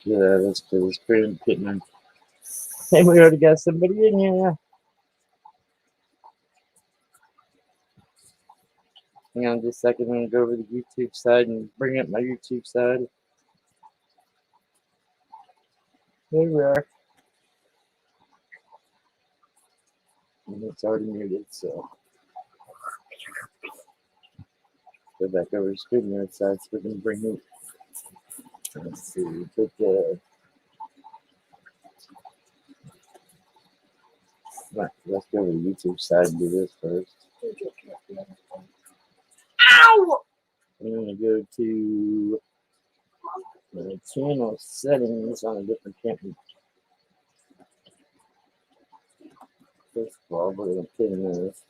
Yeah, that's good. It's pretty getting. Hey, we already got somebody in here. Hang on just a second. I'm gonna go over to the YouTube side and bring up my YouTube side. There we are. And it's already muted, so go back over to StreamYard side so we can bring it. Let's see. Let's go over to the YouTube side and do this first. Ow! I'm gonna go to the channel settings on a different camera. First of all, we're gonna pin this.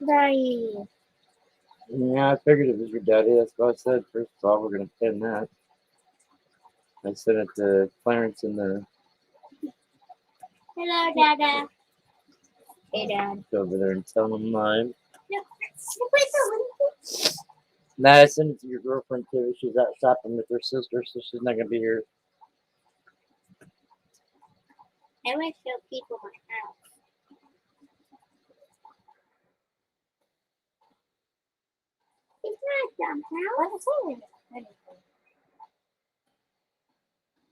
Daddy. Yeah, I figured it was your daddy. That's what I said. First of all, we're gonna pin that. I sent it to Clarence in the Hello, Dada. Hey, Dad. go over there and tell him mine. No, Nah, I sent it to your girlfriend too. She's out shopping with her sister, so she's not gonna be here. I want to show people my house. It's not dumb house. What is it?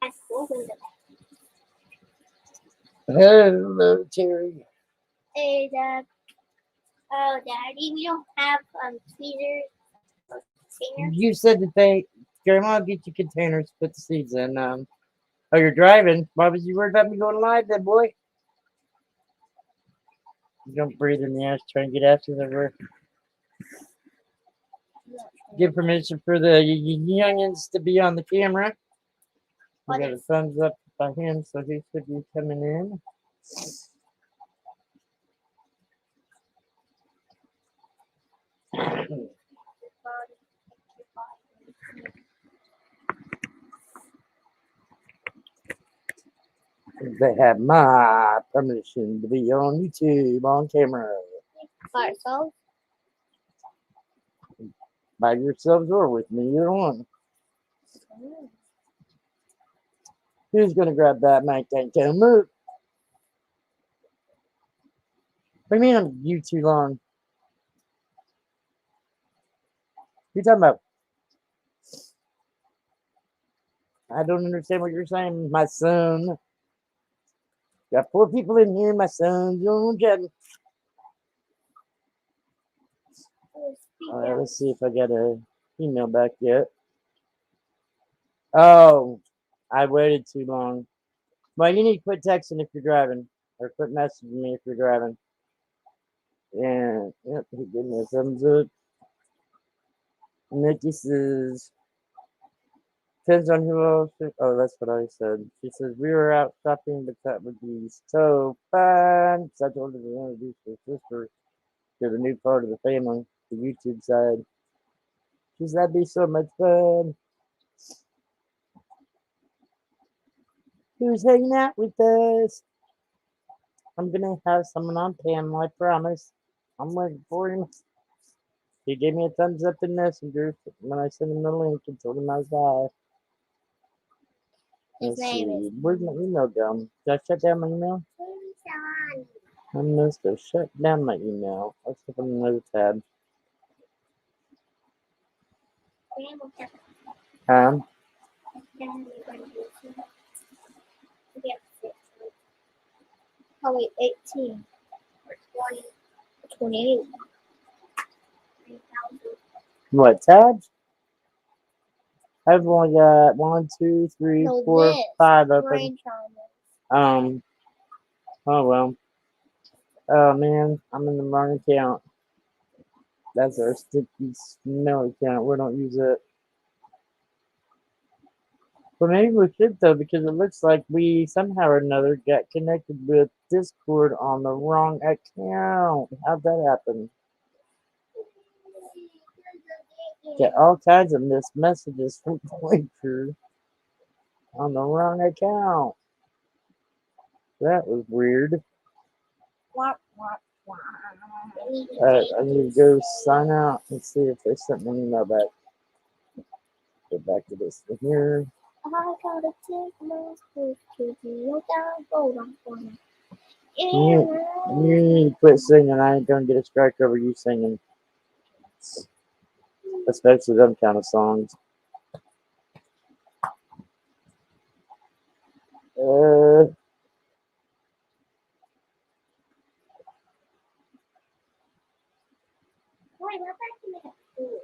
I opened it. Hello, Terry. Hey, Dad. Oh, Daddy, we don't have tweezers or containers. You said that Grandma get you containers to put the seeds in. Oh, you're driving. Why was you worried about me going live, then, boy? You don't breathe in the ash. Try and get after the work. Give permission for the youngins to be on the camera. We got a thumbs up by him, so he should be coming in. They have my permission to be on YouTube on camera. By ourselves? By yourselves or with me, either one. Who's gonna grab that mic and come move? What do you mean I'm you too long? What you talking about? I don't understand what you're saying, my son. Got 4 people in here, my son's on chatting. Let's see if I got a email back yet. Oh, I waited too long. Well, you need to quit texting if you're driving, or quit messaging me if you're driving. And yep, he gave me a thumbs up. Nikki says, depends on who else. Oh, that's what I said. She says, we were out shopping, but that would be so fun. So I told her to introduce her sister to the new part of the family, the YouTube side. She said, that'd be so much fun. Who's hanging out with us? I'm going to have someone on panel, I promise. I'm waiting for him. He gave me a thumbs up in Messenger when I sent him the link and told him I was live. Let's see. Where's my email go? Did I shut down my email? I must have shut down my email. Let's open another tab. Oh, wait, 18 or 20, 28. What tabs? I've only got 1, 2, 3, No, 4, this. 5 open. Brain trauma. Oh well. Oh man, I'm in the wrong account. That's our sticky smell account. We don't use it. But maybe we should though, because it looks like we somehow or another got connected with Discord on the wrong account. How'd that happen? Get all kinds of missed messages from Voyager on the wrong account. That was weird. What? I need to Alright, take I need this. to go sign out and see if they sent me an email back. Get back to this one here. I gotta take my foot to the down, go down for me. You need to quit singing. I ain't gonna get a strike over you singing. Especially them kind of songs. Wait, we're back to the school.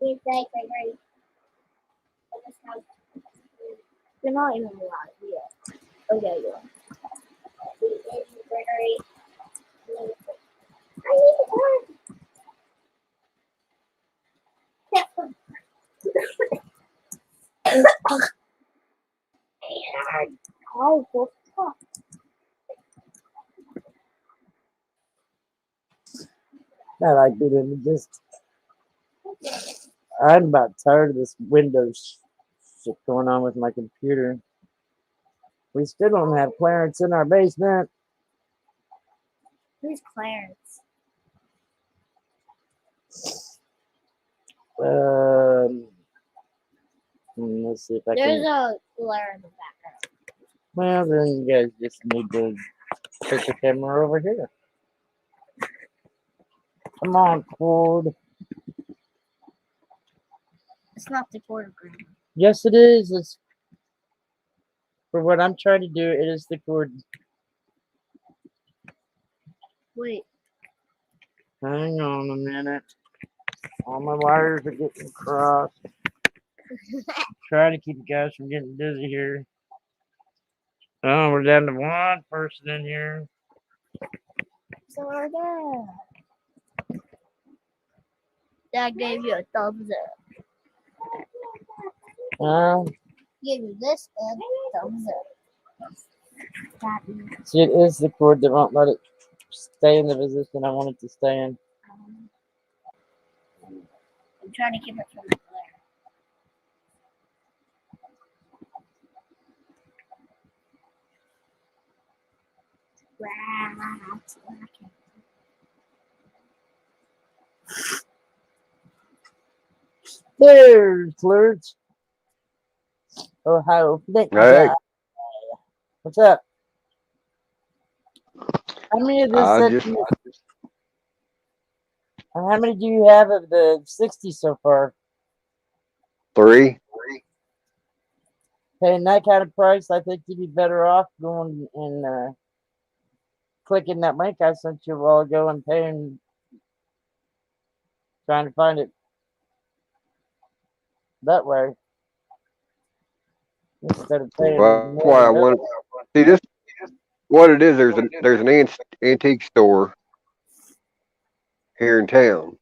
It's like right. You're not even alive yet. Oh, yeah, you are. I need to go. Oh, what the fuck? I like being just. I'm about tired of this Windows shit going on with my computer. We still don't have Clarence in our basement. Who's Clarence? Let's see if I There's can. a glare in the background. Well, then you guys just need to put the camera over here. Come on, cord. It's not the photograph. Yes, it is. It's for what I'm trying to do. It is the cord. Wait. Hang on a minute. All my wires are getting crossed. Try to keep you guys from getting dizzy here. Oh, we're down to one person in here. So are there. That gave you a thumbs up. Give you this and thumbs up. See, it is the cord that won't let it stay in the position I want it to stay in. I'm trying to keep it from the glare. There's Flirts. Ohio Flint Hey, guy. What's up? How many of this I set just do you, how many do you have of the 60 so far? 3. Paying that kind of price, I think you'd be better off going and clicking that link I sent you a while ago and paying, trying to find it that way instead of paying Well, that's more why I than want double. see this. What it is? There's an antique store here in town,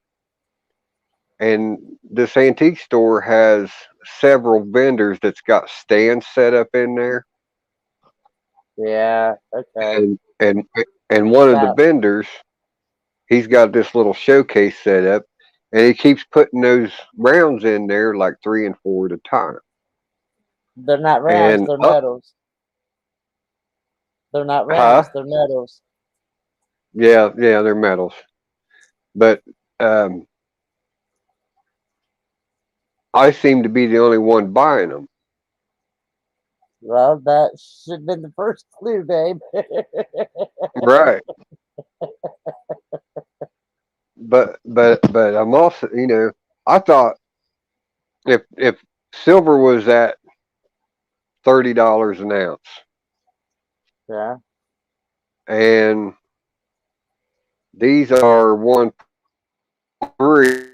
and this antique store has several vendors that's got stands set up in there, Yeah, okay. and one of the Now, vendors, he's got this little showcase set up, and he keeps putting those rounds in there like 3 and 4 at a time. they're not rounds, And they're medals. They're not huh? rounds, they're medals. Yeah, they're metals, but um, I seem to be the only one buying them. Well, that should have been the first clue, babe. Right. But I'm also, I thought if silver was at $30 an ounce, Yeah, and these are 1.3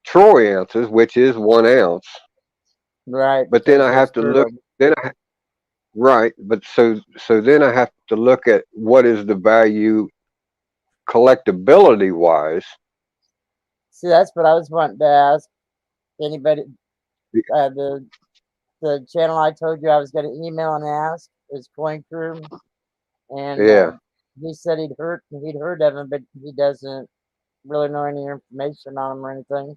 troy ounces, which is 1 ounce. right, But then because I they have to stirred look. them. Then right. But so then I have to look at what is the value collectability wise. See, that's what I was wanting to ask. Anybody, the channel I told you I was going to email and ask is Coin Crew, and Yeah, he said he'd heard of him, but he doesn't really know any information on him or anything.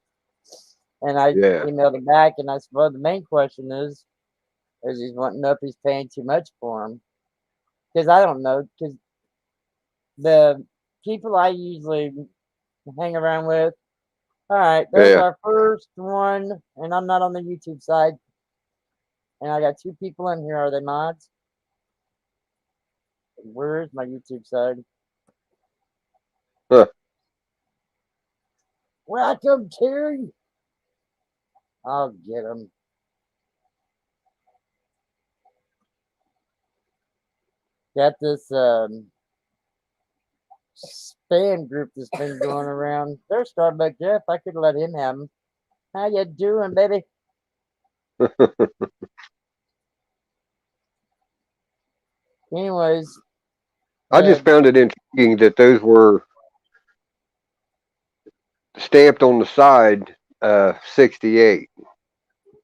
And I yeah, emailed him back, and I said, well, the main question is, Because he's wanting to know if he's paying too much for him. Because I don't know. Because the people I usually hang around with, all right, there's Yeah. our first one, and I'm not on the YouTube side. And I got 2 people in here. Are they mods? Where is my YouTube side? Huh. Welcome, Terry. I'll get him. Got this spam group that's been going around. There's Starbucks Jeff. I could let him have him. How you doing, baby? Anyways, I just found it intriguing that those were stamped on the side 68.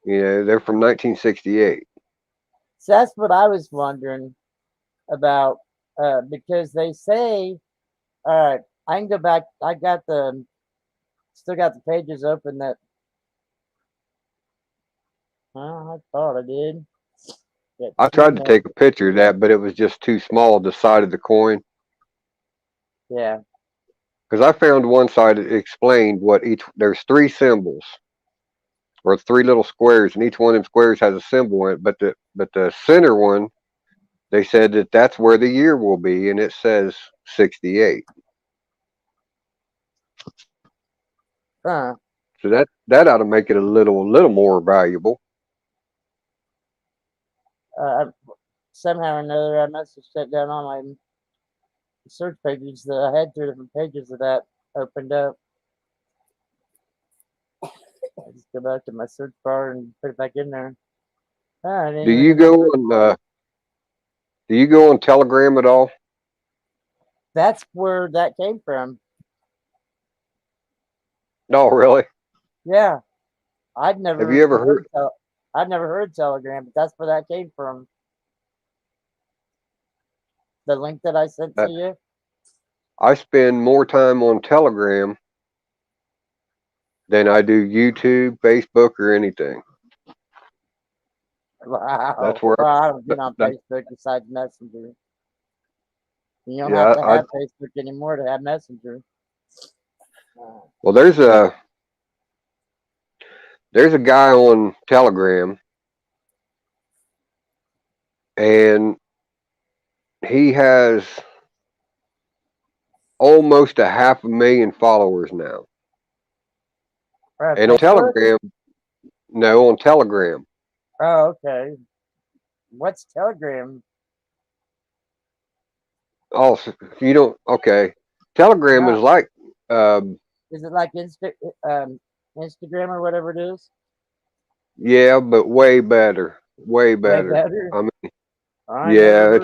You know, they're from 1968. so that's what I was wondering about because they say, all right, I can go back. I got still got the pages open that. I thought I did. I tried to take a picture of that, but it was just too small of the side of the coin. Yeah. Because I found one side that explained what there's 3 symbols or 3 little squares, and each one of them squares has a symbol in it. But the center one, they said that that's where the year will be, and it says 68. Huh. So that ought to make it a little more valuable. Somehow or another, I must have shut down all my search pages. That I had 2 different pages of that opened up. I just go back to my search bar and put it back in there. Do you go on Telegram at all? That's where that came from. No, really. Yeah, I'd never. Have you ever heard? I'd never heard Telegram, but that's where that came from. The link that I sent to you. I spend more time on Telegram than I do YouTube, Facebook, or anything. Wow. That's where I don't get on Facebook besides Messenger. You don't Yeah, have to have Facebook anymore to have Messenger. Well, there's a guy on Telegram, and he has almost 500,000 followers now. Right, And on Telegram, no, on Telegram. Oh, okay. What's Telegram? Oh, so you don't? Okay. Telegram is like. Is it like Instagram or whatever it is? Yeah, but way better. Way better. I mean, yeah,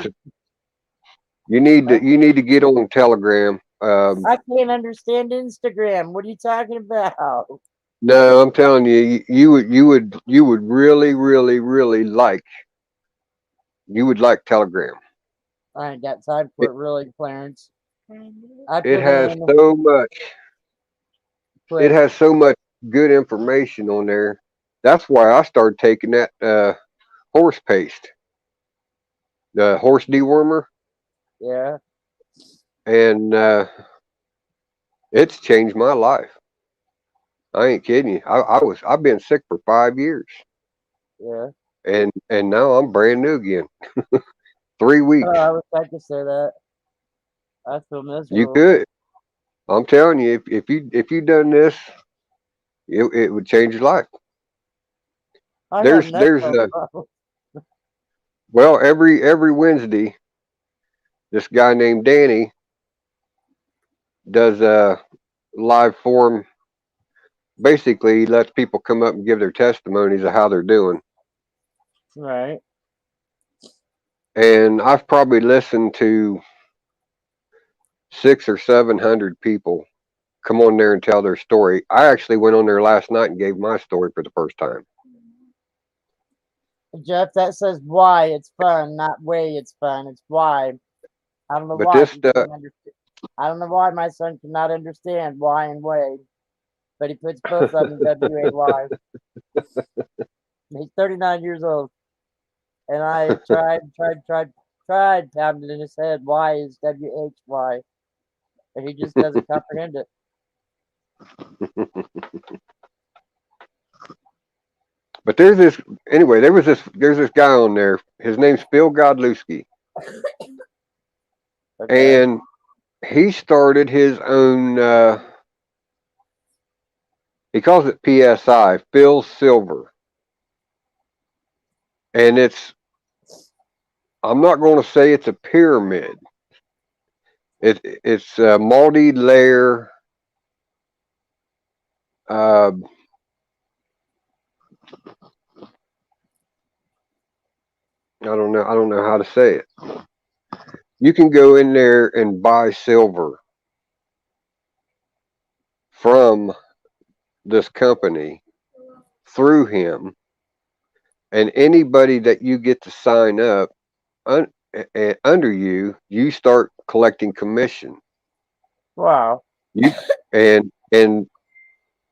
you need to get on Telegram. I can't understand Instagram. What are you talking about? No, I'm telling you, you would really, really, really like. You would like Telegram. I ain't got time for it, really, Clarence. It has so much. It has so much good information on there. That's why I started taking that horse paste, the horse dewormer. Yeah. And it's changed my life. I ain't kidding you. I've been sick for 5 years. Yeah. And now I'm brand new again. 3 weeks. Oh, I wish I could say that. I feel miserable. You could. I'm telling you, if you done this, it would change your life. There's well, every Wednesday, this guy named Danny does a live forum. Basically, he lets people come up and give their testimonies of how they're doing. Right. And I've probably listened to 600 or 700 people come on there and tell their story. I actually went on there last night and gave my story for the first time. Jeff, that says why it's fun, not way it's fun. It's why. I don't know But why. I don't know why my son cannot understand why and way, but he puts both of them WAY. He's 39 years old. And I tried pounding in his head. Y is WHY, and he just doesn't comprehend it. But there's this guy on there. His name's Phil Godlewski, Okay. and he started his own. He calls it PSI, Phil Silver, and I'm not going to say it's a pyramid. It's a multi-layer. I don't know. I don't know how to say it. You can go in there and buy silver from this company through him, and anybody that you get to sign up under you start collecting commission. Wow. And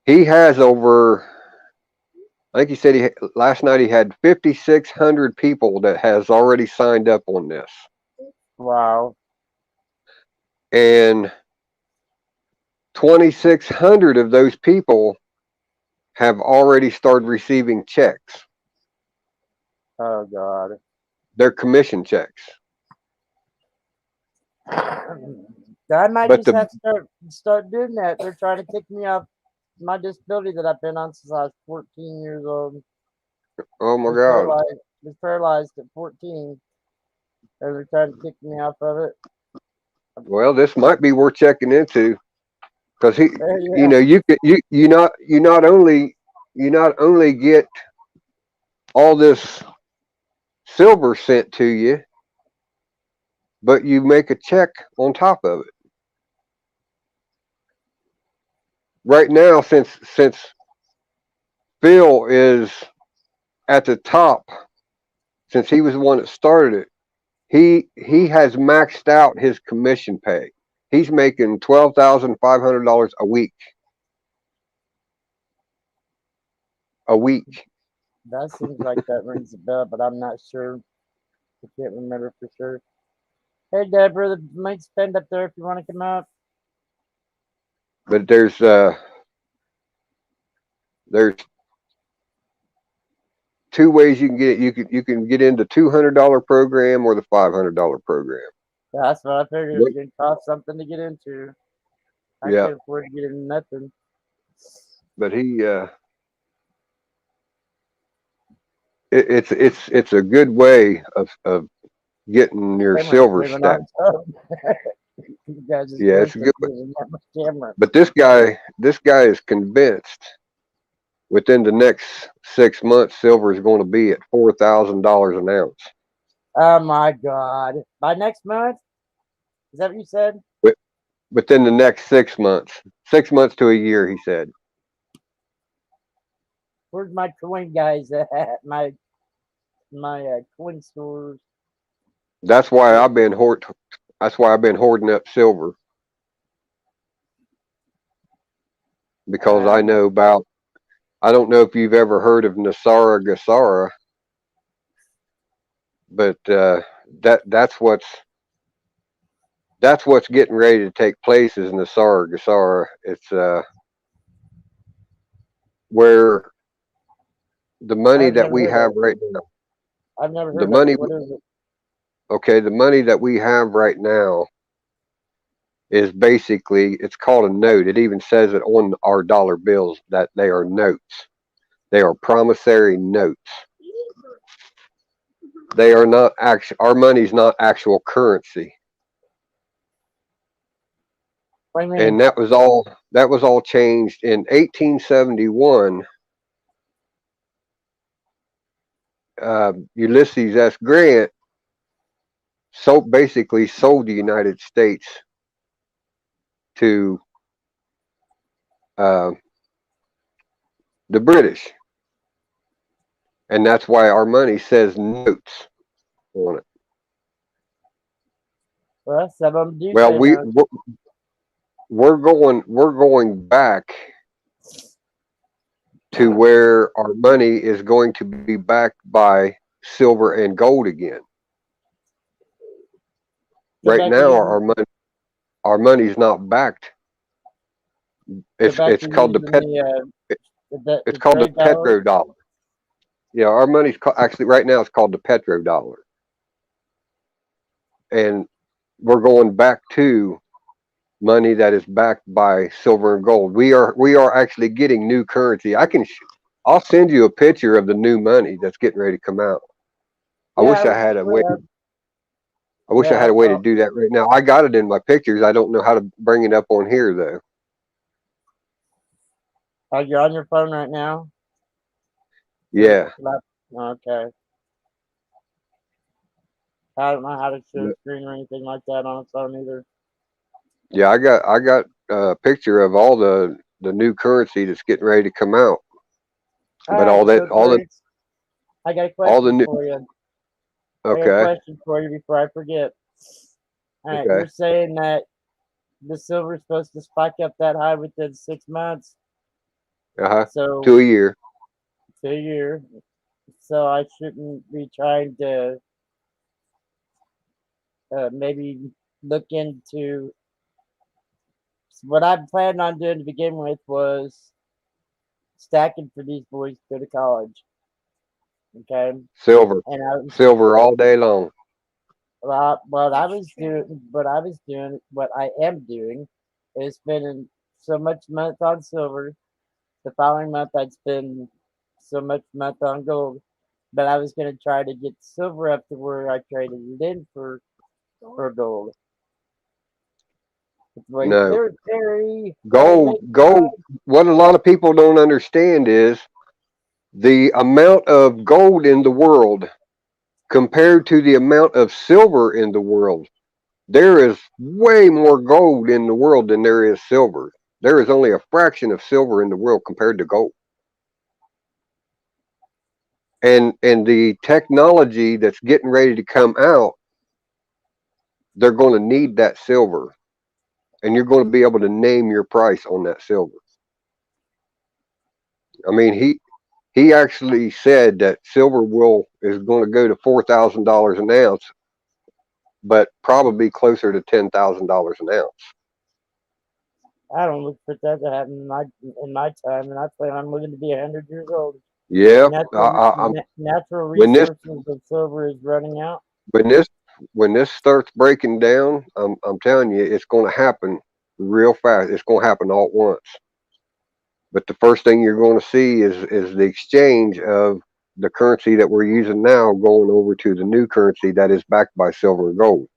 he has over. I think he said last night he had 5,600 people that has already signed up on this. Wow. And 2,600 of those people have already started receiving checks. Oh God. They're commission checks. I might But just have to start doing that. They're trying to kick me off my disability that I've been on since I was 14 years old. Oh my God. I was paralyzed at 14. And they're trying to kick me off of it. Well, this might be worth checking into, because he, Yeah. you know, you not only get all this silver sent to you, but you make a check on top of it. Right now, since Phil is at the top, since he was the one that started it, he has maxed out his commission pay. He's making $12,500 a week. A week. That seems like that rings a bell, but I'm not sure. I can't remember for sure. Hey, Deborah, the mate's pinned up there if you want to come out. But there's two ways you can get it. You can get into $200 program or the $500 program. That's what I figured. It was going to cost something to get into. I can't afford to get into nothing. But it's a good way of getting your silver stack. Yeah, it's a good way. But this guy is convinced within the next 6 months, silver is going to be at $4,000 an ounce. Oh my God! By next month? Is that what you said? Within the next 6 months, 6 months to a year, he said. Where's my coin guys at? My coin stores. That's why I've been hoarding up silver, because I know about. I don't know if you've ever heard of Nasara Gasara, but that's what's getting ready to take place is Nasara Gasara. It's where the money that we have right now. I've never heard of it. What is it? Okay, the money that we have right now is basically, it's called a note. It even says it on our dollar bills that they are notes. They are promissory notes. They are not actual. Our money's not actual currency. And that was all changed in 1871. Ulysses S. Grant basically sold the United States to the British, and that's why our money says notes on it. Well, some of them do. Well, we're going back to where our money is going to be backed by silver and gold again. Go Right back now, to our money's not backed. go back It's to called using it's the called the trade dollar. petrodollar. Yeah, our money's actually right now it's called the petrodollar, and we're going back to money that is backed by silver and gold. We are actually getting new currency. I'll send you a picture of the new money that's getting ready to come out. I Yeah, wish I had a way. I wish I yeah, had I a way to saw. do that right now. I got it in my pictures. I don't know how to bring it up on here though. Oh, you're on your phone right now. Yeah. Okay. I don't know how to share a screen or anything like that on a phone either. Yeah, I got a picture of all the new currency that's getting ready to come out. But Alright, so all the Grace, I got a all the question new for you. I got a okay, question for you before I forget. Alright, okay. you're saying that the silver's supposed to spike up that high within 6 months, Uh-huh. so 2 a year. 2 year. So I shouldn't be trying to maybe look into what I'm planning on doing to begin with was stacking for these boys to go to college. Okay, Silver. and I was Silver all day long. what I am doing is spending so much month on silver. The following month I'd spend so much month on gold. But I was gonna try to get silver up to where I traded it in for gold. It's No. very Gold, gold. What a lot of people don't understand is the amount of gold in the world compared to the amount of silver in the world. There is way more gold in the world than there is silver. There is only a fraction of silver in the world compared to gold. And the technology that's getting ready to come out, they're going to need that silver, and you're going to be able to name your price on that silver. I mean, he actually said that silver will is going to go to $4,000 an ounce, but probably closer to $10,000 an ounce. I don't look for that to happen in my time, and I plan on living to be 100 years old. Yeah, Natural when this resources of silver is running out. when this when this starts breaking down, I'm telling you, it's going to happen real fast. It's going to happen all at once. But the first thing you're going to see is the exchange of the currency that we're using now going over to the new currency that is backed by silver and gold.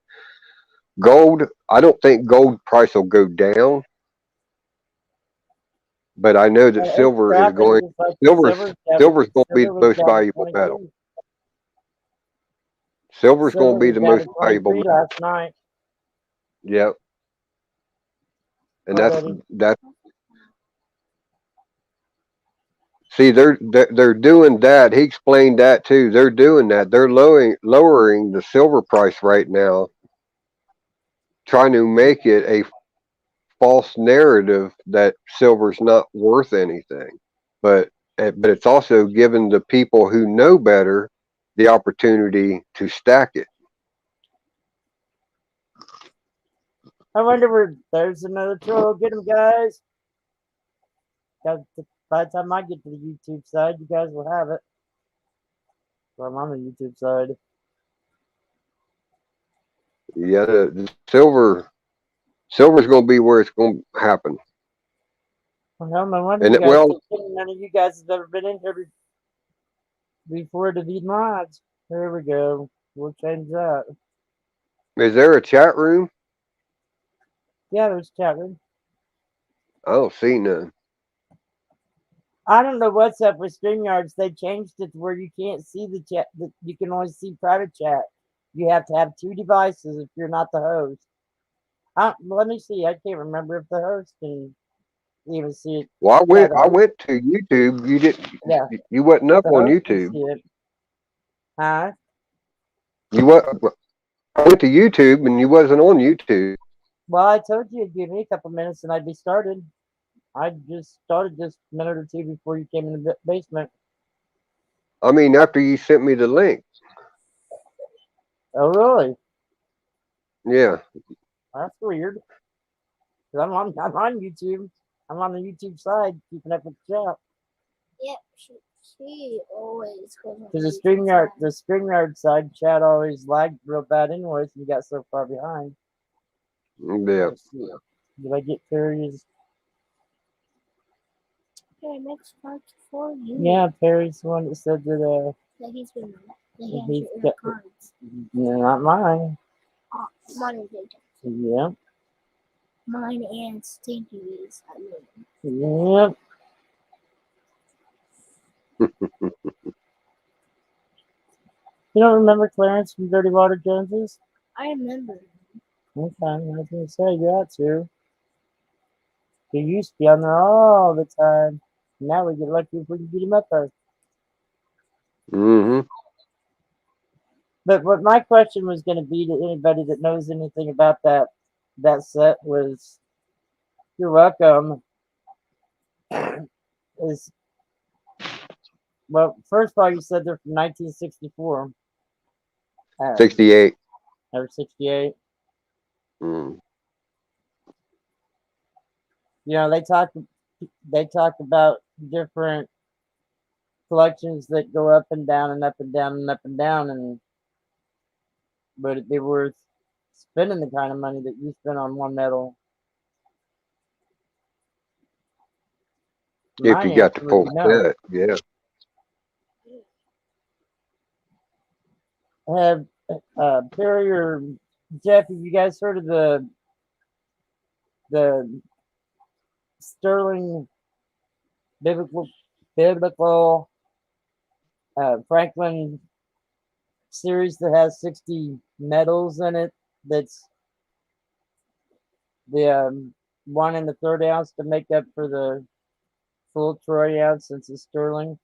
Gold, I don't think gold price will go down, but I know that It's dropping just like silver's silver's going to be the silver was most down to valuable metal. 22. Silver's going to Silver be was the down most to valuable 23 metal. last night. Yep. And Already. that's see they're doing that. He explained that too. They're doing that. They're lowering the silver price right now, trying to make it a false narrative that silver's not worth anything. But it's also given the people who know better the opportunity to stack it. I wonder where there's another troll. Get him, guys. By the time I get to the YouTube side, you guys will have it. So I'm on the YouTube side. Yeah, the silver's going to be where it's going to happen. Well, no wonder And you guys well, none of you guys have ever been in here before to be mods. There we go. We'll change that. is there a chat room? Yeah, there's chat room. I don't see none. I don't know what's up with StreamYards. They changed it to where you can't see the chat. You can only see private chat. You have to have 2 devices if you're not the host. Let me see. I can't remember if the host can even see it. Well, Yeah, I went to YouTube. You didn't. Yeah. You wasn't up The on host can YouTube. see it. Huh? You what? I went to YouTube and you wasn't on YouTube. Well, I told you it'd give me a couple minutes and I'd be started. I just started just a minute or two before you came in the basement. I mean, after you sent me the link. Oh, really? Yeah. That's weird. 'Cause I'm on YouTube. I'm on the YouTube side, keeping up with the chat. Yep, she always goes on Because the YouTube side. the StreamYard side chat always lagged real bad anyways, and you got so far behind. Yeah. Let's see. Did I get Perry's? Okay, next part for you. Yeah, Perry's the one that said that, That he's been that he has he's your got- cards. not mine. Oh, mine is big. Yep. Mine and Stinky's. I mean, Yep. You don't remember Clarence from Dirty Water Joneses? I remember. Okay, I was gonna say you had to. He used to be on there all the time. Now we get lucky if we can get him up there. Mm-hmm. But what my question was going to be to anybody that knows anything about that set was, you're welcome. Is well, first of all, you said they're from 1964 68. or 68. Mm. You know, they talked about different collections that go up and down and up and down and up and down, and but it'd be worth spending the kind of money that you spend on one medal. If My you got the answer full would be no. set, yeah. Have Perry or Jeff, have you guys heard of the Sterling biblical Franklin series that has 60 medals in it? That's the 1 and the 3rd ounce to make up for the full Troy ounce since it's Sterling.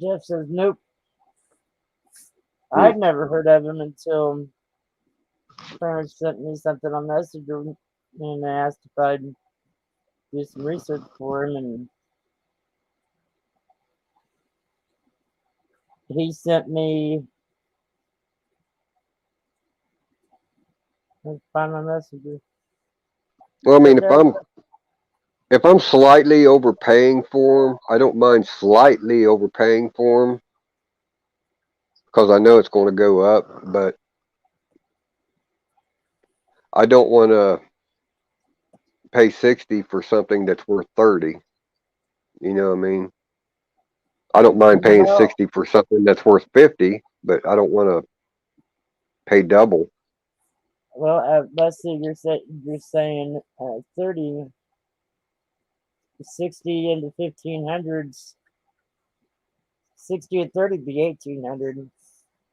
Jeff says nope. I'd never heard of him until Clarence sent me something on Messenger and asked if I'd do some research for him, and he sent me. Let's find my messenger. Well, I mean, if I'm slightly overpaying for them, I don't mind slightly overpaying for them because I know it's going to go up, but I don't want to pay 60 for something that's worth 30. You know what I mean? I don't mind paying 60 for something that's worth 50, but I don't want to pay double. Well, let's see. You're saying 30, 60 into 1500s. 60 and 30 be 1800.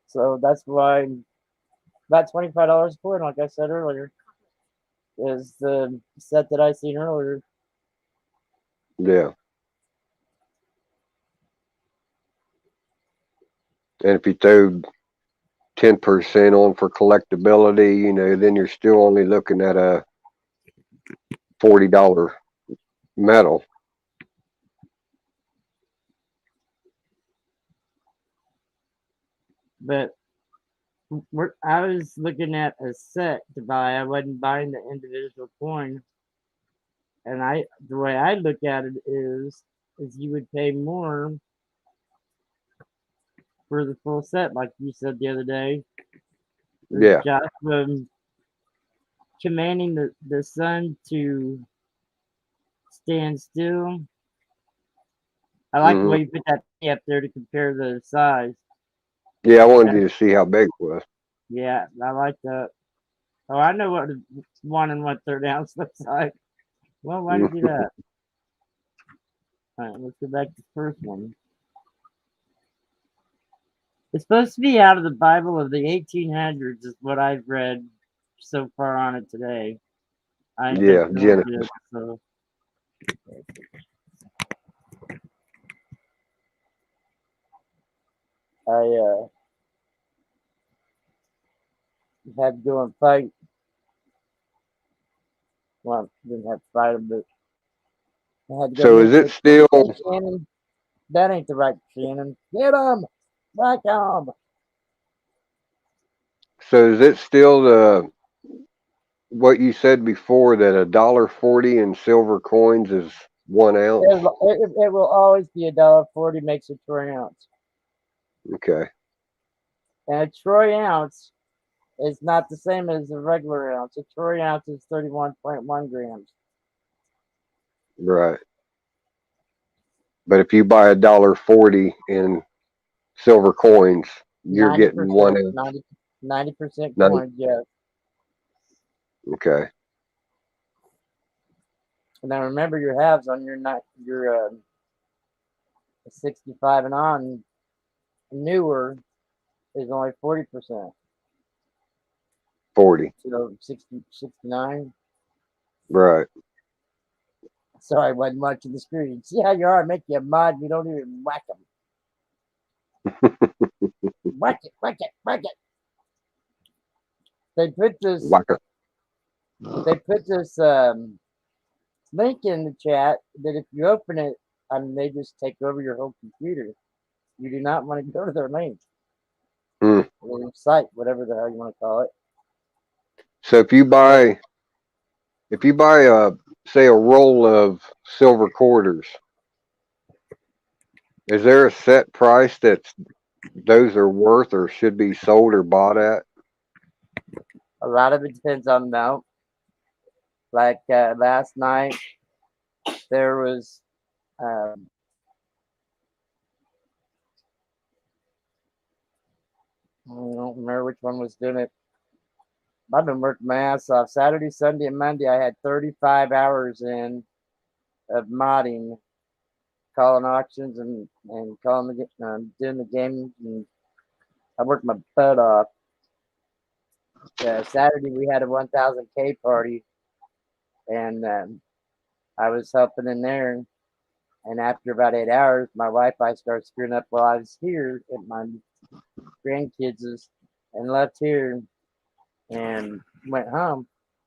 So that's why about $25 for it, like I said earlier, is the set that I seen earlier. Yeah. And if you throw 10% on for collectability, you know, then you're still only looking at a $40 medal. But I was looking at a set to buy. I wasn't buying the individual coin. And the way I look at it is you would pay more for the full set, like you said the other day. Yeah. Joshua commanding the sun to stand still. I like the way you put that up there to compare the size. Yeah, I wanted you to see how big it was. Yeah, I like that. Oh, I know what 1 and 1/3 ounce looks like. Well, why did you do that? All right, let's go back to the first one. It's supposed to be out of the Bible of the 1800s, is what I've read so far on it today. Yeah, Genesis. So. I had to go and fight. Well, didn't have to fight him, but I had to go So is meet it with. still? Hey, Shannon, that ain't the right Shannon. Get him! Whack him! So is it still the what you said before that $1.40 in silver coins is 1 ounce? It will always be $1.40 makes a troy ounce. Okay. And a troy ounce is not the same as a regular ounce. A troy ounce is 31.1 grams. Right. But if you buy $1.40 in silver coins, you're getting 1 90%, ounce. 90% 90. coins, yes. Okay. And then remember your halves on your 65 and on newer is only 40%. 40. So 60, 69. Right. Sorry, wasn't much in the screen. See how you are, make you a mod, you don't even whack them. Whack it, whack it, whack it. They put this Like a, they put this link in the chat that if you open it, they just take over your whole computer. You do not want to go to their link Hmm. or their site, whatever the hell you want to call it. So if you buy say a roll of silver quarters, is there a set price that those are worth or should be sold or bought at? A lot of it depends on the amount. Like last night, there was I don't remember which one was doing it. I've been working my ass off. Saturday, Sunday, and Monday, I had 35 hours in of modding, calling auctions and calling doing the game. And I worked my butt off. Saturday, we had a 1,000K party, and I was helping in there. And after about 8 hours, my Wi-Fi started screwing up while I was here at my grandkids' and left here and went home.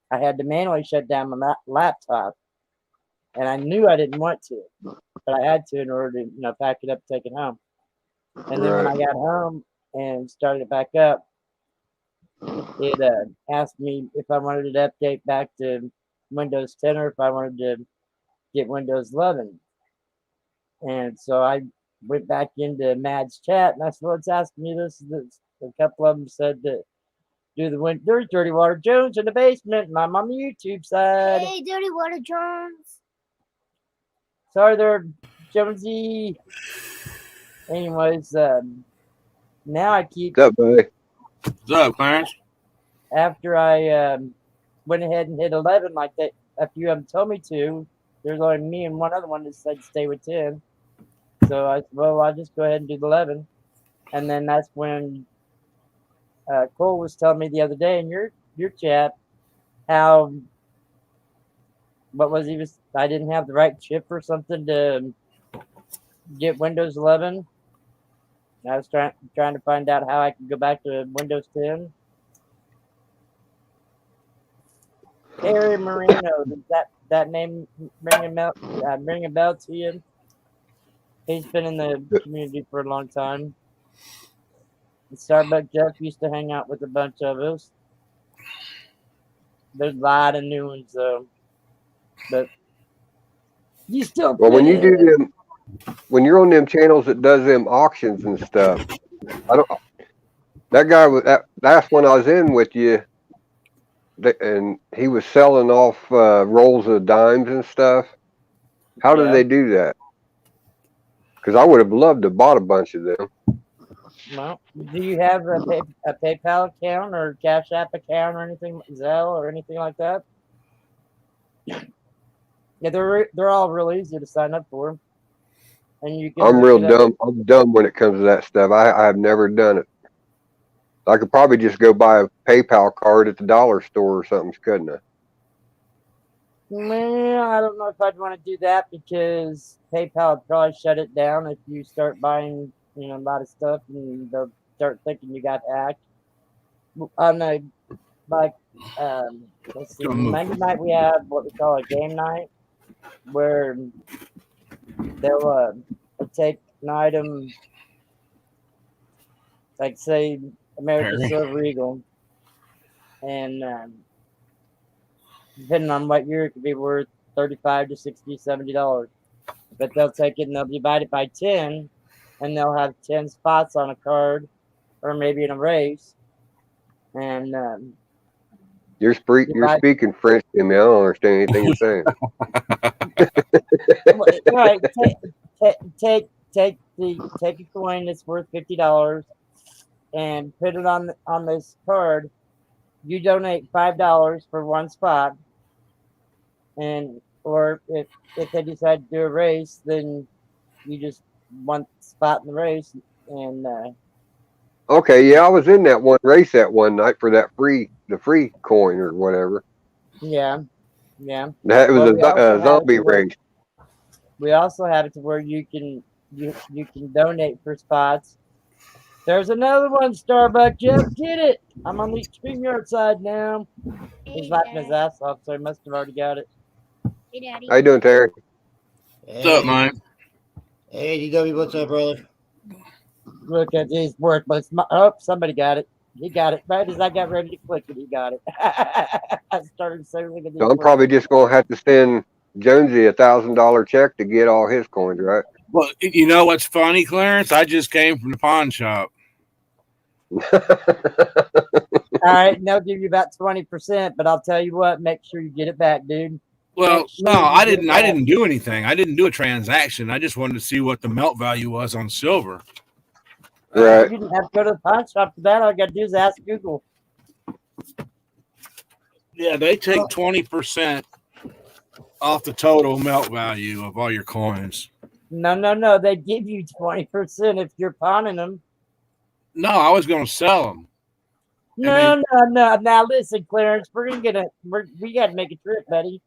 I had to manually shut down my laptop, and I knew I didn't want to, but I had to in order to pack it up, take it home. And then when I got home and started it back up, it asked me if I wanted to update back to Windows 10 or if I wanted to get Windows 11. And so I went back into Mad's chat, and I said, well, it's asking me this. A couple of them said that there's Dirty Water Jones in the basement, and I'm on the YouTube side. Hey, Dirty Water Jones. Sorry there, Jonesy. Anyways, now I keep. What's up, buddy? What's up, Clarence? After I went ahead and hit 11 like that, a few of them told me to, there's only me and one other one that said stay with 10. So I said, well, I'll just go ahead and do the 11. And then that's when Cole was telling me the other day in your chat how I didn't have the right chip or something to get Windows 11. I was trying to find out how I could go back to Windows 10. Harry Marino, does that name ring a bell to you? He's been in the community for a long time. Starbucks Jeff used to hang out with a bunch of us. There's a lot of new ones though, but you still. Well, when you're on them channels that does them auctions and stuff, that guy was that's when I was in with you, and he was selling off rolls of dimes and stuff. How did they do that? Because I would have loved to bought a bunch of them. Well, do you have a PayPal account or Cash App account or anything, Zelle or anything like that? Yeah, they're all real easy to sign up for, and you can. I'm real dumb. I'm dumb when it comes to that stuff. I have never done it. I could probably just go buy a PayPal card at the dollar store or something, couldn't I? Well, I don't know if I'd want to do that because PayPal would probably shut it down if you start buying a lot of stuff, and they'll start thinking you got hacked. On the like, let's see, Don't move. Monday night we have what we call a game night, where they'll take an item, like say American Perry. Silver Eagle, and depending on what year, it could be worth $35 to $60, $70. But they'll take it and they'll divide it by 10, and they'll have 10 spots on a card, or maybe in a race. And You're speaking French to me. I don't understand anything you're saying. right, take a coin that's worth $50 and put it on this card. You donate $5 for one spot, and or if they decide to do a race, then you just one spot in the race. And Okay, yeah, I was in that one race that one night for the free coin or whatever. yeah. That was Well, we also a have zombie it where race. we also have it to where you can donate for spots. There's another one, Starbucks. Jeff, get it. I'm on the StreamYard side now. He's laughing his ass off, so he must have already got it. Hey, Daddy. How you doing, Terry? What's up, man? Hey, DW, what's up, brother? Look at these worthless. Oh, somebody got it. He got it. Right as I got ready to click it, he got it. I started saying, So I'm probably just gonna have to send Jonesy $1,000 check to get all his coins, right? Well, you know what's funny, Clarence? I just came from the pawn shop. All right, and they'll give you about 20%, but I'll tell you what, make sure you get it back, dude. Well, Make sure no, you I get it didn't. back. I didn't do anything. I didn't do a transaction. I just wanted to see what the melt value was on silver. Right. You didn't have to go to the pawn shop for that. All you got to do is ask Google. Yeah, they take 20% off the total melt value of all your coins. No. They give you 20% if you're pawning them. No, I was going to sell them. No. Now listen, Clarence, we got to make a trip, buddy.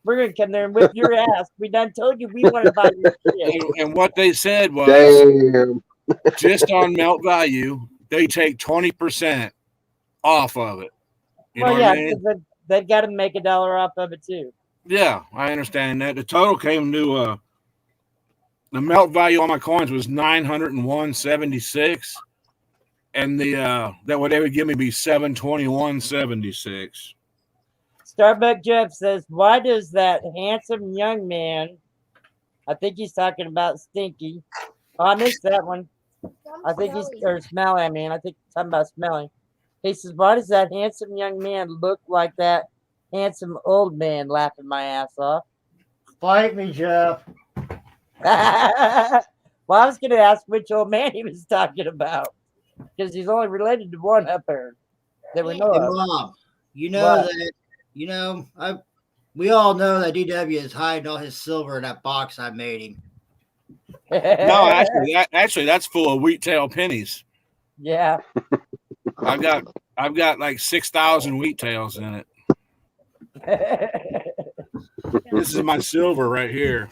We're gonna come there and whip your ass. We done told you we want to buy your shit. And what they said was, Damn. just on melt value, they take 20% off of it. You know what I mean? Because they've got to make $1 off of it too. Yeah, I understand that. The total came to the melt value on my coins was 901.76, and that what they would give me be 721.76. Starbuck Jeff says, "Why does that handsome young man?" I think he's talking about Stinky. Oh, I missed that one. I think he's or Smelly. I mean, I think he's talking about Smelly. He says, "Why does that handsome young man look like that handsome old man laughing my ass off?" Fight me, Jeff. Well, I was going to ask which old man he was talking about because he's only related to one up there that we know Hey, of. Mom, you know we all know that DW is hiding all his silver in that box I made him. No, actually, that's full of wheat tail pennies. Yeah. I've got like 6,000 wheat tails in it. This is my silver right here.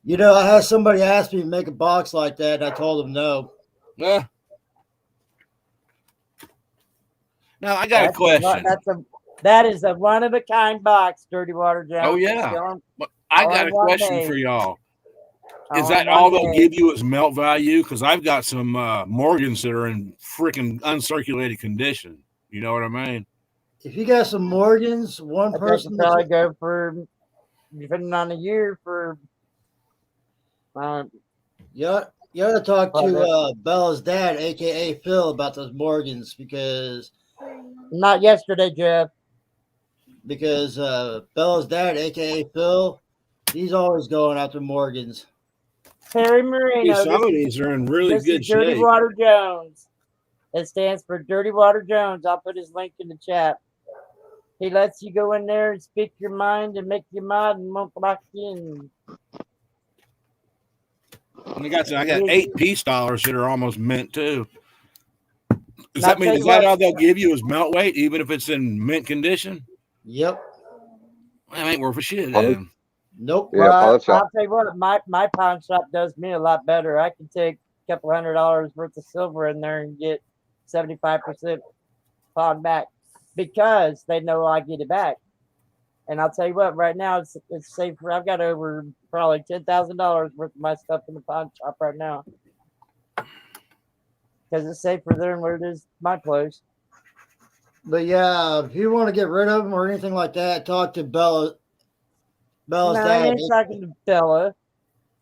You know, I had somebody ask me to make a box like that, and I told them no. Now I got a question. That is a one of a kind box, Dirty Water Jones. Oh yeah, I got a question for y'all. Is that all they'll give you is melt value? Because I've got some Morgans that are in freaking uncirculated condition. You know what I mean? If you got some Morgans, one person probably go for, depending on the year, for. You ought to talk to Bella's dad, aka Phil, about those Morgans because. Not yesterday, Jeff. Because Bella's dad, aka Phil, he's always going after Morgans. Terry Marino. Some of these are in really good shape. Dirty Water Jones. It stands for Dirty Water Jones. I'll put his link in the chat. He lets you go in there and speak your mind and make you mad and won't block you in. I got 8 peace dollars that are almost mint too. Does that mean all they'll give you is melt weight, even if it's in mint condition? Yep. That ain't worth a shit. Then. Nope. Yeah, pawn shop. I'll tell you what, my pawn shop does me a lot better. I can take couple $100 worth of silver in there and get 75% pawn back because they know I get it back. And I'll tell you what, right now it's safer. I've got over probably $10,000 worth of my stuff in the pawn shop right now because it's safer there than where it is my clothes. But yeah, if you want to get rid of them or anything like that, talk to Bella's No, I dad. ain't talking to Bella.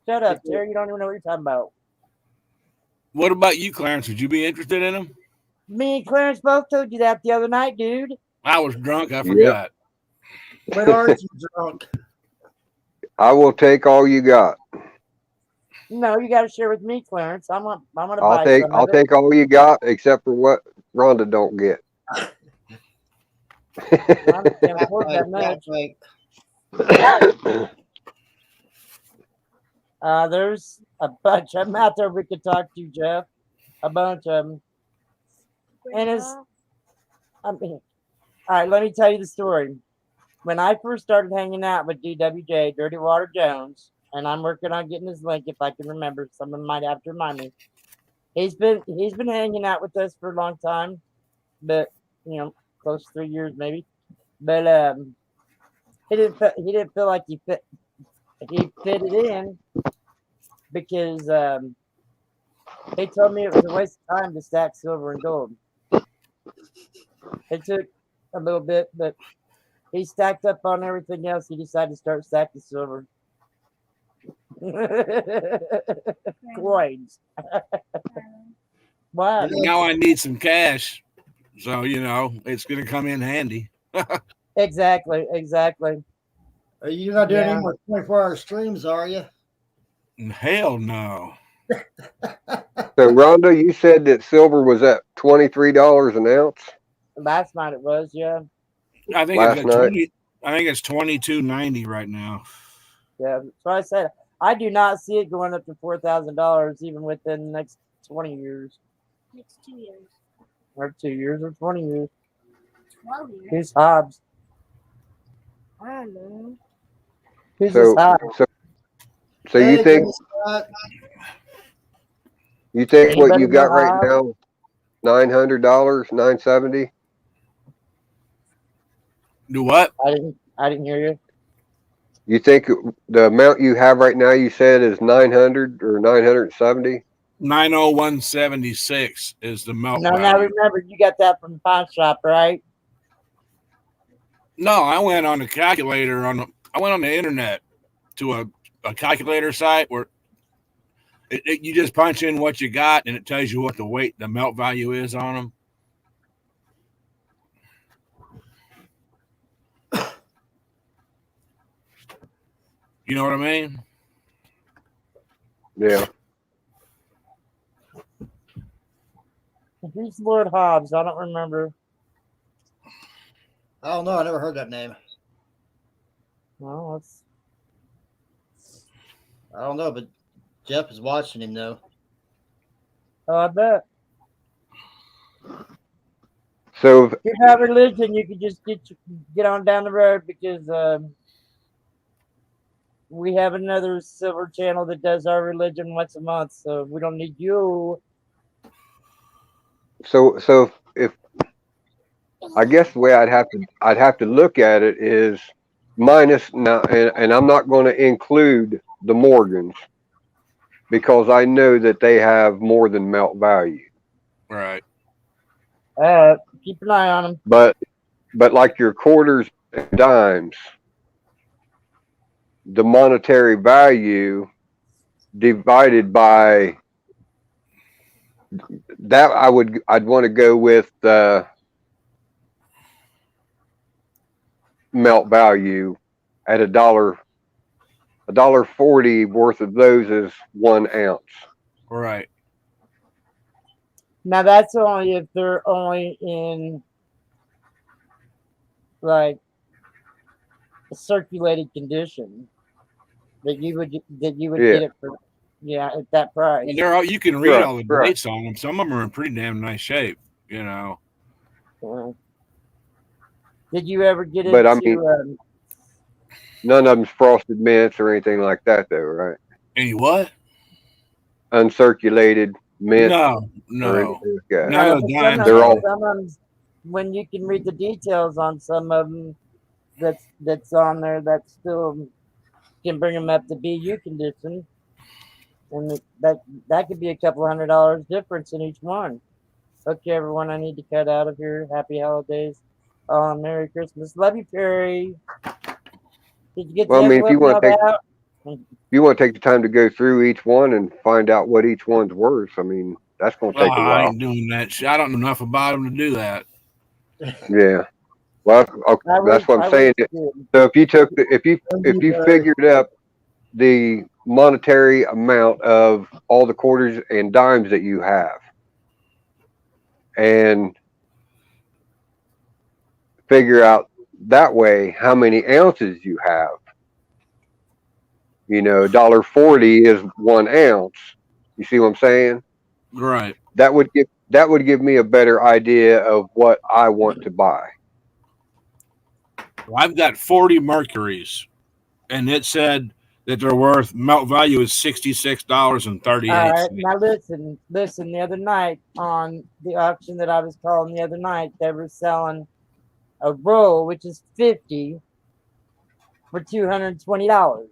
Shut up, Terry. You don't even know what you're talking about. What about you, Clarence? Would you be interested in them? Me and Clarence both told you that the other night, dude. I was drunk. I forgot. When aren't you drunk? I will take all you got. No, you got to share with me, Clarence. I'm gonna I'll buy take some I'll of it. take all you got except for what Rhonda don't get. I can't afford that much. There's a bunch. I'm out there. We could talk to, Jeff. A bunch of them. And it's, I mean, all right. Let me tell you the story. When I first started hanging out with DWJ, Dirty Water Jones, and I'm working on getting his link if I can remember. Someone might have to remind me. He's been hanging out with us for a long time, but close to 3 years maybe. But he didn't feel like he fit it in because he told me it was a waste of time to stack silver and gold. It took a little bit, but he stacked up on everything else. He decided to start stacking silver. Coins. What? Now I need some cash, so it's going to come in handy. Exactly. Are you not doing any more 24-hour streams, are you? Hell no. So Rhonda, you said that silver was at $23 an ounce. Last night it was, yeah. I think Last it's night? I think it's $22.90 right now. Yeah, so I said I do not see it going up to $4,000 even within the next 20 years. Next 2 years. Or 2 years or 20 years. 12 years. Who's Hobbs? I don't know. Who's this Hobbs? So you think what Anybody you got know right Hobbs? now, $900, $970? Do what? I didn't hear you. You think the amount you have right now, you said, is 900 or 970? 901.76 is the melt No, value. now remember you got that from the pawn shop, right? No, I went on the calculator I went on the internet to a calculator site where you just punch in what you got and it tells you what the melt value is on them. You know what I mean? Yeah. Who's Lord Hobbs? I don't remember. I don't know. I never heard that name. Well, let's. I don't know, but Jeff is watching him though. Oh, I bet. So If you have religion, you can just get on down the road because we have another silver channel that does our religion once a month, so we don't need you. So if I guess the way I'd have to look at it is minus now, and I'm not going to include the Morgans because I know that they have more than melt value. Right. Keep an eye on them. But like your quarters and dimes, the monetary value divided by that, I'd want to go with melt value at $1.40 worth of those is 1 ounce. Right. Now that's only if they're only in like a circulated condition that you would get it for at that price. And you can read Right, all the right. dates on them. Some of them are in pretty damn nice shape. Did you ever get But I into? mean, none of them's frosted mints or anything like that, though, right? Any what? uncirculated mint No, or no. anything like that. None of the But dimes They're are. all- some of them, when you can read the details on some of them, that's on there that still can bring them up to BU condition, and that could be a couple $100 difference in each one. Okay, everyone, I need to cut out of here. Happy holidays. Merry Christmas. Love you, Perry. Did you get Well, the I mean, if you envelope want to mailed take out? if you want to take the time to go through each one and find out what each one's worth, I mean, that's going to Oh, take a I while. ain't doing that shit. I don't know enough about them to do that. Yeah. Well, that's what I'm saying. So if you took if you figured up the monetary amount of all the quarters and dimes that you have, and figure out that way how many ounces you have. You know, $1.40 is 1 ounce. You see what I'm saying? Right. That would give me a better idea of what I want to buy. Well, I've got 40 Mercuries, and it said that they're worth melt value is $66.38. All right, now listen. The other night on the auction that I was calling the other night, they were selling a roll, which is 50, for $220.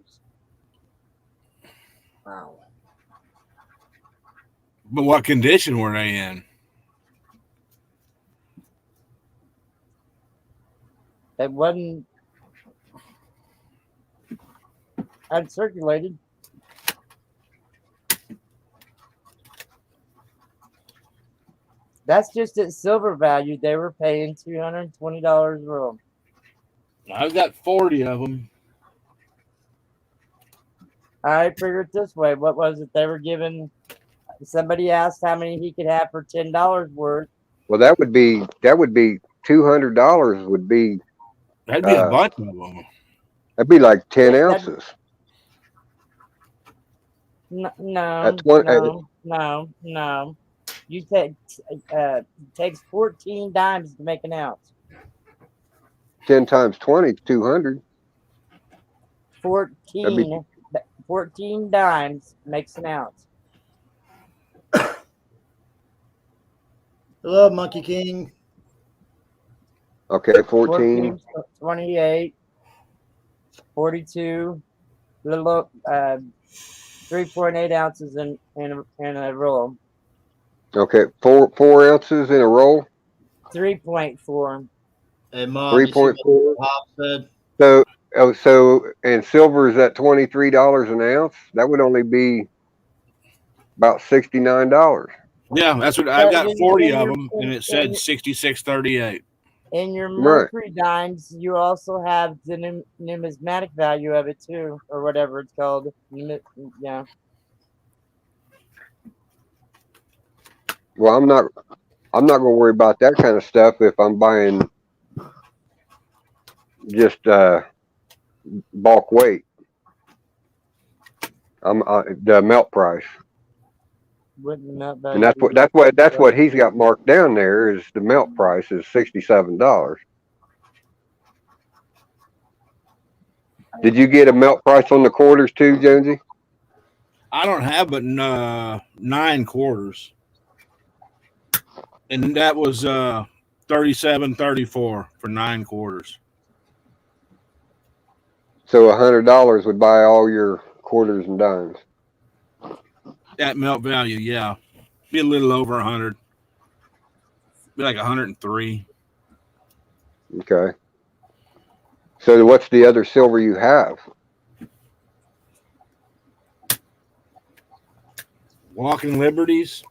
Wow. But what condition were they in? It wasn't uncirculated. That's just at silver value. They were paying $220 a roll. I've got 40 of them. I figured this way. What was it they were giving? Somebody asked how many he could have for $10 worth. Well, that would be $200 would be That'd be a bunch of them. that'd be like 10 Yeah, ounces. No. You take takes 14 dimes to make an ounce. 10 times 20 is 200. 14 dimes makes an ounce. Hello, Monkey King. Okay, 14. 28, 42, little 3.8 ounces in a roll. Okay, 4 ounces in a roll. 3.4. Hey, Mom. 3.4. Pop said. So and silver is at $23 an ounce. That would only be about $69. Yeah, that's what I've got 40 of them, and it said 66.38. In your Mercury dimes, you also have the numismatic value of it too, or whatever it's called. Yeah. Well, I'm not gonna worry about that kind of stuff if I'm buying just bulk weight. I'm the melt price, and that's what he's got marked down there is the melt price is $67. Did you get a melt price on the quarters too, Jonesy? I don't have but 9 quarters, and that was $37.34 for 9 quarters. So $100 would buy all your quarters and dimes. At melt value, yeah, be a little over 100, be like 103. Okay. So what's the other silver you have? Walking Liberties.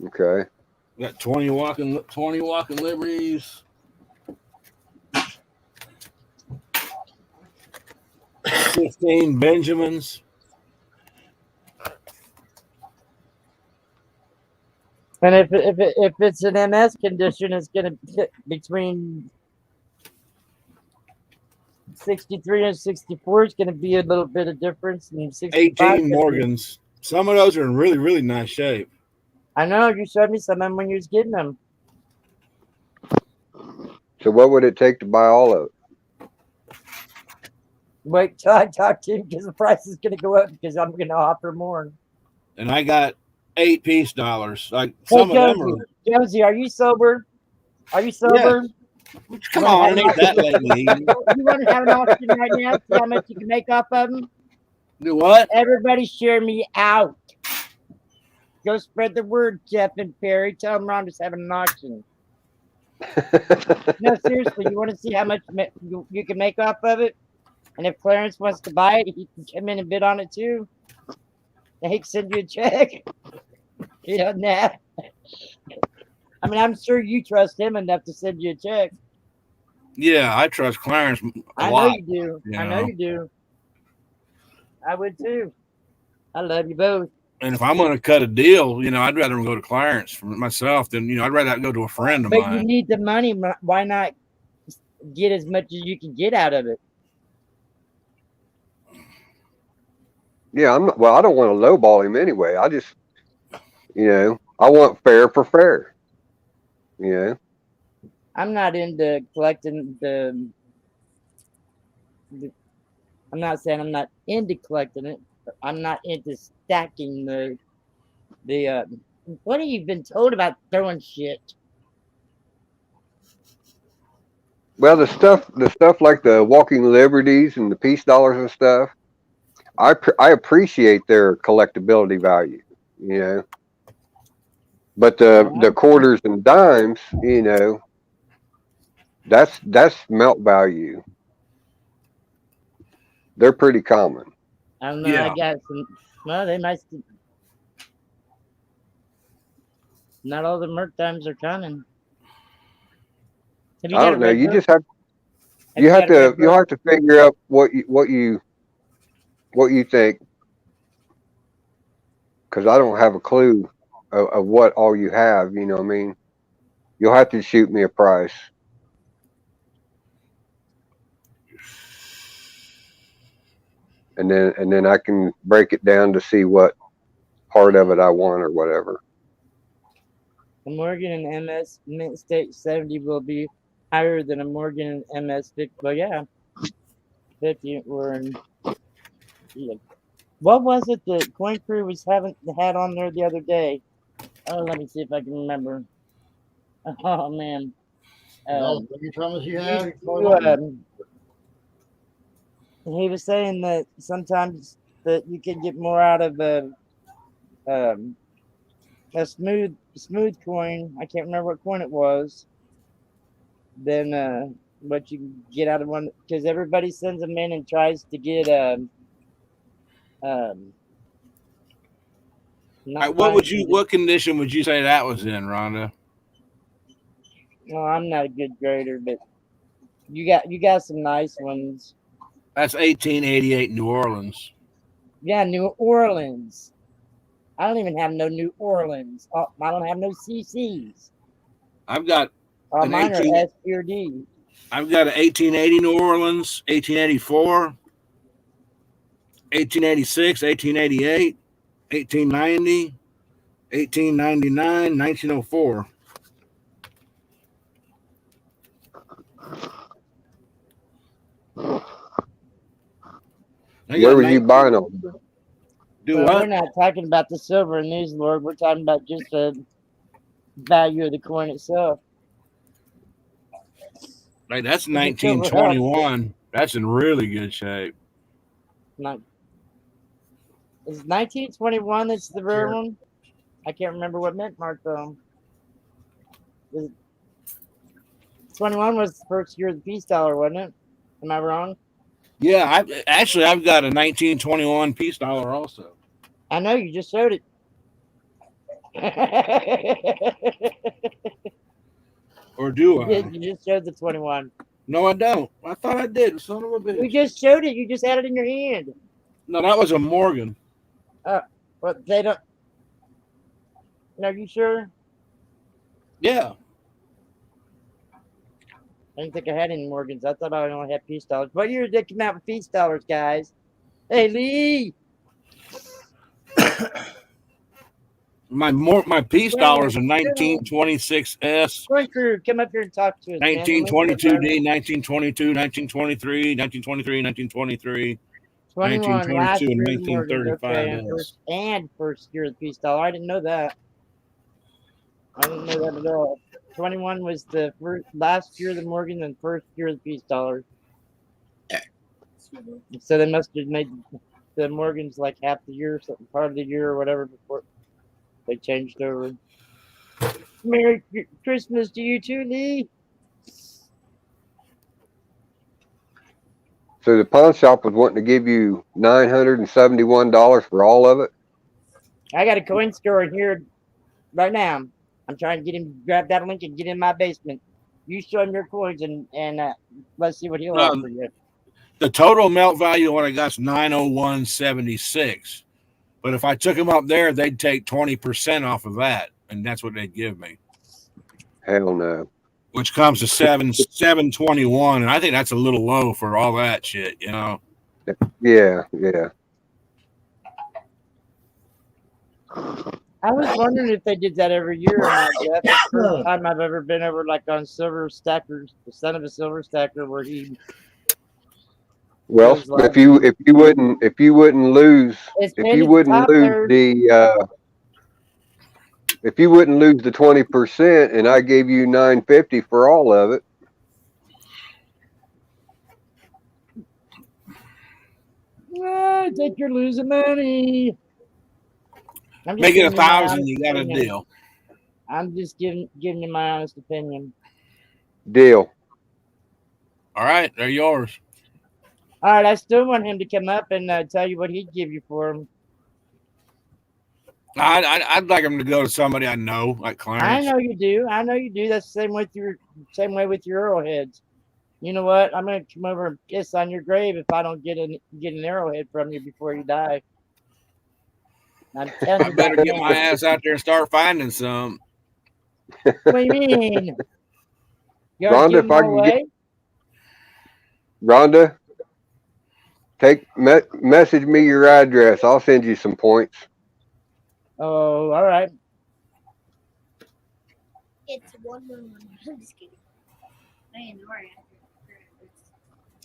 Okay. Got 20 walking Liberties. 15 Benjamins. And if it's an MS condition, it's going to be between 63 and 64 is going to be a little bit of difference. And 18 Morgans. Some of those are in really, really nice shape. I know you showed me some of them when you was getting them. So what would it take to buy all of it? Wait till I talk to him because the price is going to go up because I'm going to offer more. And I got 8 peace dollars. Like Hey, some of them Jonesy, are. Jonesy, are you sober? Are you sober? Come on, it ain't that late in the evening. You want to have an auction right now? See how much you can make off of them? Do what? Everybody share me out. Go spread the word, Jeff and Perry. Tell them Rhonda's having an auction. No, seriously, you want to see how much you can make off of it? And if Clarence wants to buy it, he can come in and bid on it too. And he can send you a check. You know, nah. I mean, I'm sure you trust him enough to send you a check. Yeah, I trust Clarence a I lot. know you do. I know you do. I would too. I love you both. And if I'm going to cut a deal, I'd rather go to Clarence for myself than, I'd rather go to a friend of But mine. you need the money. Why not get as much as you can get out of it? Yeah, I'm not, well, I don't want to lowball him anyway. I just, I want fair for fair. I'm not into collecting I'm not saying I'm not into collecting it. But I'm not into stacking the what have you been told about throwing shit? Well, the stuff like the Walking Liberties and the Peace Dollars and stuff, I appreciate their collectability value, But the quarters and dimes, that's melt value. They're pretty common. I don't know. Yeah. I got some. Well, they might. Not all the merc dimes are common. I don't know. You just have You'll have to figure out what you think, because I don't have a clue of what all you have. You know what I mean? You'll have to shoot me a price. And then I can break it down to see what part of it I want or whatever. A Morgan and MS Mint State 70 will be higher than a Morgan and MS 50. Well, yeah, 50 were in. Yeah. What was it that Coin Crew had on there the other day? Oh, let me see if I can remember. Oh man. All the troubles you have. He was saying that sometimes that you can get more out of a smooth coin. I can't remember what coin it was. Than what you can get out of one, because everybody sends them in and tries to get what condition would you say that was in, Rhonda? Well, I'm not a good grader, but you got some nice ones. That's 1888 New Orleans. Yeah, New Orleans. I don't even have no New Orleans. Oh, I don't have no CCs. I've got mine are S or D. I've got an 1880 New Orleans, 1884, 1886, 1888, 1890, 1899, 1904. Where was you buying them? We're not talking about the silver in these, Lord. We're talking about just the value of the coin itself. Like that's 1921. That's in really good shape. Is 1921 that's the rare one? I can't remember what mint mark though. 21 was the first year of the peace dollar, wasn't it? Am I wrong? Yeah, I've got a 1921 peace dollar also. I know, you just showed it. Or do I? You just showed the 21. No, I don't. I thought I did. Son of a bitch. You just showed it. You just had it in your hand. No, that was a Morgan. But they don't. Are you sure? Yeah. I didn't think I had any Morgans. I thought I only had peace dollars. What year did they come out with peace dollars, guys? Hey, Lee! My peace dollars are 1926S, Coin Crew, come up here and talk to us. man. 1922D, 1922, 1923, 1923, 21 last 1922, and year of the mortgage. Okay, 1935S. and first year of the peace dollar. I didn't know that. I didn't know that at all. 21 was the last year of the mortgage and first year of the peace dollar. So they must have made the mortgage like half the year, something part of the year or whatever before they changed over. Merry Christmas to you too, Lee. So the pawn shop was wanting to give you $971 for all of it. I got a coin store in here right now. I'm trying to get him to grab that link and get in my basement. You show him your coins and let's see what he'll offer you. The total melt value when I got is 901.76. But if I took them up there, they'd take 20% off of that, and that's what they'd give me, Hell no. which comes to 721, and I think that's a little low for all that shit, you know. Yeah. I was wondering if they did that every year or not. That's the first time I've ever been over like on Silver Stackers, the Son of a Silver Stacker, where he. Well, if you wouldn't lose the 20% and I gave you $950 for all of it. I think you're losing money. Make it 1,000, you got a deal. I'm just giving you my honest opinion. Deal. All right, they're yours. All right, I still want him to come up and tell you what he'd give you for him. I'd like him to go to somebody I know, like Clarence. I know you do. That's the same way with your arrowheads. You know what? I'm gonna come over and piss on your grave if I don't get an arrowhead from you before you die. I'm telling I you better that get now. my ass out there and start finding some. What do you mean? You Rhonda, give them away? Rhonda, message me your address. I'll send you some points. Oh, all right. It's 111. I'm just kidding. I ain't worried.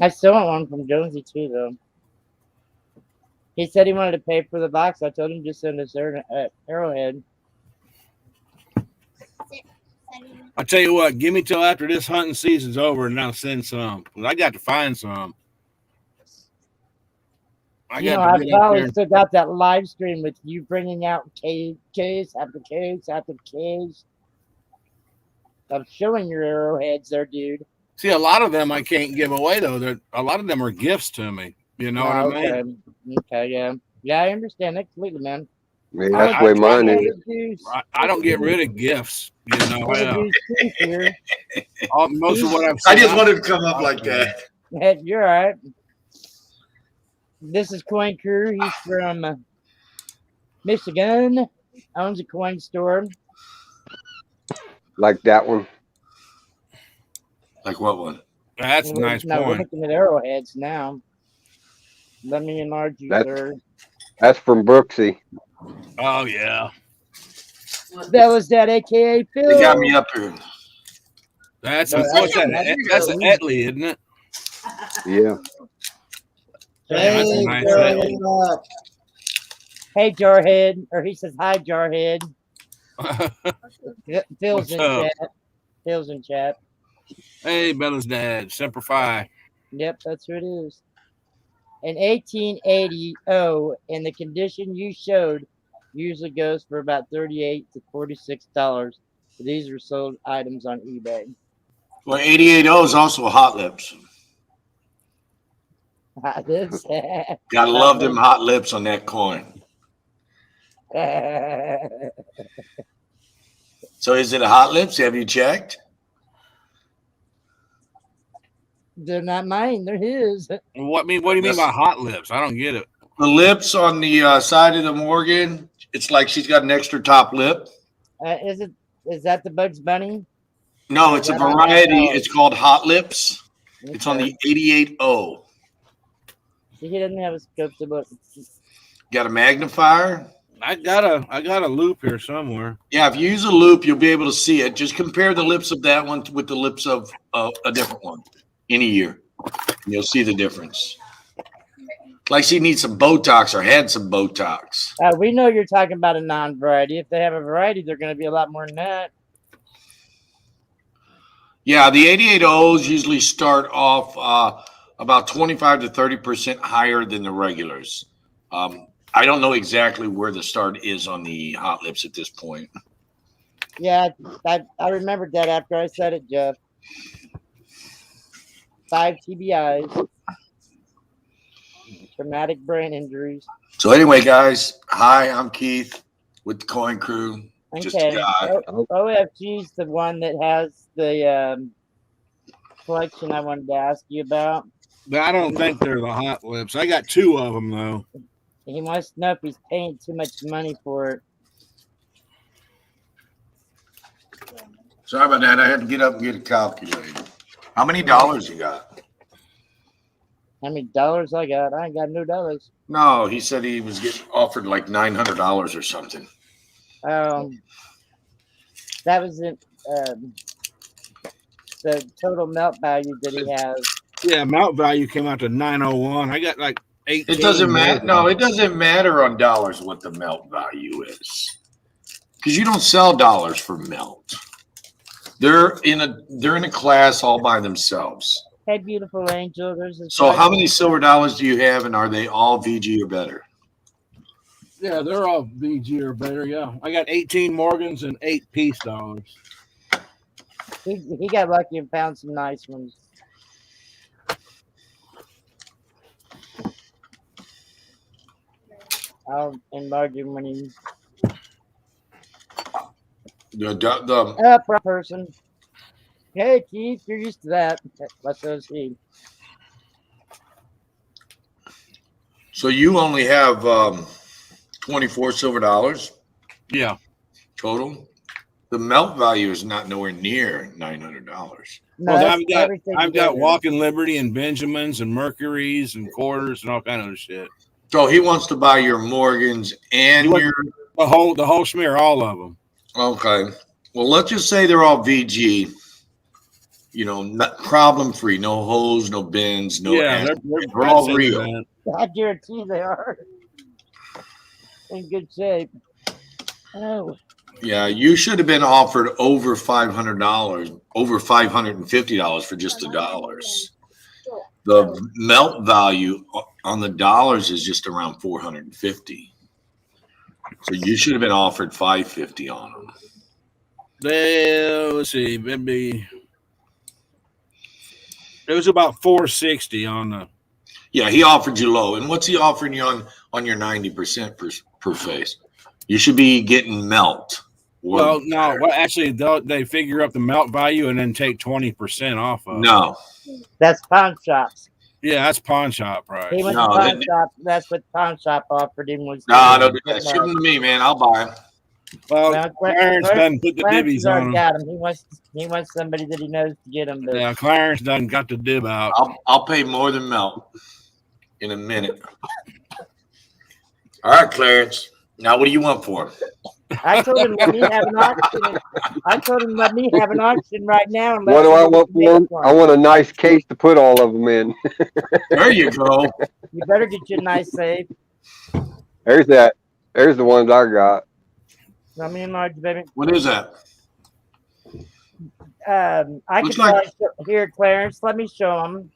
I still want one from Jonesy too, though. He said he wanted to pay for the box. I told him just send us arrowhead. I tell you what, give me till after this hunting season's over, and I'll send some. I got to find some. I've always took out that live stream with you bringing out case after case after case of showing your arrowheads there, dude. See, a lot of them I can't give away though. A lot of them are gifts to me. You know what I mean? Okay, yeah, I understand that completely, man. Yeah, that's the way mine is. I don't get rid of gifts. You know, most of what I've seen, I just wanted to come up like that. You're all right. This is Coin Crew. He's from Michigan. Owns a coin store. Like that one. Like what one? That's a nice point. We're looking at arrowheads now. Let me enlarge you, sir. That's from Brooksy. Oh, yeah. That was that, a.k.a. Phil. They got me up here. That's an Etley, isn't it? Yeah. Hey, hey, Jarhead. Or he says, hi, Jarhead. Phil's in chat. Phil's in chat. Hey, Bella's dad. Semper Fi. Yep, that's who it is. In 1880, and the condition you showed usually goes for about $38 to $46. These are sold items on eBay. Well, 88.0 is also Hot Lips. Hot Lips. Gotta love them hot lips on that coin. So is it a Hot Lips? Have you checked? They're not mine. They're his. What do you mean by Hot Lips? I don't get it. The lips on the side of the Morgan, it's like she's got an extra top lip. Is that the Bugs Bunny? No, it's a variety. It's called Hot Lips. Okay. It's on the 88.0. He doesn't have a scope to look. Got a magnifier? I got a loop here somewhere. Yeah, if you use a loop, you'll be able to see it. Just compare the lips of that one with the lips of a different one in a year. And you'll see the difference. Like she needs some Botox or had some Botox. We know you're talking about a non-variety. If they have a variety, they're going to be a lot more than that. Yeah, the 88Os usually start off about 25 to 30% higher than the regulars. I don't know exactly where the start is on the hot lips at this point. Yeah, I remembered that after I said it, Jeff. 5 TBIs. Traumatic brain injuries. So anyway, guys, hi, I'm Keith with the Coin Crew. Just a Okay. guy. OFG's the one that has the collection I wanted to ask you about. But I don't think they're the hot lips. I got 2 of them though. He wants to know if he's paying too much money for it. Sorry about that. I had to get up and get a calculator. How many dollars you got? How many dollars I got? I ain't got no dollars. No, he said he was getting offered like $900 or something. That was it. The total melt value that he has. Yeah, melt value came out to 901. I got like 18. It doesn't matter. No, it doesn't matter on dollars what the melt value is, because you don't sell dollars for melt. They're in a class all by themselves. Hey, beautiful angel. There's a So how many silver dollars do you have, and are they all VG or better? Yeah, they're all VG or better. Yeah, I got 18 Morgans and 8 peace dollars. He got lucky and found some nice ones. I'll enlarge him when he The wrong person. Hey, Keith, you're used to that. But so is he. So you only have 24 silver dollars Yeah. total. The melt value is not nowhere near $900. No, Well, that's I've everything got together. Walking Liberty and Benjamins and Mercuries and quarters and all kind of shit. So he wants to buy your Morgans and He wants- your The whole smear, all of them. okay. Well, let's just say they're all VG. You know, not problem free, no holes, no bends, no. Yeah, acid. they're all I'd say real. that. I guarantee they are in good shape. Oh, Yeah, you should have been offered over $500, over $550 for just the dollars. The melt value on the dollars is just around 450. So you should have been offered 550 on them. Let's see, it was about 460 on the. Yeah, he offered you low. And what's he offering you on your 90% per face? You should be getting melt. or Well, no, better. well, actually, they figure up the melt value and then take 20% off of it. No. that's pawn shops. Yeah, that's pawn shop price. He went No, to pawn that- shop. That's what pawn shop offered him was. No, don't do that. Ship them to me, man. I'll buy them. Well, Well, Clarence done put the Clarence divvies has already on him. got him. He wants somebody that he knows to get him. But Yeah, Clarence done got the dib out. I'll pay more than melt in a minute. All right, Clarence. Now, what do you want for him? I told him let me have an auction. I told him let me have an auction right now. And let What do I him want for make them? one. I want a nice case to put all of them in. There you go. You better get you a nice safe. There's that. There's the ones I got. Let me enlarge, baby. What is that? I Looks can like- here, Clarence. Let me show him.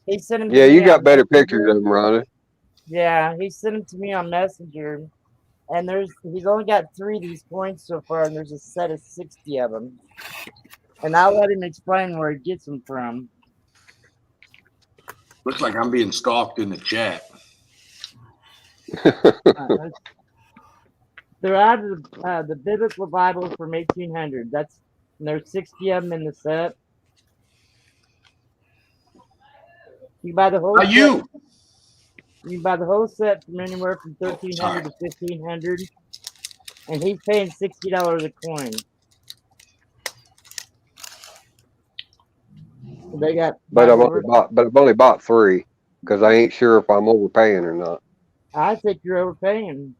He sent him. to Yeah, me you on got better Messenger. pictures of them, Rhonda. Yeah, he sent them to me on Messenger, and he's only got 3 of these coins so far, and there's a set of 60 of them. And I'll let him explain where he gets them from. Looks like I'm being stalked in the chat. They're out of the Biblical Bible from 1800. There's 60 of them in the set. You buy the whole. How you? You can buy the whole set from anywhere from 1,300 to 1,500, and he's paying $60 a coin. They got. But I've only bought 3 because I ain't sure if I'm overpaying or not. I think you're overpaying.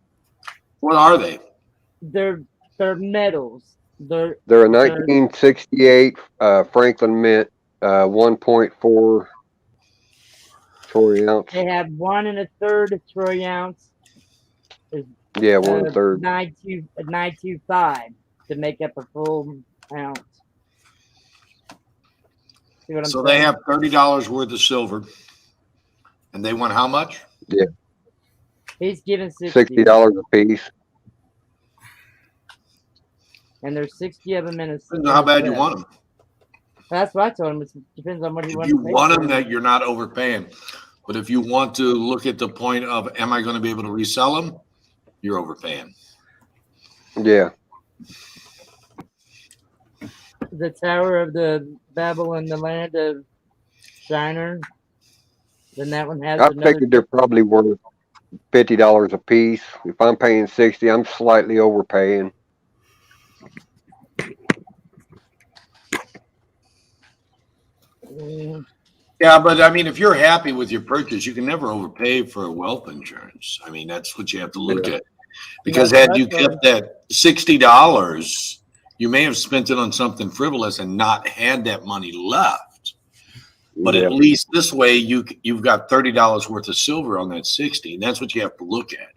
What are they? They're metals. They're a 1968 Franklin Mint 1.4 troy ounce. They have 1 1/3 troy ounce. Yeah, 1/3. 925 to make up a full ounce. See what I'm So saying? they have $30 worth of silver, and they want how much? Yeah, He's giving 60. $60 a piece. And there's 60 of them in a Depends on how bad you set. want them. That's what I told him. It depends on what he If wants you to pay want for them, that you're not overpaying. But if you want to look at the point of, am I going to be able to resell them? You're overpaying. Yeah. The Tower of the Babel in the land of Shinar. Then that one has I another. figured they're probably worth $50 a piece. If I'm paying 60, I'm slightly overpaying. Yeah, but I mean, if you're happy with your purchase, you can never overpay for a wealth insurance. I mean, that's what you have to look at. Because had you kept that $60, you may have spent it on something frivolous and not had that money left. But Yeah. at least this way, you've got $30 worth of silver on that 60, and that's what you have to look at.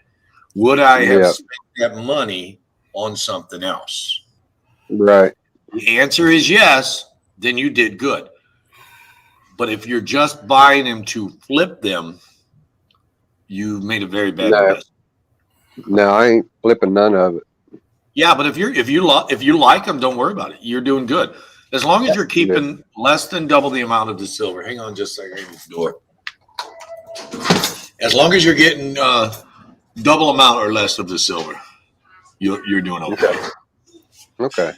Would I have Yeah. spent that money on something else? Right. The answer is yes, then you did good. But if you're just buying them to flip them, you made a very bad No. investment. No, I ain't flipping none of it. Yeah, but if you like them, don't worry about it. You're doing good. As long as you're keeping less than double the amount of the silver. Hang on just a second. I need the door. As long as you're getting double amount or less of the silver, you're doing okay. Okay.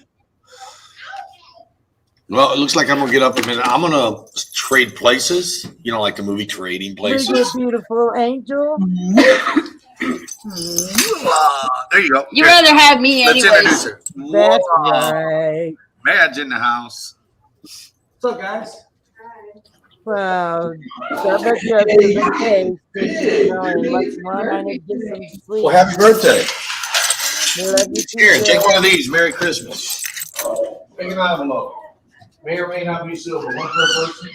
Well, it looks like I'm gonna get up in a minute. I'm gonna trade places. You know, like the movie Trading Bring Places. your beautiful angel. There you go. You rather have me Let's anyways. introduce her. That's Whoa. right. Mad's in the house. What's up, guys? Well, Starbucks has a big case. And much more. I need to get some sleep. Well, happy birthday. Love you too, Here, take Bill. one of these. Merry Christmas. Make an envelope. May or may not be silver. One per person.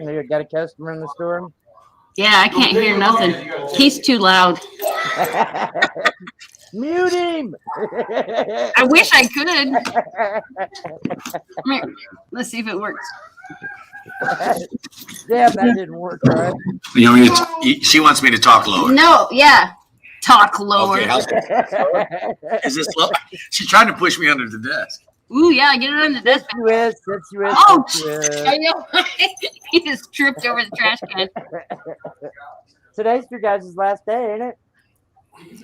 You got a customer in the store? Yeah, I can't hear nothing. He's too loud. Mute him. I wish I could. Come here. Let's see if it works. Damn, that didn't work, right? You know, she wants me to talk lower. No, yeah. Talk lower. Okay, is this low? She's trying to push me under the desk. Ooh, yeah, get it on the desk. US, that's US. Oh, that's US. I know. He just tripped over the trash can. Today's your guys' last day, ain't it?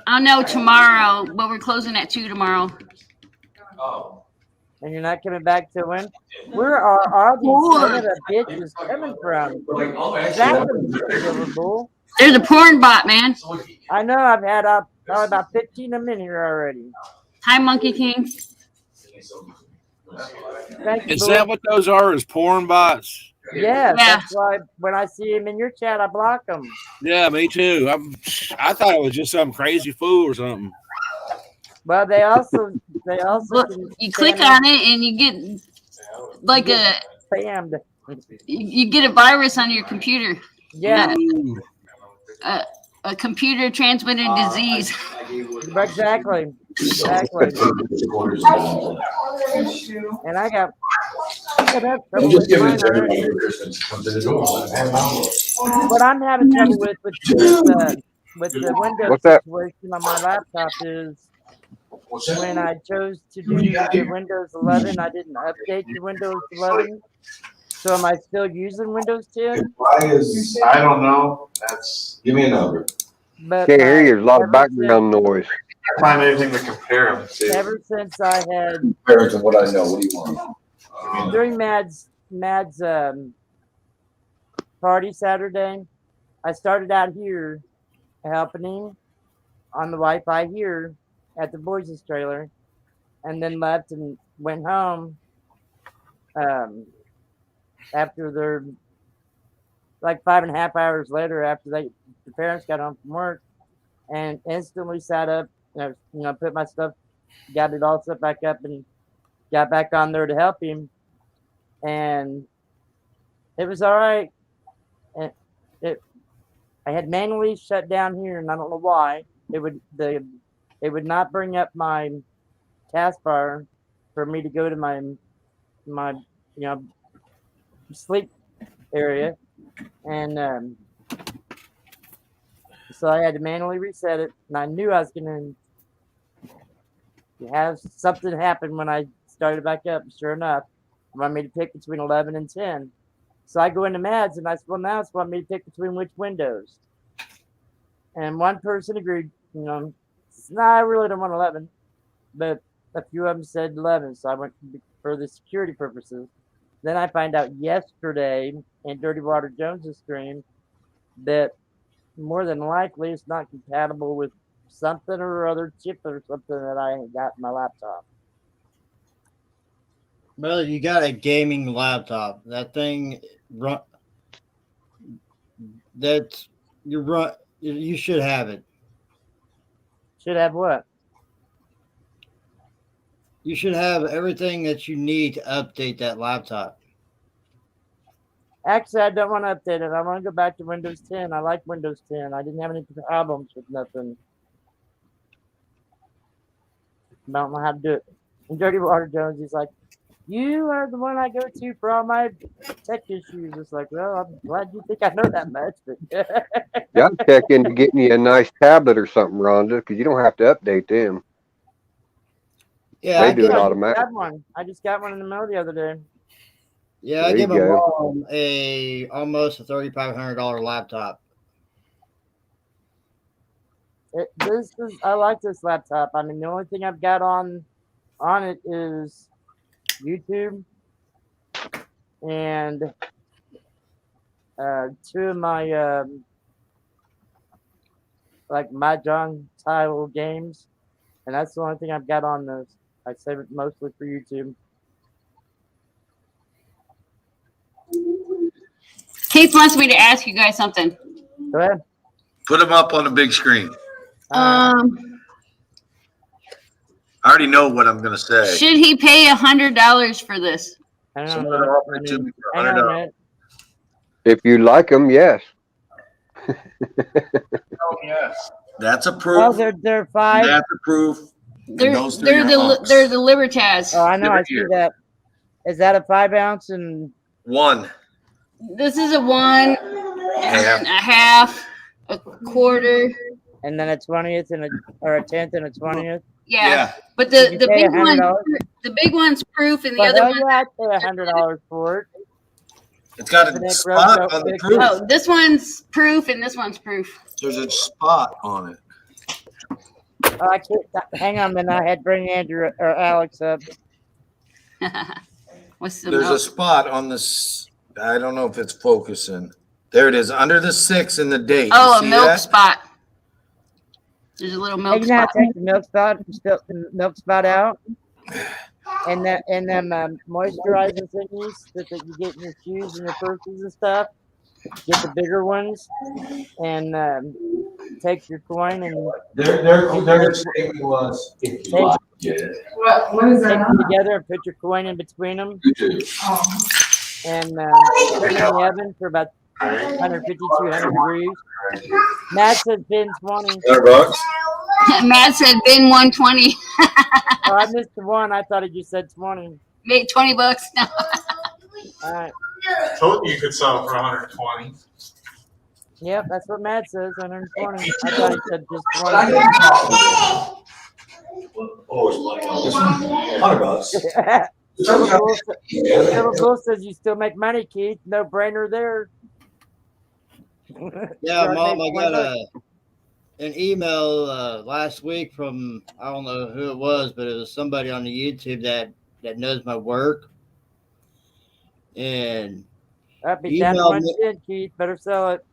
I'll know tomorrow, but we're closing at 2 tomorrow. Oh. And you're not coming back till when? Where are all these son of a bitches coming from? Silver Bull. There's a porn bot, man. I know I've had probably about 15 of them in here already. Hi, Monkey King. Thank you, Is Bull. that what those are? Is porn bots? Yes, Yeah. that's why when I see him in your chat, I block them. Yeah, me too. I thought it was just some crazy fool or something. Well, they also Look, can you click spam on it and you get like spammed. you get a virus on your computer. Yeah, Ooh. A computer transmitted disease. exactly. And I got trouble Just with give mine it to already. everybody for Christmas. Comes to the door. What I'm having trouble with the Windows What's that? situation on my laptop is What's that? when I chose to do the Windows 11, I didn't update to Windows 11. So am I still using Windows 10? Why is, I don't know. Give me a number. But Can't hear you. There's a lot of ever background noise. I find anything to compare them to. Ever since I had Compared to what I know. What do you want? during Mad's party Saturday, I started out here helping him on the Wi-Fi here at the boys' trailer, and then left and went home after their like 5.5 hours later after the parents got home from work, and instantly sat up, put my stuff, got it all set back up, and got back on there to help him. And it was all right. And I had manually shut down here, and I don't know why. It would not bring up my taskbar for me to go to my sleep area, and so I had to manually reset it, and I knew I was gonna have something happen when I started back up. Sure enough, it wanted me to pick between 11 and 10. So I go into Mads, and I said, well, now it's wanting me to pick between which windows. And one person agreed, I really don't want 11, but a few of them said 11, so I went for the security purposes. Then I find out yesterday in Dirty Water Jones's stream that more than likely it's not compatible with something or other chip or something that I ain't got in my laptop. Brother, you got a gaming laptop. That thing run. You should have it. Should have what? You should have everything that you need to update that laptop. Actually, I don't want to update it. I want to go back to Windows 10. I like Windows 10. I didn't have any problems with nothing. I don't know how to do it. And Dirty Water Jones, he's like, you are the one I go to for all my tech issues. It's like, well, I'm glad you think I know that much. But You got to check into getting you a nice tablet or something, Rhonda, because you don't have to update them. Yeah, They do it automatically. I just got one in the mail the other day. Yeah, I give my mom almost a $3,500 laptop. I like this laptop. I mean, the only thing I've got on it is YouTube and two of my like Mahjong style games, and that's the only thing I've got on this. I save it mostly for YouTube. Keith wants me to ask you guys something. Go ahead. Put them up on the big screen. Um, I already know what I'm going to say. should he pay $100 for this? Hang on a Someone minute. offered it to me for Hang on a $100. minute. If you like them, yes. Oh, yes. That's a Oh, proof. they're 5. That's a proof. They're those three they're are the Hawks. they're the Libertas. Oh, I know. I Never see here. that. Is that a 5 ounce? And One. This is a 1, and then a half, a quarter. then a 20th or a 10th and a 20th. Yeah, but Did you the pay big one, $100? the big one's proof, and the Well, other hell one. yeah, I'd pay $100 for it. It's got But a it spot broke on the up proof. Oh, this one's proof, and this one's proof. There's a spot on it. Oh, I can't. Hang on a minute. I had to bring Andrew or Alex up. What's the There's a milk? spot on this. I don't know if it's focusing. There it is, under the 6 in the date. You Oh, a see milk that? spot. There's a little Hey, milk you know how spot. to take the milk spot out, and them moisturizing thingies that you get in your shoes and your purses and stuff. Get the bigger ones, and take your coin and Their statement was, if you like it. What is take that? them together and put your coin in between them, Oh. and put them in the oven for about 150, 200 degrees. Matt said bin 20. $100. Matt said bin 120. Oh, I missed the one. I thought it just said 20. Make $20. All right. Told you could sell for 120. Yep, that's what Matt says, 120. I thought he said just But I 20. didn't talk. Oh, it's like this one, $100. Little Bull says you still make money, Keith. No brainer there. Yeah, Sure, Mom, make I got money. an email last week from, I don't know who it was, but it was somebody on the YouTube that knows my work. And That'd be down to Email one me- cent, Keith. Better sell it.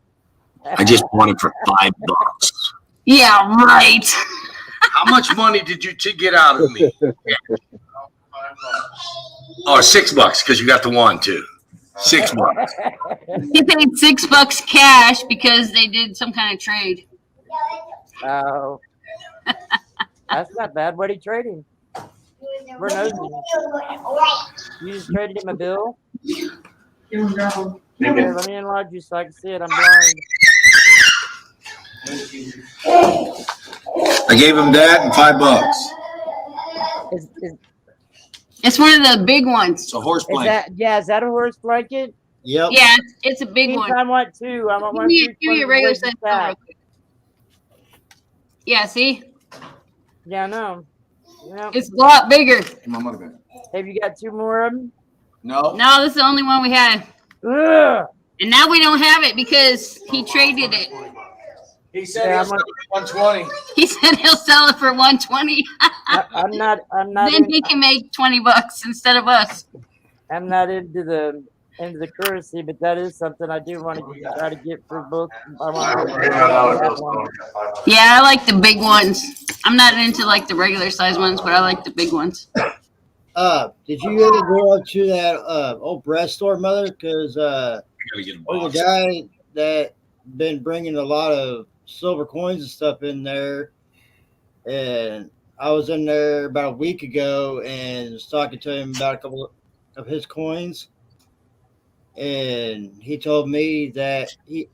I just bought it for $5. Yeah, right. How much money did you get out of me? Oh, $6 because you got the one too. $6. He paid $6 cash because they did some kind of trade. Oh, that's not bad. What are you trading? We're nosy. You just traded him a bill? Thank Here, let me enlarge you so I can see it. I'm blind. I gave him that and $5. It's one of the big ones. It's a horse Is blanket. is that a horse blanket? Yep. Yeah, it's a big Means one. I want two. I want one. Give for me each a one regular of the size big one real fat. quick. Yeah, see? Yeah, I know. Yeah. It's a lot bigger. Have you got two more of them? No. No, this is the only one we had. Ugh. And now we don't have it because he traded it. He said Yeah, he'll sell it for 120. He said he'll sell it for 120. I'm not. Then he can make $20 instead of us. I'm not into the currency, but that is something I do want to try to get for both. I want to have one. Yeah, I like the big ones. I'm not into like the regular size ones, but I like the big ones. Did you ever go up to that old bread store, Mother? Because I gotta get a there's a box. guy that been bringing a lot of silver coins and stuff in there, and I was in there about a week ago and was talking to him about a couple of his coins, and he told me that he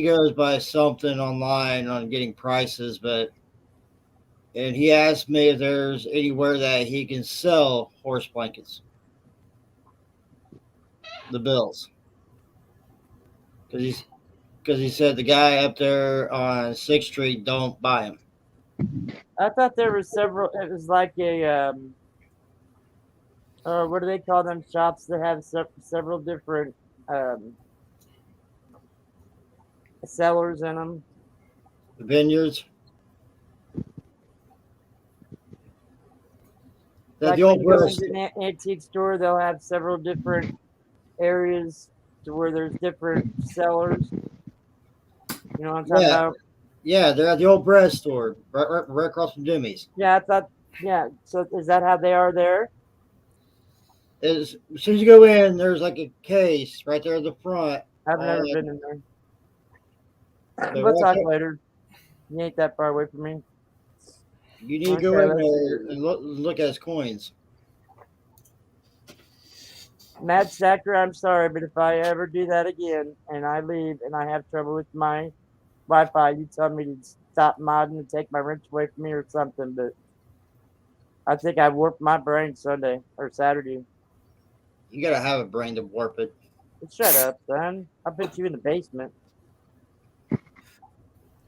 goes by something online on getting prices, and he asked me if there's anywhere that he can sell horse blankets, the bills, because he said the guy up there on 6th Street don't buy them. I thought there were several. It was like a what do they call them shops that have several different sellers in them? The vineyards. That Like the when old you go West. into an antique store, they'll have several different areas to where there's different sellers. You know what I'm talking about? Yeah, they're at the old bread store, right across from Jimmy's. Yeah, I thought. Yeah, so is that how they are there? As soon as you go in, there's like a case right there at the front. I've never Uh, been in there. They're We'll right talk there. later. You ain't that far away from me. You need to go Okay, in let's there see. and look at his coins. Matt Stacker, I'm sorry, but if I ever do that again and I leave and I have trouble with my Wi-Fi, you tell me to stop modding and take my wrench away from me or something. But I think I warped my brain Sunday or Saturday. You gotta have a brain to warp it. Shut up, son. I'll put you in the basement.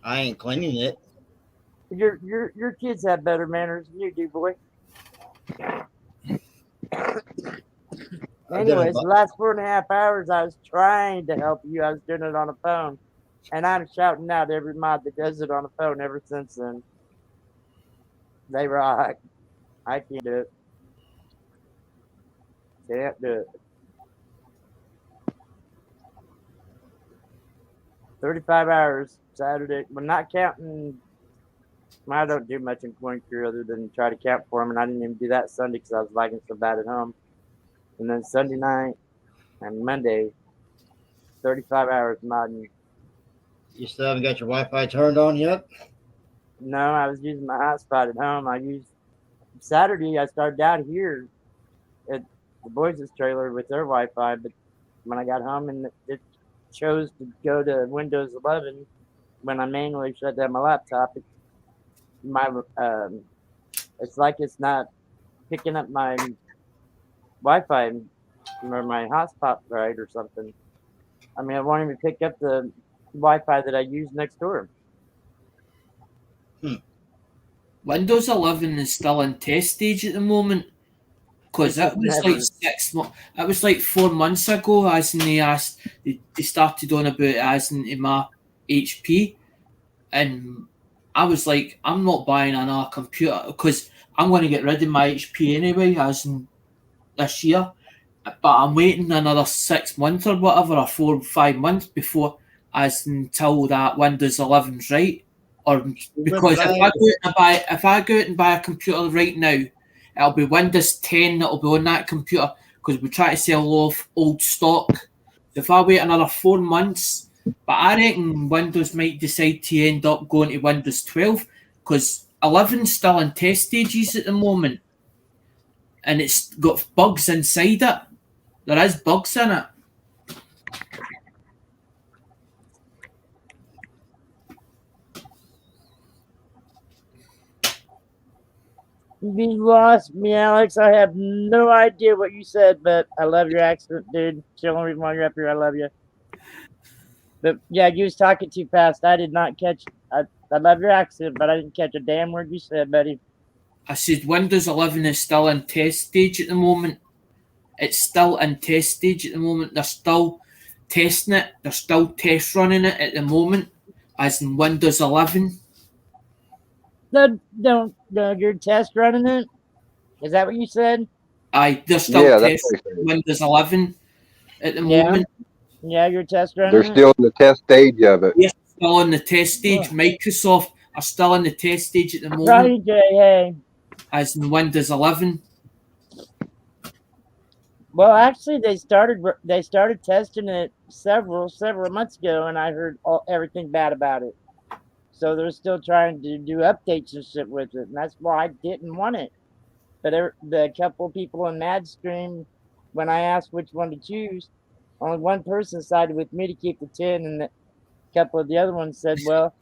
I ain't cleaning it. Your kids have better manners than you do, boy. Anyways, the last 4.5 hours I was trying to help you. I was doing it on a phone. And I'm shouting out every mod that does it on a phone ever since then. They rock. I can't do it. Can't do it. 35 hours Saturday. Well, not counting. I don't do much in Coin Crew other than try to count for them, and I didn't even do that Sunday because I was lagging so bad at home. And then Sunday night and Monday, 35 hours modding. You still haven't got your Wi-Fi turned on yet? No, I was using my hotspot at home. I used Saturday. I started out here at the boys' trailer with their Wi-Fi, but when I got home and it chose to go to Windows 11, when I manually shut down my laptop, it's like it's not picking up my Wi-Fi or my hotspot right or something. I mean, I won't even pick up the Wi-Fi that I use next door. Windows 11 is still in test stage at the moment because that was like 6 months. That was like 4 months ago. As in they started on about as in my HP, and I was like, I'm not buying another computer because I'm going to get rid of my HP anyway, as in this year. But I'm waiting another 6 months or whatever, or 4 or 5 months before, as until that Windows 11's right. Or because if I go out and buy a computer right now, it'll be Windows 10 that'll be on that computer because we try to sell off old stock. If I wait another 4 months, But I reckon Windows might decide to end up going to Windows 12 because 11's still in test stages at the moment. And it's got bugs inside it. There is bugs in it. You lost me, Alex. I have no idea what you said, but I love your accent, dude. Chilling while you're up here. I love you. But yeah, you was talking too fast. I did not catch. I love your accent, but I didn't catch a damn word you said, buddy. I said Windows 11 is still in test stage at the moment. It's still in test stage at the moment. They're still testing it. They're still test running it at the moment, as in Windows 11. No, you're test running it? Is that what you said? Aye, they're still Yeah, that's testing what he said. Windows 11 at the Yeah. moment. Yeah, you're test running They're it? still in the test stage of it. Yes, still in the test stage. Microsoft are still in the test stage at the moment, Right, hey. as in Windows 11. Well, actually, they started testing it several months ago, and I heard everything bad about it. So they're still trying to do updates and shit with it, and that's why I didn't want it. But the couple people in Madstream, when I asked which one to choose, only one person sided with me to keep the 10, and a couple of the other ones said, well,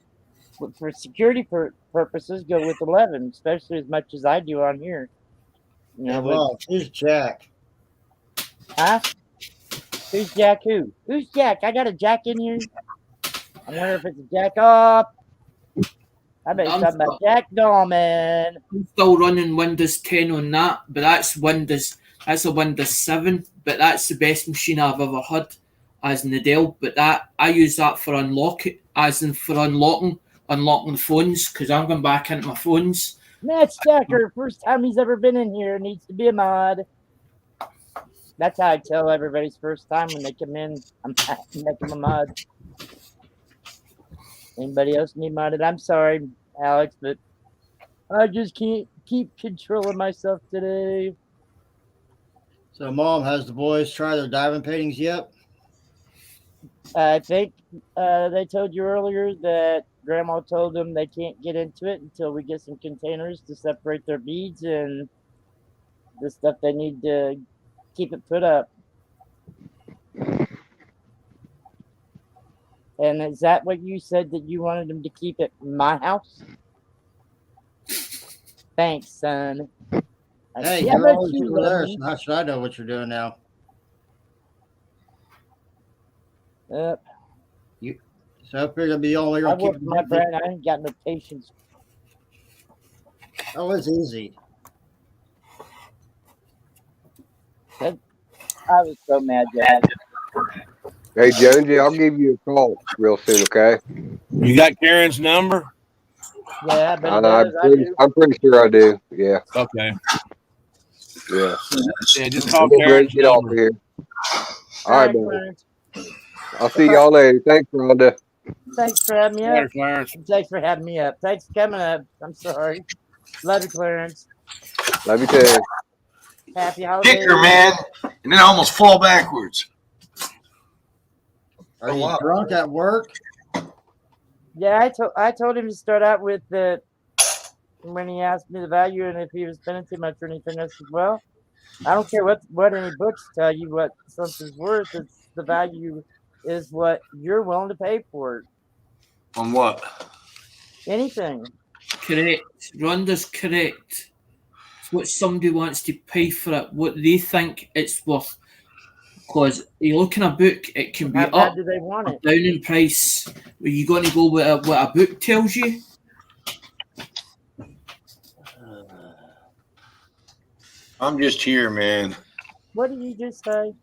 for security purposes, go with 11, especially as much as I do on here. You know, well, who's Jack? Huh? Who's Jack who? Who's Jack? I got a Jack in here. I wonder if it's a Jack off. I bet you're talking about Jack Dolman. I'm still running Windows 10 on that, but that's a Windows 7, but that's the best machine I've ever had, as in the Dell. But that I use that for unlocking phones, because I'm going back into my phones. Matt Stacker, first time he's ever been in here, needs to be a mod. That's how I tell everybody's first time when they come in. I'm making them a mod. Anybody else need modded? I'm sorry, Alex, but I just can't keep controlling myself today. So, Mom, has the boys tried their diamond paintings yet? I think they told you earlier that Grandma told them they can't get into it until we get some containers to separate their beads and the stuff they need to keep it put up. And is that what you said, that you wanted them to keep at my house? Thanks, son. Hey, you're always over there, so how should I know what you're doing now? Yep. So I figured I'd be the only one I work my brain. I ain't got no patience. Oh, it's easy. I was so mad, Dad. Hey, Jonesy, I'll give you a call real soon, okay? You got Karen's number? Yeah, but I'm pretty sure I do. Yeah. Okay. Yeah. Yeah, just call We'll Karen's get off number. here. All right, man. I'll see y'all later. Thanks, Rhonda. Thanks for having me up. Later, Clarence. Thanks for having me up. Thanks for coming up. I'm sorry. Love you, Clarence. Love you too. Happy holidays. Kicker, man. And then I almost fall backwards. Are you drunk at work? Yeah, I told him to start out with when he asked me the value and if he was spending too much or anything. I said, well, I don't care what any books tell you what something's worth. It's the value is what you're willing to pay for it. On what? Anything. Correct. Rhonda's correct. It's what somebody wants to pay for it, what they think it's worth. Because you look in a book, it can be How up bad do they want it? down in price. Are you going to go with what a book tells you? I'm just here, man. What did you just say?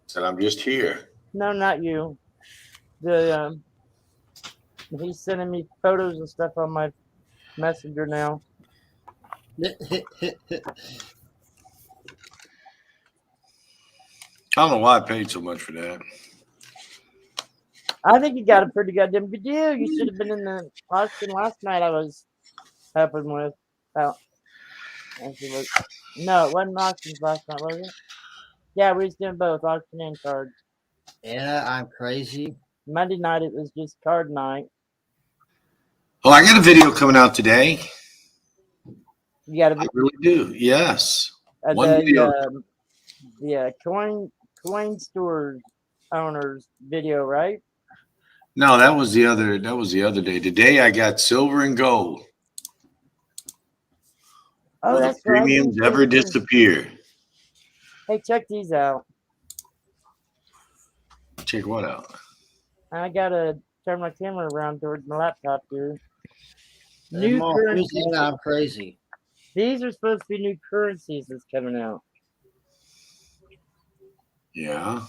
Said I'm just here. No, not you. He's sending me photos and stuff on my messenger now. I don't know why I paid so much for that. I think you got a pretty goddamn good deal. You should have been in the auction last night. I was helping with. Oh, no, it wasn't auctions last night, was it? Yeah, we was doing both auction and cards. Yeah, I'm crazy. Monday night it was just card night. Oh, I got a video coming out today. You got I to really do. Yes. One video. the coin stores owners video, right? No, that was the other day. Today I got silver and gold. Oh, Will the that's right. premiums ever disappear? Hey, check these out. Check what out? I gotta turn my camera around towards my laptop here. Hey, New Mom, currency. who's saying I'm crazy? These are supposed to be new currencies that's coming out. Yeah.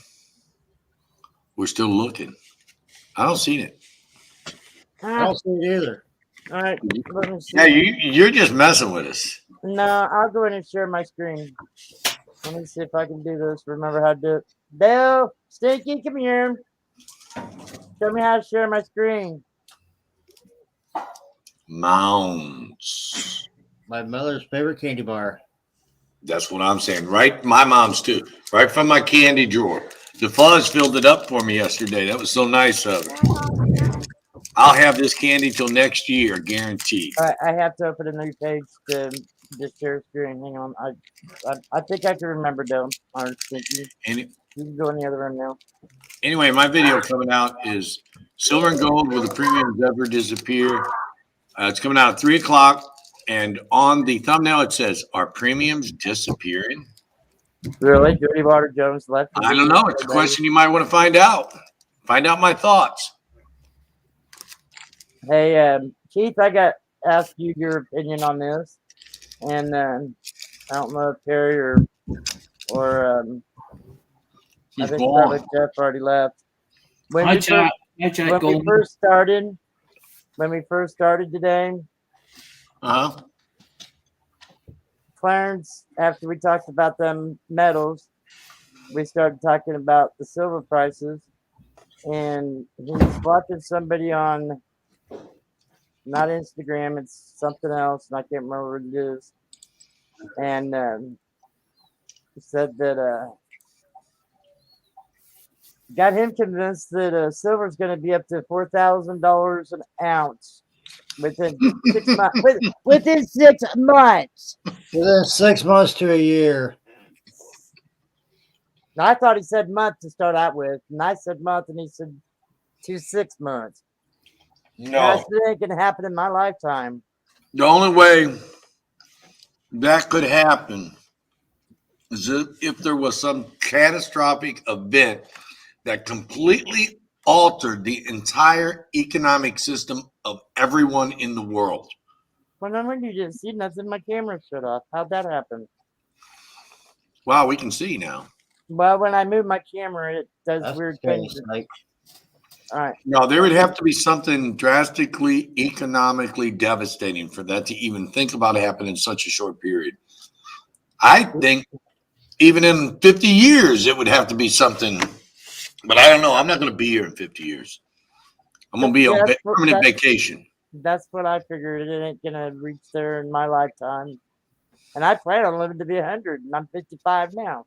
We're still looking. I don't see it. I don't see it either. All right, let me see. Yeah, you're just messing with us. No, I'll go ahead and share my screen. Let me see if I can do this. Remember how to do it. Bill, Stinky, come here. Show me how to share my screen. Mounds. My mother's favorite candy bar. That's what I'm saying. Right, my mom's too. Right from my candy drawer. The fuzz filled it up for me yesterday. That was so nice of her. I'll have this candy till next year, guaranteed. I have to open a new page to share screen. Hang on. I think I can remember though. Or Stinky. You can go in the other room now. Anyway, my video coming out is silver and gold. Will the premiums ever disappear? It's coming out at 3 o'clock. And on the thumbnail, it says, "Are premiums disappearing?" Really? Jody Water Jones left. I don't know. It's a question you might want to find out. Find out my thoughts. Hey, Keith, I got asked you your opinion on this, and I don't know if Terry or I think probably Jeff already left. When we first started today, Clarence, after we talked about them metals, we started talking about the silver prices, and he was watching somebody on not Instagram, it's something else, and I can't remember what it is. And he said that got him convinced that silver is going to be up to $4,000 an ounce within 6 months. Within 6 months. Within 6 months to a year. Now, I thought he said month to start out with, and I said month, and he said 6 months. No. That ain't gonna happen in my lifetime. The only way that could happen is if there was some catastrophic event that completely altered the entire economic system of everyone in the world. Well, no wonder you didn't see nothing. My camera shut off. How'd that happen? Wow, we can see now. Well, when I move my camera, it does weird things. All right. No, there would have to be something drastically economically devastating for that to even think about happening in such a short period. I think even in 50 years, it would have to be something, but I don't know. I'm not going to be here in 50 years. I'm going to be on permanent vacation. That's what I figured. It ain't going to reach there in my lifetime. And I plan on living to be 100, and I'm 55 now.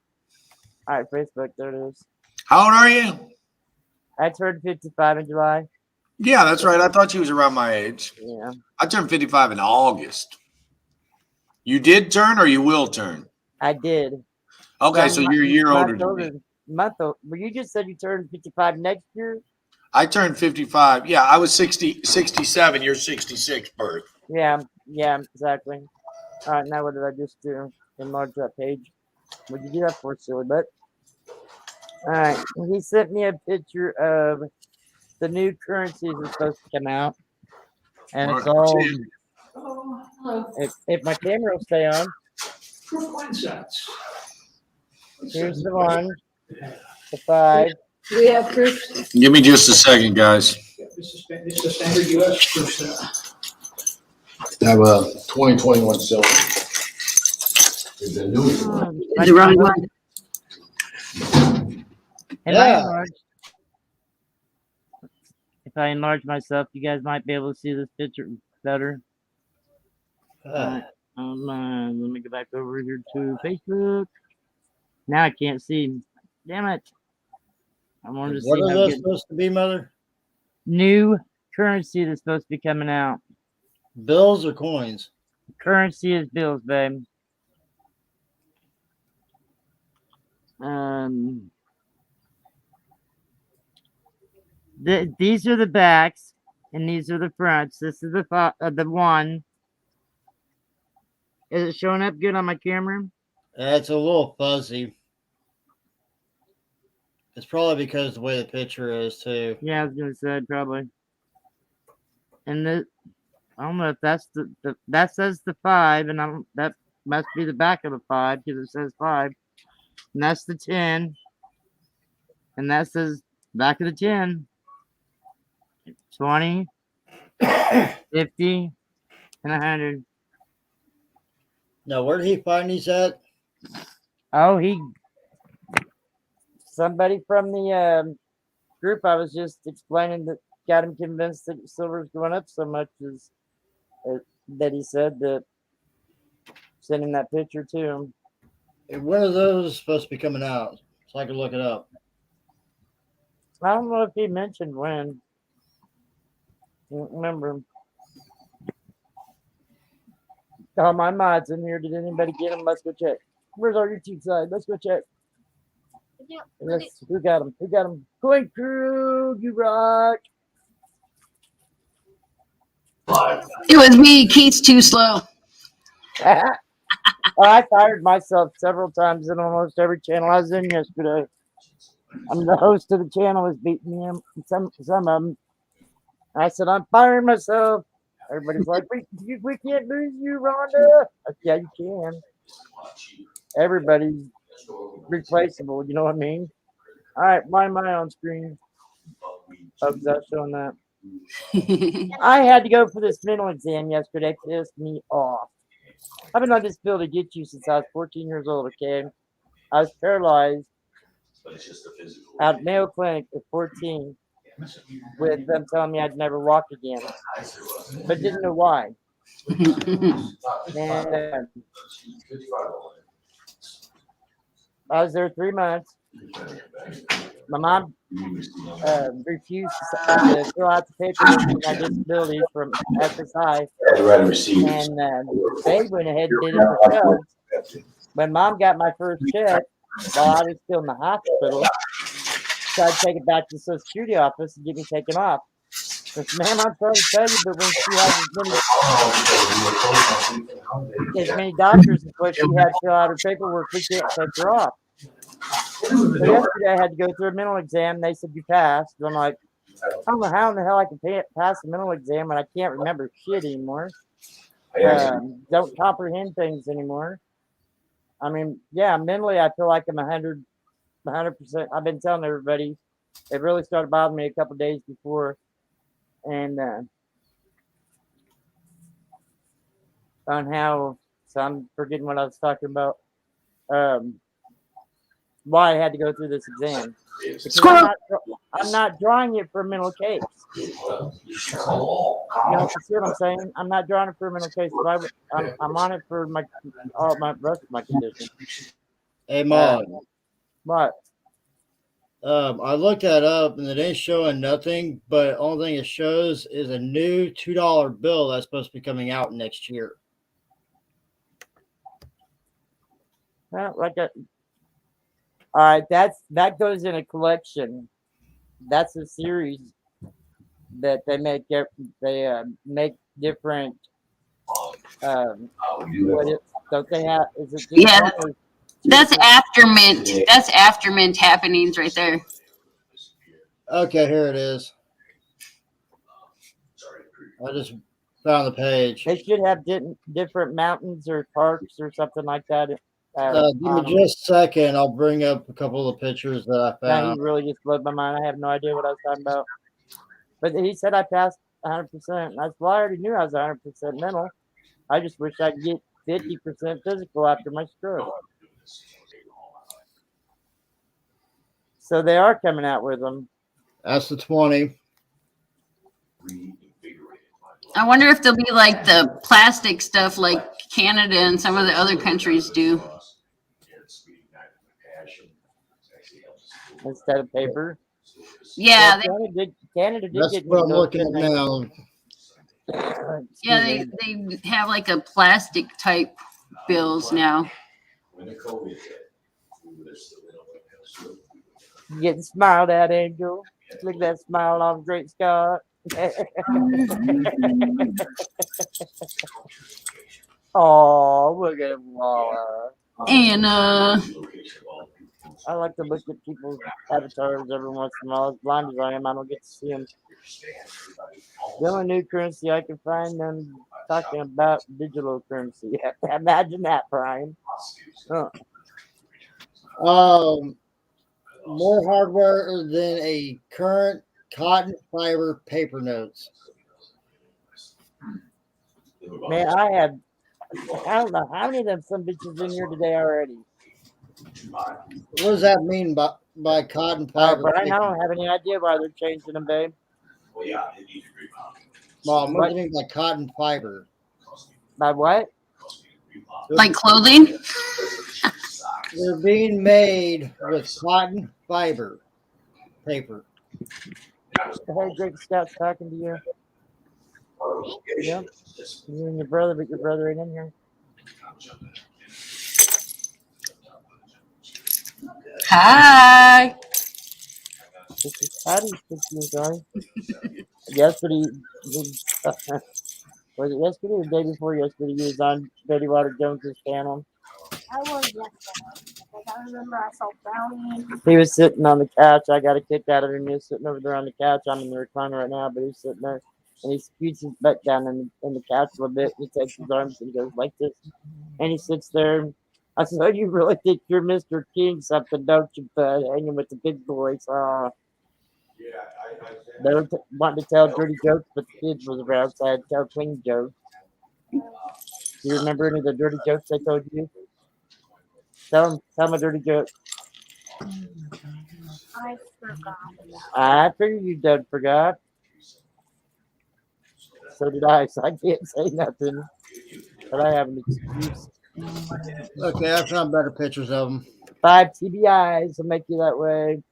All right, Facebook, there it is. How old are you? I turned 55 in July. Yeah, that's right. I thought you was around my age. Yeah. I turned 55 in August. You did turn or you will turn? I did. Okay, so you're a year older than me. Well, you just said you turned 55 next year? I turned 55. Yeah, I was 67. You're 66 birth. Yeah, exactly. All right, now what did I just do? Enlarge that page. What'd you do that for, silly butt? All right, he sent me a picture of the new currencies that's supposed to come out, and it's all. If my camera will stay on. Here's the 1, the 5. Do we have proof? Give me just a second, guys. This is standard US proof. I have a 2021 silver. The wrong one. If I enlarge myself, you guys might be able to see this picture better. Let me go back over here to Facebook. Now I can't see. Damn it. I wanted to see What how are those good. supposed to be, Mother? new currency that's supposed to be coming out. Bills or coins? Currency is bills, babe. These are the backs, and these are the fronts. This is the one. Is it showing up good on my camera? It's a little fuzzy. It's probably because of the way the picture is too. Yeah, I was gonna say probably. And I don't know if that's that says the 5, and that must be the back of the 5 because it says 5. And that's the 10. And that says back of the 10. 20, 50, and 100. Now, where did he find these at? Oh, somebody from the group I was just explaining that got him convinced that silver's going up so much that he said that sending that picture to him. When are those supposed to be coming out? So I can look it up. I don't know if he mentioned when. I don't remember. Oh, my mod's in here. Did anybody get him? Let's go check. Where's our YouTube side? Let's go check. Who got him? Who got him? Coin Crew, you rock. It was me. Keith's too slow. I fired myself several times in almost every channel I was in yesterday. I'm the host of the channel is beating me. Some of them. I said, I'm firing myself. Everybody's like, we can't lose you, Rhonda. Said, yeah, you can. Everybody's replaceable, you know what I mean? All right, why am I on screen? Oh, was that showing that? I had to go for this mental exam yesterday. Pissed me off. I've been on this pill to get you since I was 14 years old, okay? I was paralyzed at Mayo Clinic at 14 with them telling me I'd never walk again, but didn't know why. And I was there 3 months. My mom refused to fill out the paperwork for my disability from SSI, and they went ahead and did it themselves. When Mom got my first check, while I was still in the hospital, so I'd take it back to the Social Security office and get me taken off. But, man, I'm sorry to tell you, but when she has as many doctors as what she had to fill out her paperwork, we can't take her off. So yesterday I had to go through a mental exam. They said you passed. And I'm like, I don't know how in the hell I can pass a mental exam when I can't remember shit anymore. Don't comprehend things anymore. I mean, yeah, mentally I feel like I'm 100%. I've been telling everybody. It really started bothering me a couple days before, and on how. So I'm forgetting what I was talking about. Why I had to go through this exam. I'm not drawing it for a mental case. You see what I'm saying? I'm not drawing it for a mental case. I'm on it for all my rest of my condition. Hey, Mom. What? I looked that up and it ain't showing nothing, but the only thing it shows is a new $2 bill that's supposed to be coming out next year. Well, all right, that goes in a collection. That's a series that they make. They make different. Don't they have? Is it? Yeah, that's after mint. That's after mint happenings right there. Okay, here it is. I just found the page. They should have different mountains or parks or something like that. Give me just a second. I'll bring up a couple of the pictures that I found. He really just blew my mind. I have no idea what I was talking about. But he said I passed 100%. That's why I already knew I was 100% mental. I just wish I could get 50% physical after my stroke. So they are coming out with them. That's the 20. I wonder if they'll be like the plastic stuff like Canada and some of the other countries do. Instead of paper. Yeah, Canada did That's get what I'm those, looking at didn't now. yeah, Excuse they me. have like a plastic type bills now. When the COVID hit, we were still in a Getting smiled at, Angel. Look at that smile on Great Scott. Oh, look at him. And I like to look at people's avatars every once in a while. As blind as I am, I don't get to see them. The only new currency I can find them talking about digital currency. Imagine that, Brian. Huh. More hardware than a current cotton fiber paper notes. Man, I don't know how many of them some bitches in here today already. What does that mean by cotton fiber? Brian, paper? I don't have any idea why they're changing them, babe. Well, yeah, Mom, what do you mean by cotton fiber? By what? like clothing. They're being made with cotton fiber paper. Hey, Greg Scott's talking to you. Yep. You and your brother, but your brother ain't in here. Hi. This is Patty's picture, guys. Yesterday, was it yesterday or the day before yesterday? He was on Betty Water Jones's channel. I was yesterday. Because I remember I saw Brownie. He was sitting on the couch. I got a kick out of him. He was sitting over there on the couch. I'm in the recliner right now, but he's sitting there. And he scoots his butt down in the couch a little bit. He takes his arms and goes like this. And he sits there. I said, "Oh, you really think you're Mr. King something, don't you, bud? Hanging with the big boys." They were wanting to tell dirty jokes, but the kids was around, so I had to tell clean jokes. Do you remember any of the dirty jokes I told you? Tell them a dirty joke. I forgot. I figured you done forgot. So did I, so I can't say nothing. But I have an excuse. Okay, I found better pictures of them. 5 TBIs will make you that way.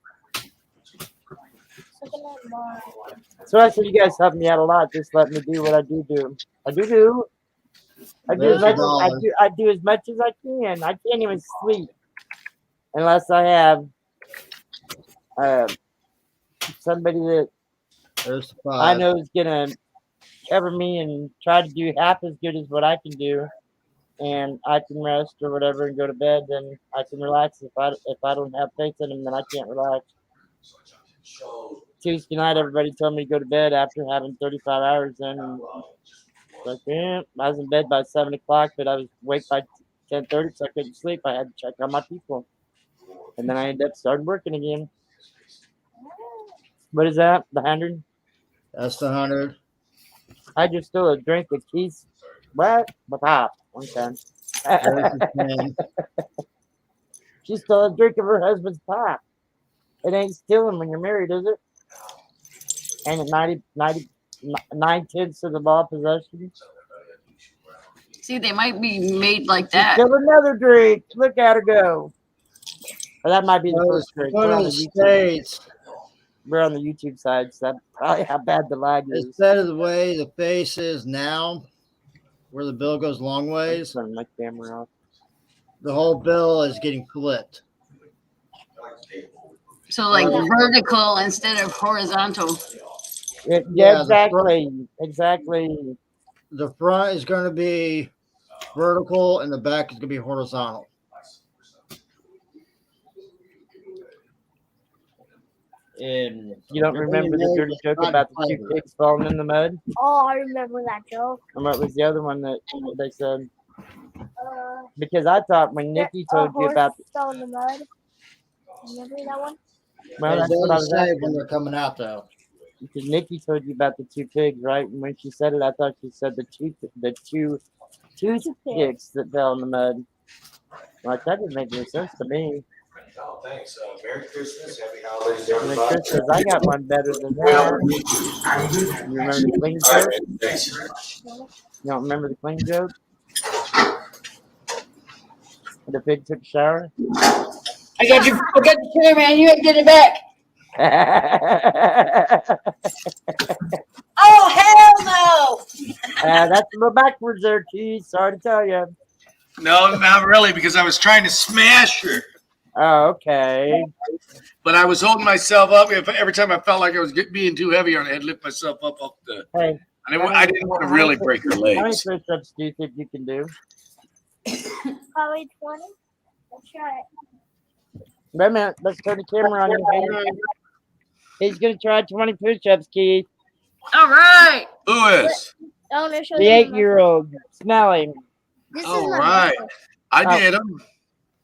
So I said you guys help me out a lot. Just let me do what I do. I do as much as I can. I can't even sleep unless I have somebody that I know is gonna cover me and try to do half as good as what I can do, and I can rest or whatever and go to bed. Then I can relax. If I don't have faith in him, then I can't relax. Tuesday night, everybody told me to go to bed after having 35 hours in. Like, I was in bed by 7 o'clock, but I was awake by 10:30, so I couldn't sleep. I had to check on my people. And then I ended up starting working again. What is that? The 100? That's the 100. I just stole a drink of Keith's. What? Pop. One time. She stole a drink of her husband's pop. It ain't stealing when you're married, is it? And at 9/10 of the law possession. See, they might be made like that. Still another drink. Look at her go. Well, that might be the first drink. We're on the YouTube. We're on the YouTube side, so that's probably how bad the lag is. Instead of the way the face is now, where the bill goes long ways, turn my camera off. The whole bill is getting flipped. So like vertical instead of horizontal. Yeah, exactly. The front is going to be vertical and the back is going to be horizontal. And you don't remember the dirty joke about the 2 pigs falling in the mud? Oh, I remember that joke. And what was the other one that they said? Because I thought when Nikki told you about fell in the mud. Remember that one? Well, that's what I was asking. When they're coming out, though. Because Nikki told you about the 2 pigs, right? And when she said it, I thought she said the two pigs that fell in the mud. Like, that didn't make any sense to me. Oh, thanks. Merry Christmas. Happy holidays, Merry everybody. Christmas. I got one better than that. You remember the clean joke? You don't remember the clean joke? The pig took a shower? I got the camera, man. You ain't get it back. Oh, hell no! That's a little backwards there, Keith. Sorry to tell you. No, not really, because I was trying to smash her. Oh, okay. But I was holding myself up. Every time I felt like I was being too heavy on it, I'd lift myself up off the. Hey, I didn't want to really break her how many legs. push-ups do you think you can do? Probably 20. Let's try it. Wait a minute. Let's turn the camera on. Hang on. He's going to try 20 push-ups, Keith. All right. Who is? I want to show The you 8-year-old. Smelling. This All is my right. muscle. I did them.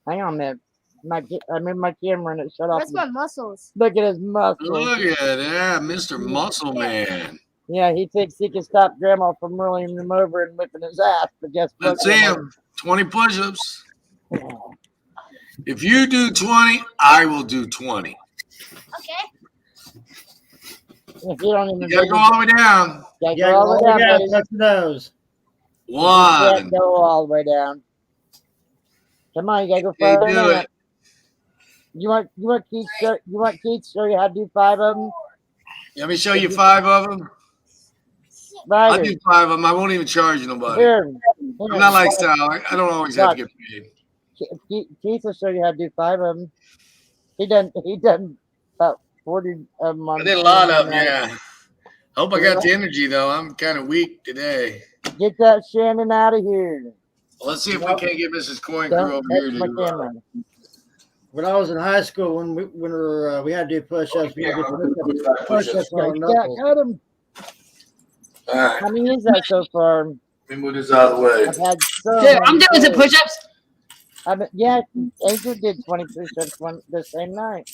Hang on a minute. I moved my camera and it shut off. That's my muscles. Look at his muscles. Look at that, Mr. Muscle Man. Yeah, he thinks he can stop Grandma from rolling him over and whipping his ass. But guess what? Let's see him. 20 push-ups. If you do 20, I will do 20. Okay. If you don't even You gotta go all the way down. gotta go all the way down, buddy. Touch the nose. You can't One. go all the way down. Come on, you gotta go Okay, further do than that. it. You want Keith to show you how to do 5 of them? Let me show you 5 of them. Right. I'll do 5 of them. I won't even charge nobody. Here. I'm not like Sal. I don't always have to get paid. Keith will show you how to do 5 of them. He done about 40 of them. I did a lot of them, yeah. Hope I got the energy, though. I'm kind of weak today. Get that Shannon out of here. Let's see if we can't get Mrs. Coin Crew Don't over here touch my to camera. When I was in high school, when we had to do push-ups, we had to do push-ups on our Yeah, knuckles. cut him. All right. How many is that so far? Let me move this out of the way. I've had so Dude, I'm many doing some days. push-ups. Yeah, Angel did 20 push-ups the same night.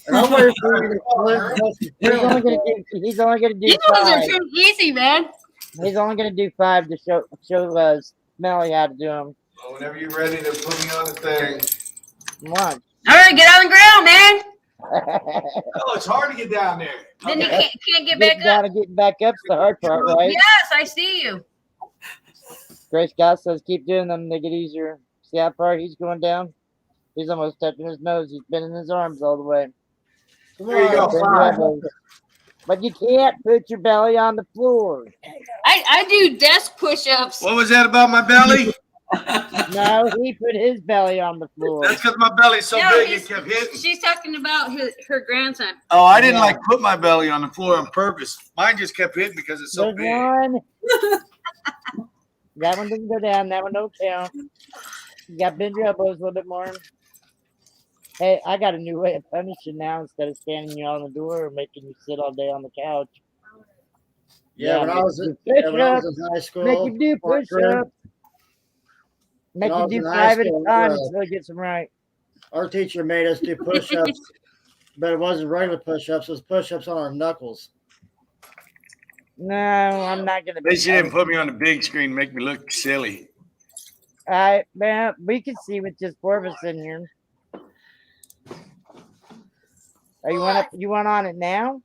And I'm waiting for you to flip He's only gonna do You guys are 5. too easy, man. He's only gonna do 5 to show Smelly how to do them. Well, whenever you're ready to put me on the thing. Watch. All right, get on the ground, man. Oh, it's hard to get down there. Then you can't get Getting back down up. and getting back up's the hard part, right? Yes, I see you. Grace God says keep doing them, they get easier. See how far he's going down? He's almost touching his nose. He's bending his arms all the way. There you go. Bend your elbows. But you can't put your belly on the floor. I do desk push-ups. What was that about my belly? No, he put his belly on the floor. That's because my belly's so No, big he's- it kept hitting. She's talking about her grandson. Oh, I didn't Yeah. like put my belly on the floor on purpose. Mine just kept hitting because it's so There's big. one. That one didn't go down. That one don't count. You got to bend your elbows a little bit more. Hey, I got a new way of punishing now. Instead of standing you on the door or making you sit all day on the couch. Yeah, when I was in high school, Make you do or push-ups. Make when I you was do in high 5 at a school, time until it gets them right. our teacher made us do push-ups, but it wasn't regular push-ups. It was push-ups on our knuckles. No, I'm not gonna. They should didn't put me on the big screen, make me look silly. Man, we can see with just 4 of us in here. Are you want on it now?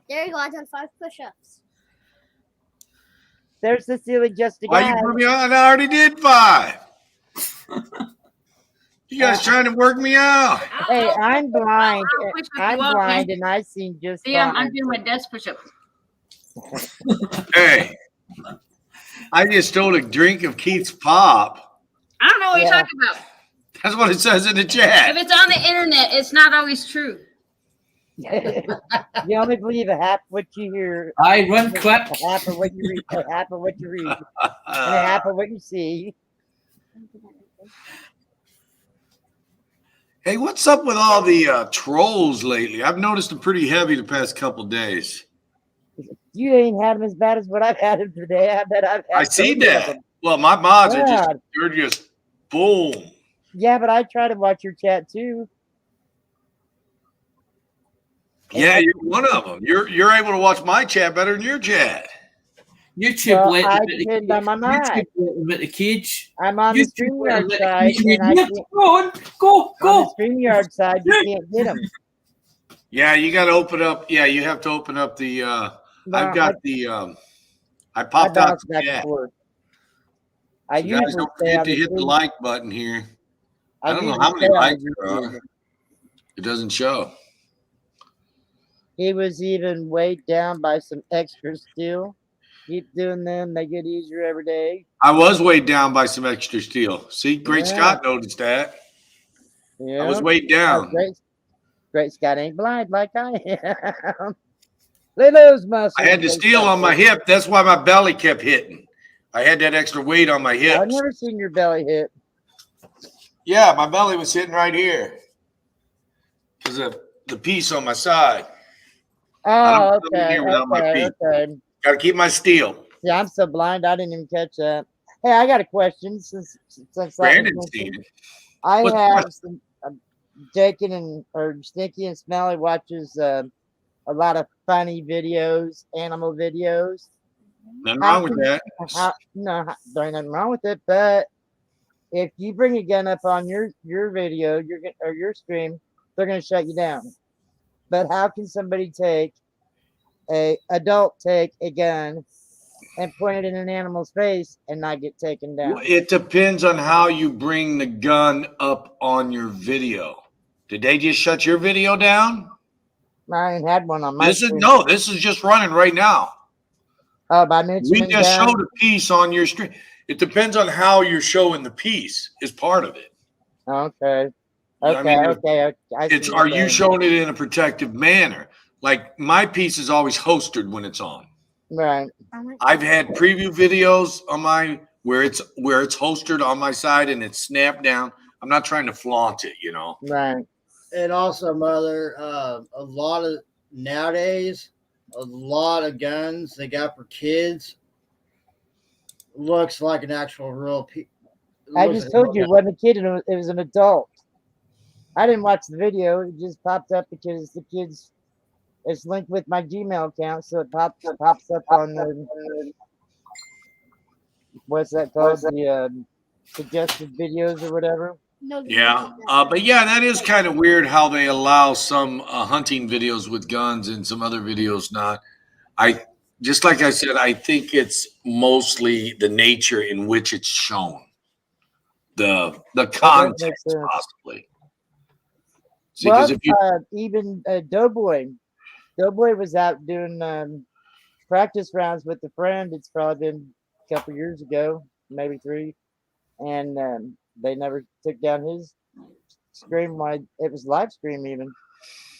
There you go. I done 5 push-ups. There's Cecilia just a Why guy. you put me on? I already did 5. You guys trying to work me out? Hey, I'm blind. I'll push up I'm you up, blind, man. and I seen just See, I'm fine. doing my desk push-ups. Hey, I just stole a drink of Keith's pop. I don't know what you're Yeah. talking about. That's what it says in the If chat. it's on the internet, it's not always true. You only believe a half what you hear, I run quick. a half of what you read, a half of what you read, and a half of what you see. Hey, what's up with all the trolls lately? I've noticed them pretty heavy the past couple days. You ain't had them as bad as what I've had them today. I bet I've had. I see 30 of that. them. Well, my mods are just, Yeah. they're just boom. Yeah, but I try to watch your chat too. Yeah, you're one of them. You're able to watch my chat better than your chat. YouTube Well, let I them at the depend on my cage. mind. YouTube let them at the cage. I'm on the YouTube let them StreamYard at side, the cage. and I Yes, can't, go on, go, on go. the StreamYard side, you can't get them. Yeah, you got to open up. Yeah, you have to open up the. I've got the. I popped out bounce the back and chat. forth. I So usually guys, don't stay forget on to the hit the stream- like button here. I don't know usually how many stay on likes the there YouTube. are. It doesn't show. He was even weighed down by some extra steel. Keep doing them; they get easier every day. I was weighed down by some extra steel. See, Great Yeah. Scott noticed that. Yeah, I was weighed down. Great Scott ain't blind like I am. Look at those muscles. I had the steel on my hip. That's why my belly kept hitting. I had that extra weight on my hips. I've never seen your belly hit. Yeah, my belly was sitting right here. Because of the piece on my side. Oh, okay. Okay. Got to keep my steel. Yeah, I'm so blind. I didn't even catch that. Hey, I got a question. Since Brandon's seen it. I What's the have some Stinky and Smelly watches a lot of funny videos, animal videos. Nothing wrong with that. No, there ain't nothing wrong with it. But if you bring a gun up on your video, your stream, they're gonna shut you down. But how can somebody take a gun and point it in an animal's face and not get taken down? It depends on how you bring the gun up on your video. Did they just shut your video down? I ain't had one on my stream. This is just running right now. Oh, by mentioning We just showed a piece on your stream. It depends on how you're showing the piece is part of it. Okay. I mean, Okay. Are you showing it in a protective manner? Like my piece is always hosted when it's on. Right. I've had preview videos on my where it's hosted on my side and it's snapped down. I'm not trying to flaunt it, you know. Right. And also, Mother, a lot of nowadays, a lot of guns they got for kids looks like an actual real. I just told you it wasn't a kid; it was an adult. I didn't watch the video; it just popped up because the kids. It's linked with my Gmail account, so it pops up on the what's that called? The suggested videos or whatever. Yeah, but yeah, that is kind of weird how they allow some hunting videos with guns and some other videos not. Just like I said, I think it's mostly the nature in which it's shown, the context possibly. See, well, if you, even Doughboy was out doing practice rounds with a friend. It's probably been a couple years ago, maybe 3, and they never took down his stream while it was live stream even,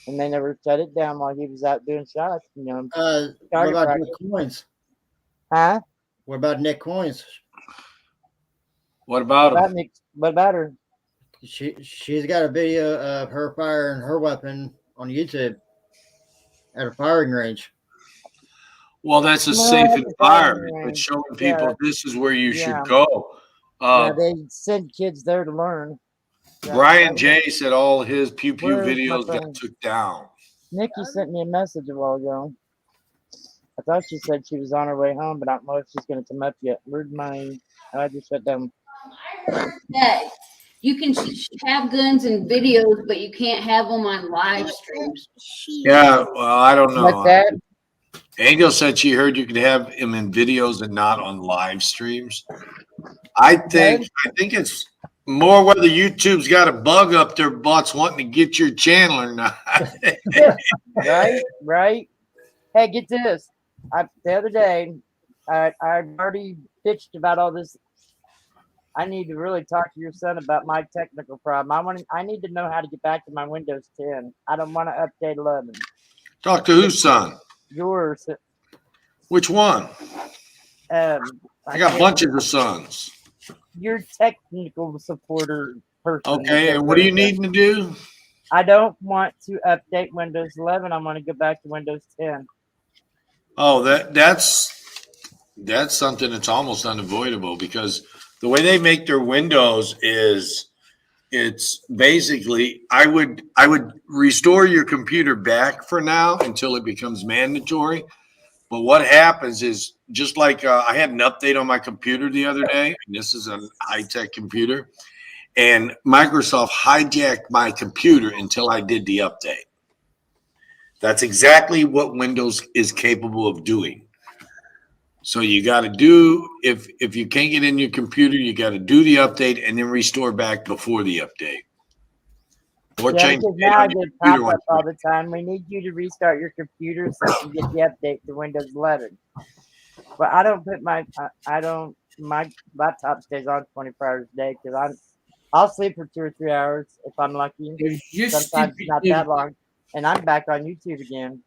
and they never shut it down while he was out doing shots. You know. What about Nick Coins? Huh? What about Nick Coins? What about him? Nick? What about her? She's got a video of her firing her weapon on YouTube at a firing range. Well, that's a safe environment. It's showing people this is where you should go. They send kids there to learn. Brian J said all his pew pew videos got took down. Nikki sent me a message a while ago. I thought she said she was on her way home, but I don't know if she's going to come up yet. Where'd I just shut down. Yeah, you can have guns and videos, but you can't have them on live streams. Yeah, well, I don't know. Like that? Angel said she heard you could have them in videos and not on live streams. I think it's more whether YouTube's got a bug up their butts wanting to get your channel or not. Right. Hey, get this. The other day, I've already bitched about all this. I need to really talk to your son about my technical problem. I need to know how to get back to my Windows 10. I don't want to update 11. Talk to whose son? Yours. Which one? I got bunches of sons. Your technical supporter person. Okay, and what are you needing to do? I don't want to update Windows 11. I want to go back to Windows 10. Oh, that's something that's almost unavoidable because the way they make their Windows is it's basically I would restore your computer back for now until it becomes mandatory. But what happens is just like I had an update on my computer the other day, and this is a high-tech computer, and Microsoft hijacked my computer until I did the update. That's exactly what Windows is capable of doing. So you got to do, if you can't get in your computer, you got to do the update and then restore back before the update. What Yeah, changed? because the date now I on your get computer pop up when- all the time. We need you to restart your computer so you can get the update to Windows 11. But I don't put I don't, my laptop stays on 24 hours a day because I'll sleep for 2 or 3 hours if I'm lucky. There used to Sometimes be, not that long. And I'm back on YouTube again.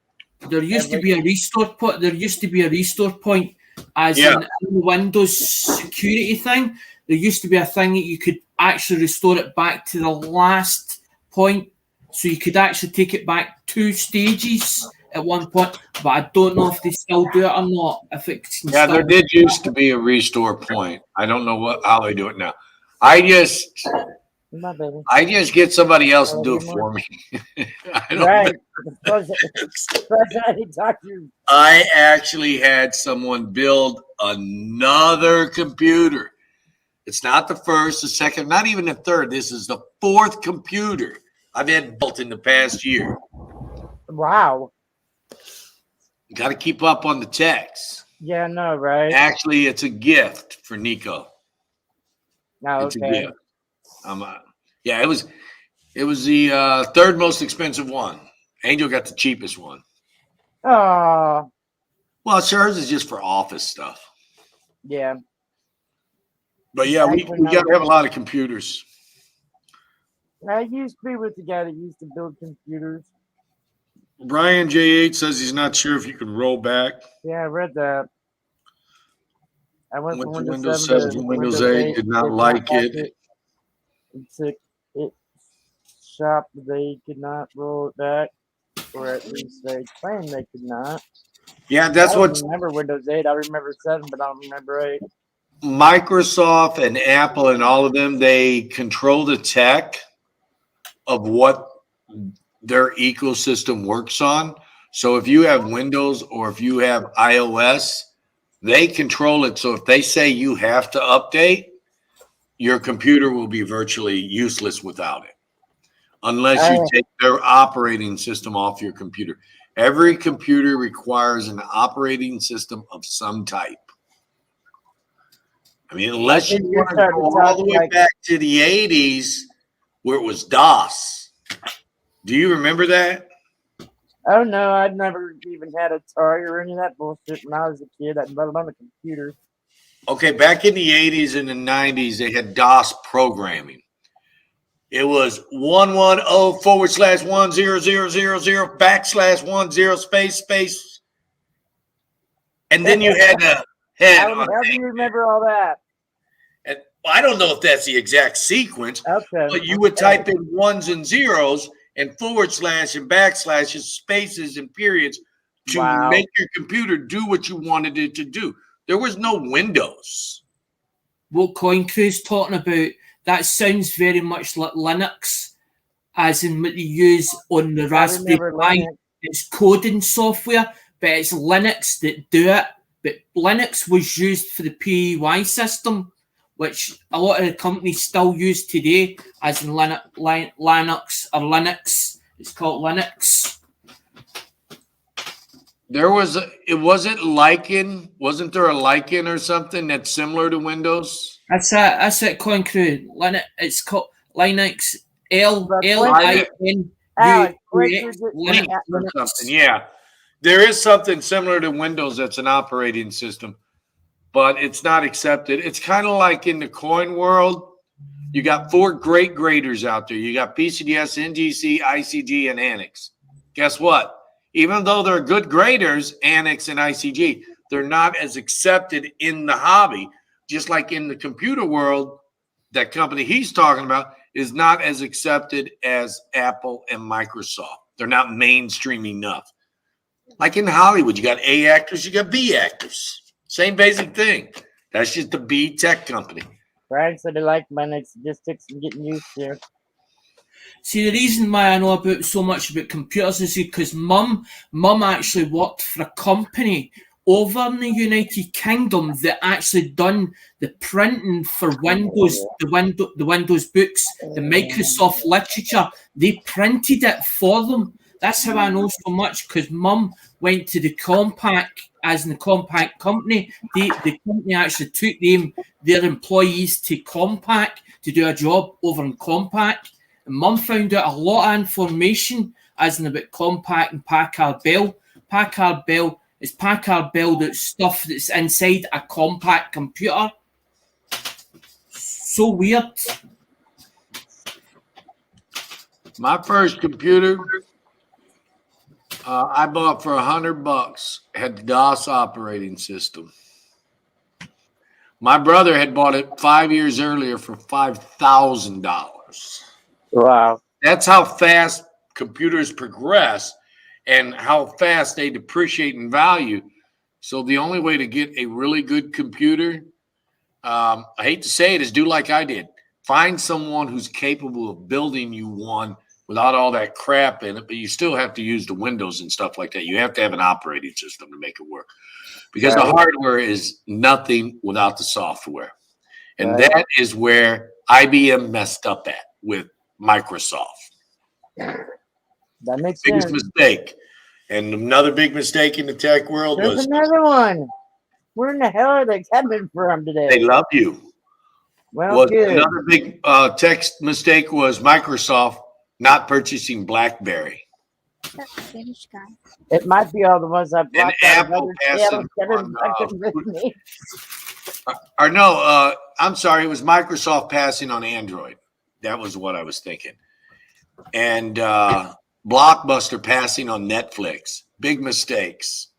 there used to be a restore point. There used to be a restore point, as Yeah. in the Windows security thing. There used to be a thing that you could actually restore it back to the last point, so you could actually take it back 2 stages at one point. But I don't know if they still do it or not. If it's Yeah, there did used to be a restore point. I don't know how they do it now. I just get somebody else to do it for me. I don't Right. I actually had someone build another computer. It's not the first, the second, not even the third. This is the 4th computer I've had built in the past year. Wow. You got to keep up on the techs. Yeah, no, right? Actually, it's a gift for Nico. No, It's a okay. gift. Yeah, it was the 3rd most expensive one. Angel got the cheapest one. Oh, Well, hers is just for office stuff. yeah. But yeah, we got to have a lot of computers. I used to be with the guy that used to build computers. Brian J8 says he's not sure if you can roll back. Yeah, I read that. I went from Went to Windows 7 to Windows 8, did not like it. It took it shop, they could not roll it back, or at least they claimed they could not. Yeah, that's I what don't remember Windows 8. I remember 7, but I don't remember 8. Microsoft and Apple and all of them, they control the tech of what their ecosystem works on. So if you have Windows or if you have iOS, they control it. So if they say you have to update, your computer will be virtually useless without it, unless you take their operating system off your computer. Every computer requires an operating system of some type. I mean, unless you want to go all the way back to the 80s where it was DOS. Do you remember that? Oh, no, I'd never even had Atari or any of that bullshit when I was a kid. I'd let it on the computer. Okay, back in the 80s and the 90s, they had DOS programming. It was 110/10000 space. And then you had a head. How do you remember all that? And I don't know if that's the exact sequence, okay, but you would type in 1s and 0s and / and backslashes, spaces and periods to make your computer do what you wanted it to do. There was no Windows. What Coin Crew's talking about, that sounds very much like Linux, as in what they use on the Raspberry Pi. It's coding software, but it's Linux that do it. But Linux was used for the PEY system, which a lot of the companies still use today, as in Linux or Linux. It's called Linux. Wasn't there a Lycan or something that's similar to Windows? That's it, Coin Crew. Linux, it's called Linux. Linux. Or something. Yeah. There is something similar to Windows that's an operating system, but it's not accepted. It's kind of like in the coin world. You got 4 great graders out there. You got PCDS, NGC, ICG, and Annex. Guess what? Even though they're good graders, Annex and ICG, they're not as accepted in the hobby. Just like in the computer world, that company he's talking about is not as accepted as Apple and Microsoft. They're not mainstream enough. Like in Hollywood, you got A actors, you got B actors. Same basic thing. That's just the B tech company. Right, so they like Linux, just takes some getting used to. See, the reason why I know about so much about computers is because Mum actually worked for a company over in the United Kingdom that actually done the printing for Windows, the Windows books, the Microsoft literature. They printed it for them. That's how I know so much, because Mum went to the Compaq, as in the Compaq company. The company actually took their employees to Compaq to do a job over in Compaq. And Mum found out a lot of information as in about Compaq and Packard Bell. Packard Bell is Packard Bell that's stuff that's inside a Compaq computer. So weird. My first computer, I bought for $100. Had the DOS operating system. My brother had bought it 5 years earlier for $5,000. Wow. That's how fast computers progress and how fast they depreciate in value. So the only way to get a really good computer, I hate to say it, is do like I did. Find someone who's capable of building you one without all that crap in it, but you still have to use the Windows and stuff like that. You have to have an operating system to make it work because the hardware is nothing without the software. And that is where IBM messed up at with Microsoft. That makes Biggest sense. mistake. And another big mistake in the tech world There's was another one. Where in the hell are they coming from today? they love you. Well, good. Another big tech mistake was Microsoft not purchasing BlackBerry. It might be all the ones I blocked out of Apple other passing channels on, fucking with me. Or no, I'm sorry, it was Microsoft passing on Android. That was what I was thinking. And Blockbuster passing on Netflix. Big mistakes.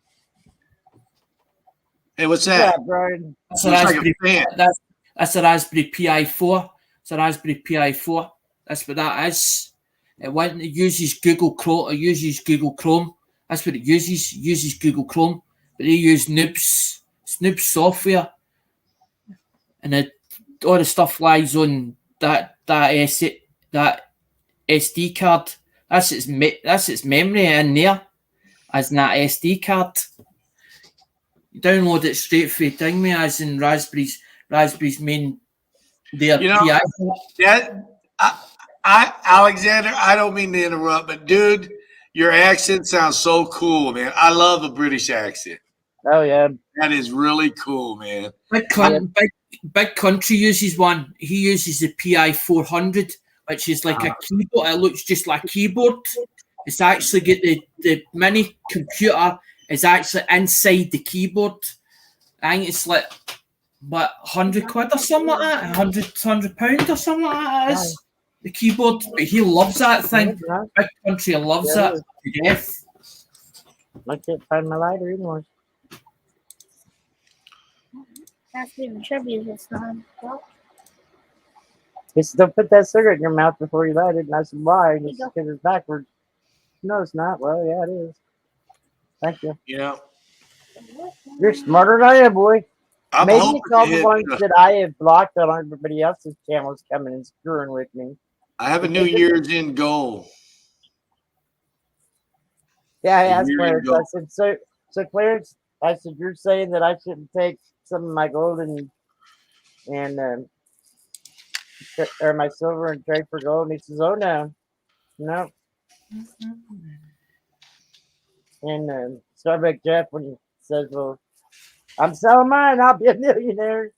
Hey, what's that? Yeah, Brian. That's Looks a like Raspberry, a fan. that's a Raspberry Pi 4. It's a Raspberry Pi 4. That's what that is. It uses Google Chrome. It uses Google Chrome. That's what it uses. It uses Google Chrome. But they use Snoop's software. And all the stuff lies on that SD card. That's its memory in there, as in that SD card. You download it straight from the thing, me, as in Raspberry's main PI. Alexander, I don't mean to interrupt, but dude, your accent sounds so cool, man. I love a British accent. Oh yeah, that is really cool, man. Big Country uses one. He uses the PI 400, which is like a keyboard. It looks just like a keyboard. It's actually got the mini computer is actually inside the keyboard. I think it's like what £100 or something like that, £100 or something like that. It is the keyboard, but he loves that thing. Big Country loves it to death. I can't find my lighter anymore. That's even tribute this time. Just don't put that cigarette in your mouth before you light it. And I said, why? It's because it's backwards. No, it's not. Well, yeah, it is. Thank you. Yeah. You're smarter than I am, boy. I'm Maybe hoping it's all to the hit, ones that I have blocked on everybody else's channels coming and screwing with me. I have a New Year's End goal. Yeah, I asked Year Clarence. ago. I said, so Clarence, I said, you're saying that I shouldn't take some of my gold and or my silver and trade for gold? And he says, oh no. And Starbuck Jeff, when he says, well, I'm selling mine, I'll be a millionaire.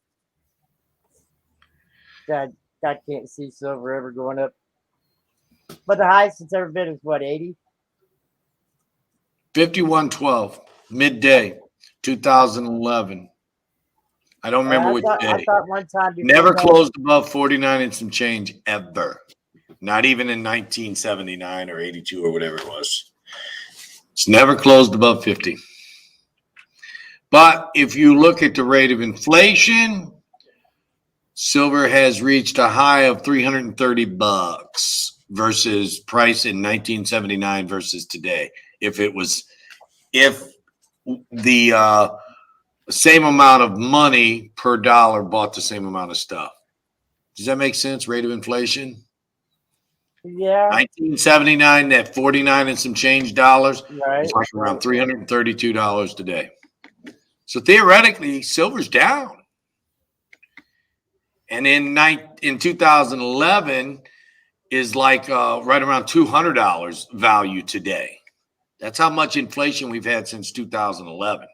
God can't see silver ever going up. But the highest it's ever been is what, 80? 5112, midday, 2011. I don't remember which day. I thought one time before Never that- closed above 49 and some change ever. Not even in 1979 or 82 or whatever it was. It's never closed above 50. But if you look at the rate of inflation, silver has reached a high of $330 versus price in 1979 versus today. If the same amount of money per dollar bought the same amount of stuff. Does that make sense? Rate of inflation? Yeah. 1979, that 49 and some change dollars, Right. it's like around $332 today. So theoretically, silver's down. And in 2011 is like right around $200 value today. That's how much inflation we've had since 2011.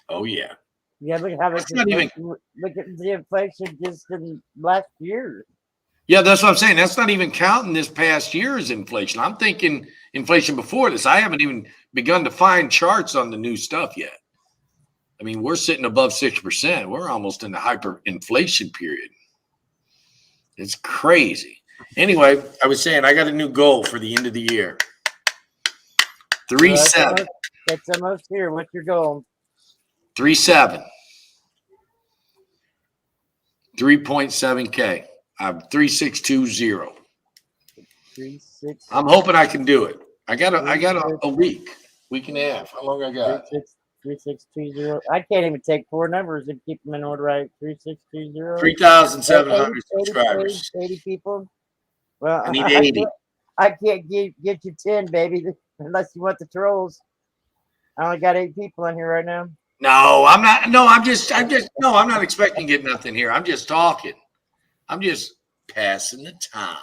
Oh yeah. Yeah, look how much That's not even- look at the inflation just in last year. Yeah, that's what I'm saying. That's not even counting this past year's inflation. I'm thinking inflation before this. I haven't even begun to find charts on the new stuff yet. I mean, we're sitting above 6%. We're almost in the hyperinflation period. It's crazy. Anyway, I was saying I got a new goal for the end of the year. 3.7. It's almost here. What's your goal? 3.7. 3.7K. I'm 3.620. 3.6. I'm hoping I can do it. I got a week and a half. How long I got? 3.620. I can't even take 4 numbers and keep them in order right. 3.620. 3,700 subscribers. 80 people. Well, I need 80. I can't get you 10, baby, unless you want the trolls. I only got 8 people in here right now. No, I'm not. No, I'm not expecting to get nothing here. I'm just talking. I'm just passing the time.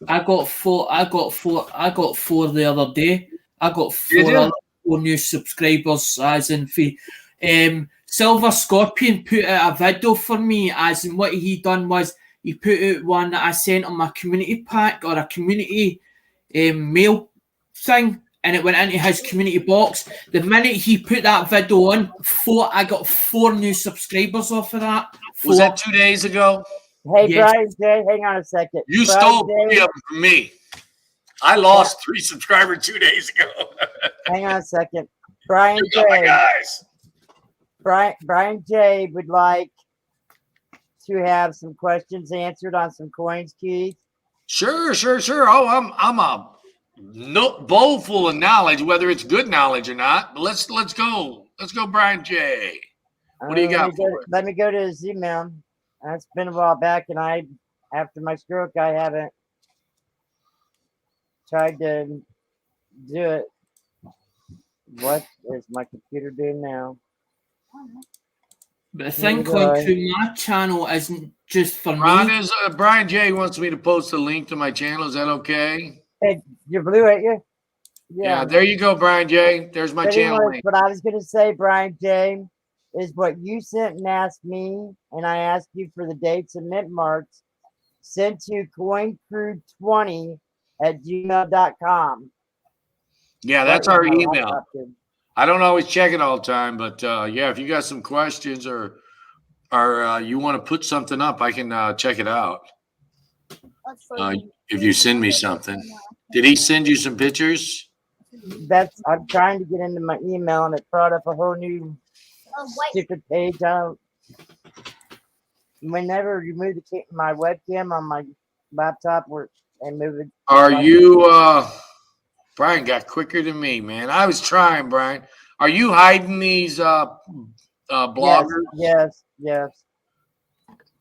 I got four the other day. I got You did? 4 new subscribers, as in Silver Scorpion put out a video for me, as in what he done was he put out one that I sent on my community pack or a community mail thing, and it went into his community box. The minute he put that video on, I got 4 new subscribers off of that. 4. Was that 2 days ago? Hey, Yes. Brian J, hang on a second. You Brian stole J, 3 of them from me. I lost 3 subscribers 2 days ago. hang on a second. Brian You got my J. guys. Brian J would like to have some questions answered on some coins, Keith. Sure. Oh, I'm a bowl full of knowledge, whether it's good knowledge or not. But let's go. Let's go, Brian J. What do you got for it? Let me go to his email. That's been a while back, and after my stroke, I haven't tried to do it. What is my computer doing now? But the thing going through my channel isn't just for me. Brian J wants me to post a link to my channel. Is that okay? Hey, you blew it, you? Yeah, there you go, Brian J. There's my channel link. What I was going to say, Brian J, is what you sent and asked me, and I asked you for the dates and mint marks, sent to coincrew20@gmail.com. Yeah, that's our email. I don't always check it all the time, but yeah, if you got some questions or you want to put something up, I can check it out. If you send me something. Did he send you some pictures? I'm trying to get into my email, and it brought up a whole new stupid page. Whenever you move my webcam on my laptop, and move it. Are you Brian got quicker than me, man. I was trying, Brian. Are you hiding these bloggers? Yes.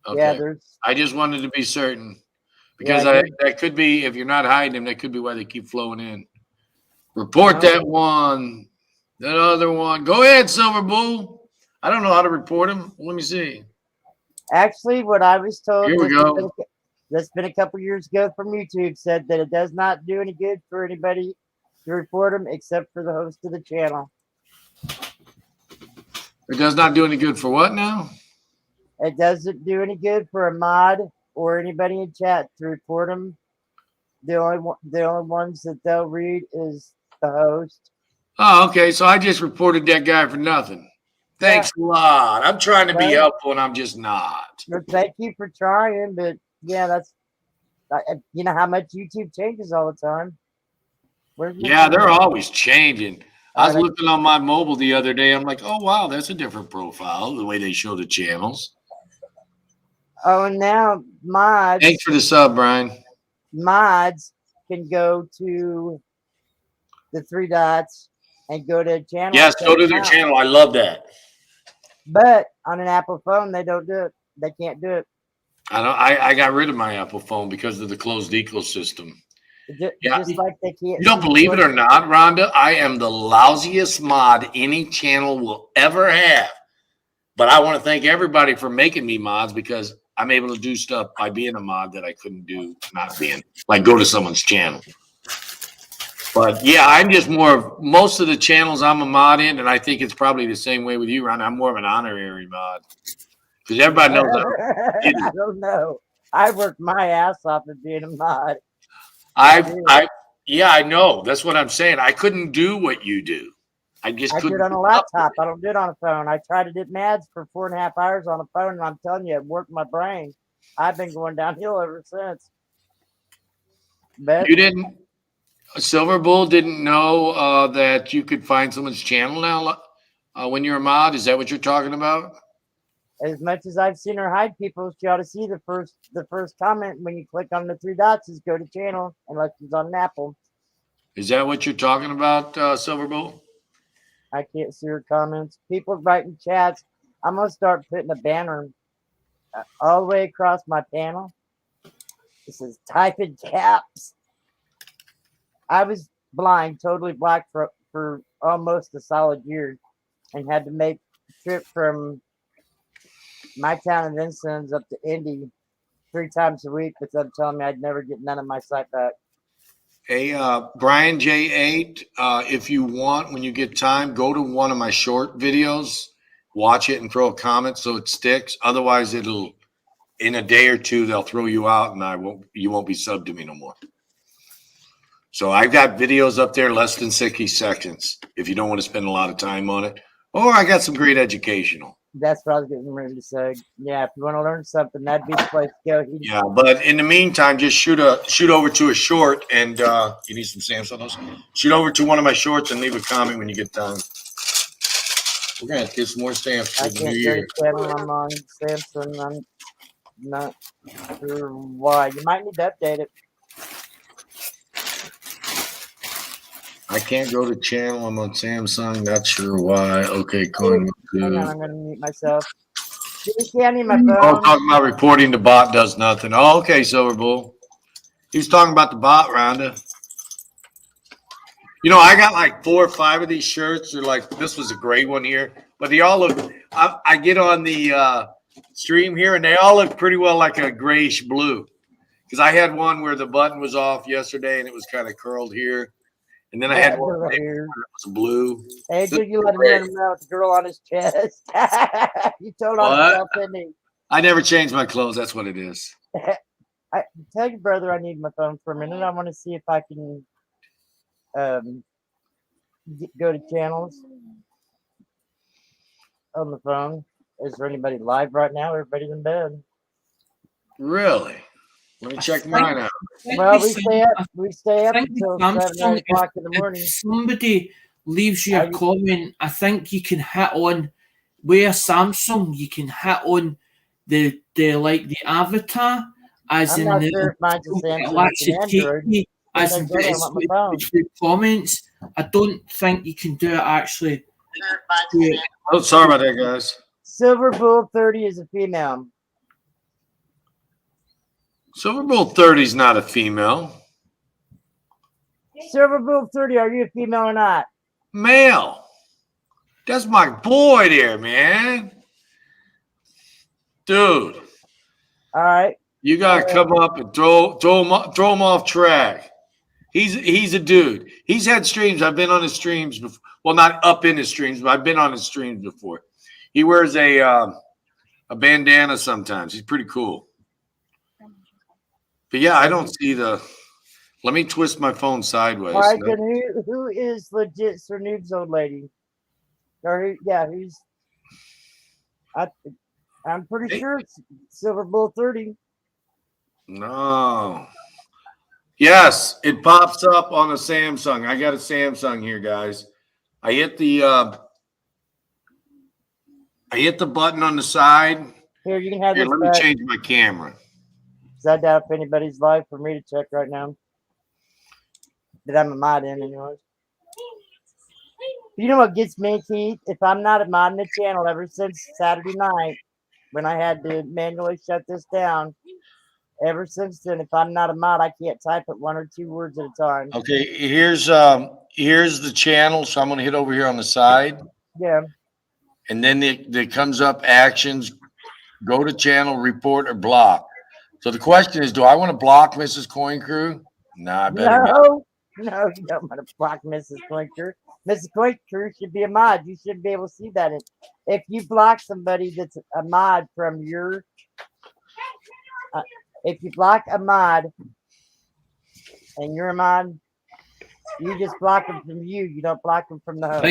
Okay. Yeah, I just wanted to be certain because that could be, if you're not hiding them, that could be why they keep flowing in. Report that one, that other one. Go ahead, Silver Bull. I don't know how to report them. Let me see. Actually, what I was told. Here we go. That's been a couple years ago from YouTube, said that it does not do any good for anybody to report them except for the host of the channel. It does not do any good for what now? It doesn't do any good for a mod or anybody in chat to report them. The only ones that they'll read is the host. Oh, okay. So I just reported that guy for nothing. Thanks a lot. I'm trying to be helpful, and I'm just not. Well, thank you for trying, but yeah, that's you know how much YouTube changes all the time. Yeah, they're always changing. I was looking on my mobile the other day. I'm like, oh wow, that's a different profile. The way they show the channels. Oh, and now mods. Thanks for the sub, Brian. Mods can go to the 3 dots and go to channel. Yes, go to their channel. I love that. But on an Apple phone, they don't do it. They can't do it. I got rid of my Apple phone because of the closed ecosystem. Just like they can't. You don't believe it or not, Rhonda? I am the lousiest mod any channel will ever have. But I want to thank everybody for making me mods because I'm able to do stuff by being a mod that I couldn't do not being. Like go to someone's channel. But yeah, I'm just most of the channels I'm a mod in, and I think it's probably the same way with you, Rhonda. I'm more of an honorary mod. Because everybody knows I don't know. I worked my ass off at being a mod. Yeah, I know. That's what I'm saying. I couldn't do what you do. I just I do couldn't. it on a keep up laptop. with I don't do it on a phone. I tried to do Mads for 4.5 hours on a phone, and I'm telling you, it worked my brain. I've been going downhill ever since. it. But You didn't. Silver Bull didn't know that you could find someone's channel now when you're a mod. Is that what you're talking about? as much as I've seen her hide people, she ought to see the first comment when you click on the 3 dots is go to channel, unless she's on an Apple. Is that what you're talking about, Silver Bull? I can't see her comments. People writing chats. I'm gonna start putting a banner all the way across my panel. This is type in caps. I was blind, totally black for almost a solid year, and had to make a trip from my town of Vincennes up to Indy 3 times a week, but them telling me I'd never get none of my sight back. Hey, Brian J8, if you want, when you get time, go to one of my short videos, watch it and throw a comment so it sticks. Otherwise, it'll, in a day or two, they'll throw you out and you won't be subbed to me no more. So I've got videos up there less than 60 seconds if you don't want to spend a lot of time on it. Or I got some great educational. That's what I was getting ready to say. Yeah, if you want to learn something, that'd be the place to go. Yeah, but in the meantime, just shoot over to a short and you need some stamps on those. Shoot over to one of my shorts and leave a comment when you get done. We're gonna have to get some more stamps I for the can't new go year. to channel. I'm on Samsung. I'm not sure why. You might need to update it. I can't go to channel. I'm on Samsung. Not sure why. Okay, calling. Hang on, I'm gonna mute myself. You can't hear my Oh, phone. talking about reporting the bot does nothing. Oh, okay, Silver Bull. He's talking about the bot, Rhonda. You know, I got like 4 or 5 of these shirts. They're like, this was a gray one here, but they all look. I get on the stream here, and they all look pretty well like a grayish blue. Because I had one where the button was off yesterday, and it was kind of curled here. And then I had one right that here. was blue. Hey, did you let him know with the girl on his chest? You told on What? himself, didn't he? I never changed my clothes. That's what it is. Tell your brother I need my phone for a minute. I want to see if I can go to channels on the phone. Is there anybody live right now? Everybody's in bed. Really? Let me check mine out. Well, we stay up until 7 or 8 o'clock in the If morning. somebody leaves you a comment, I think you can hit on where Samsung. You can hit on the like the avatar, as I'm in not the sure if mine's a Samsung it'll or actually an take Android. me as Like, in brother, I it's want my phone. with the comments. I don't think you can do it actually. Oh, sorry about that, guys. Silver Bull 30 is a female. Silver Bull 30 is not a female. Silver Bull 30, are you a female or not? Male. That's my boy there, man. Dude. All right. You gotta come up and throw him off track. He's a dude. He's had streams. I've been on his streams before. Well, not up in his streams, but I've been on his streams before. He wears a bandana sometimes. He's pretty cool. But yeah, I don't see the. Let me twist my phone sideways. All right, then who is legit Sir Noob's old lady? Or who's? I'm pretty sure it's Silver Bull 30. No. Yes, it pops up on a Samsung. I got a Samsung here, guys. I hit the button on the side. Here, you can have Here, this let me back. change my camera. Because I doubt if anybody's live for me to check right now. But I'm a mod in anyways. You know what gets me, Keith? If I'm not a mod in the channel ever since Saturday night, when I had to manually shut this down, ever since then, if I'm not a mod, I can't type it 1 or 2 words at a time. Okay, here's the channel. So I'm gonna hit over here on the side. Yeah. And then it comes up actions, go to channel, report, or block. So the question is, do I want to block Mrs. Coin Crew? No, I better not. No, you don't want to block Mrs. Coinker. Mrs. Coinker should be a mod. You should be able to see that. If you block somebody that's a mod from your if you block a mod and you're a mod, you just block them from you. You don't block them from the host.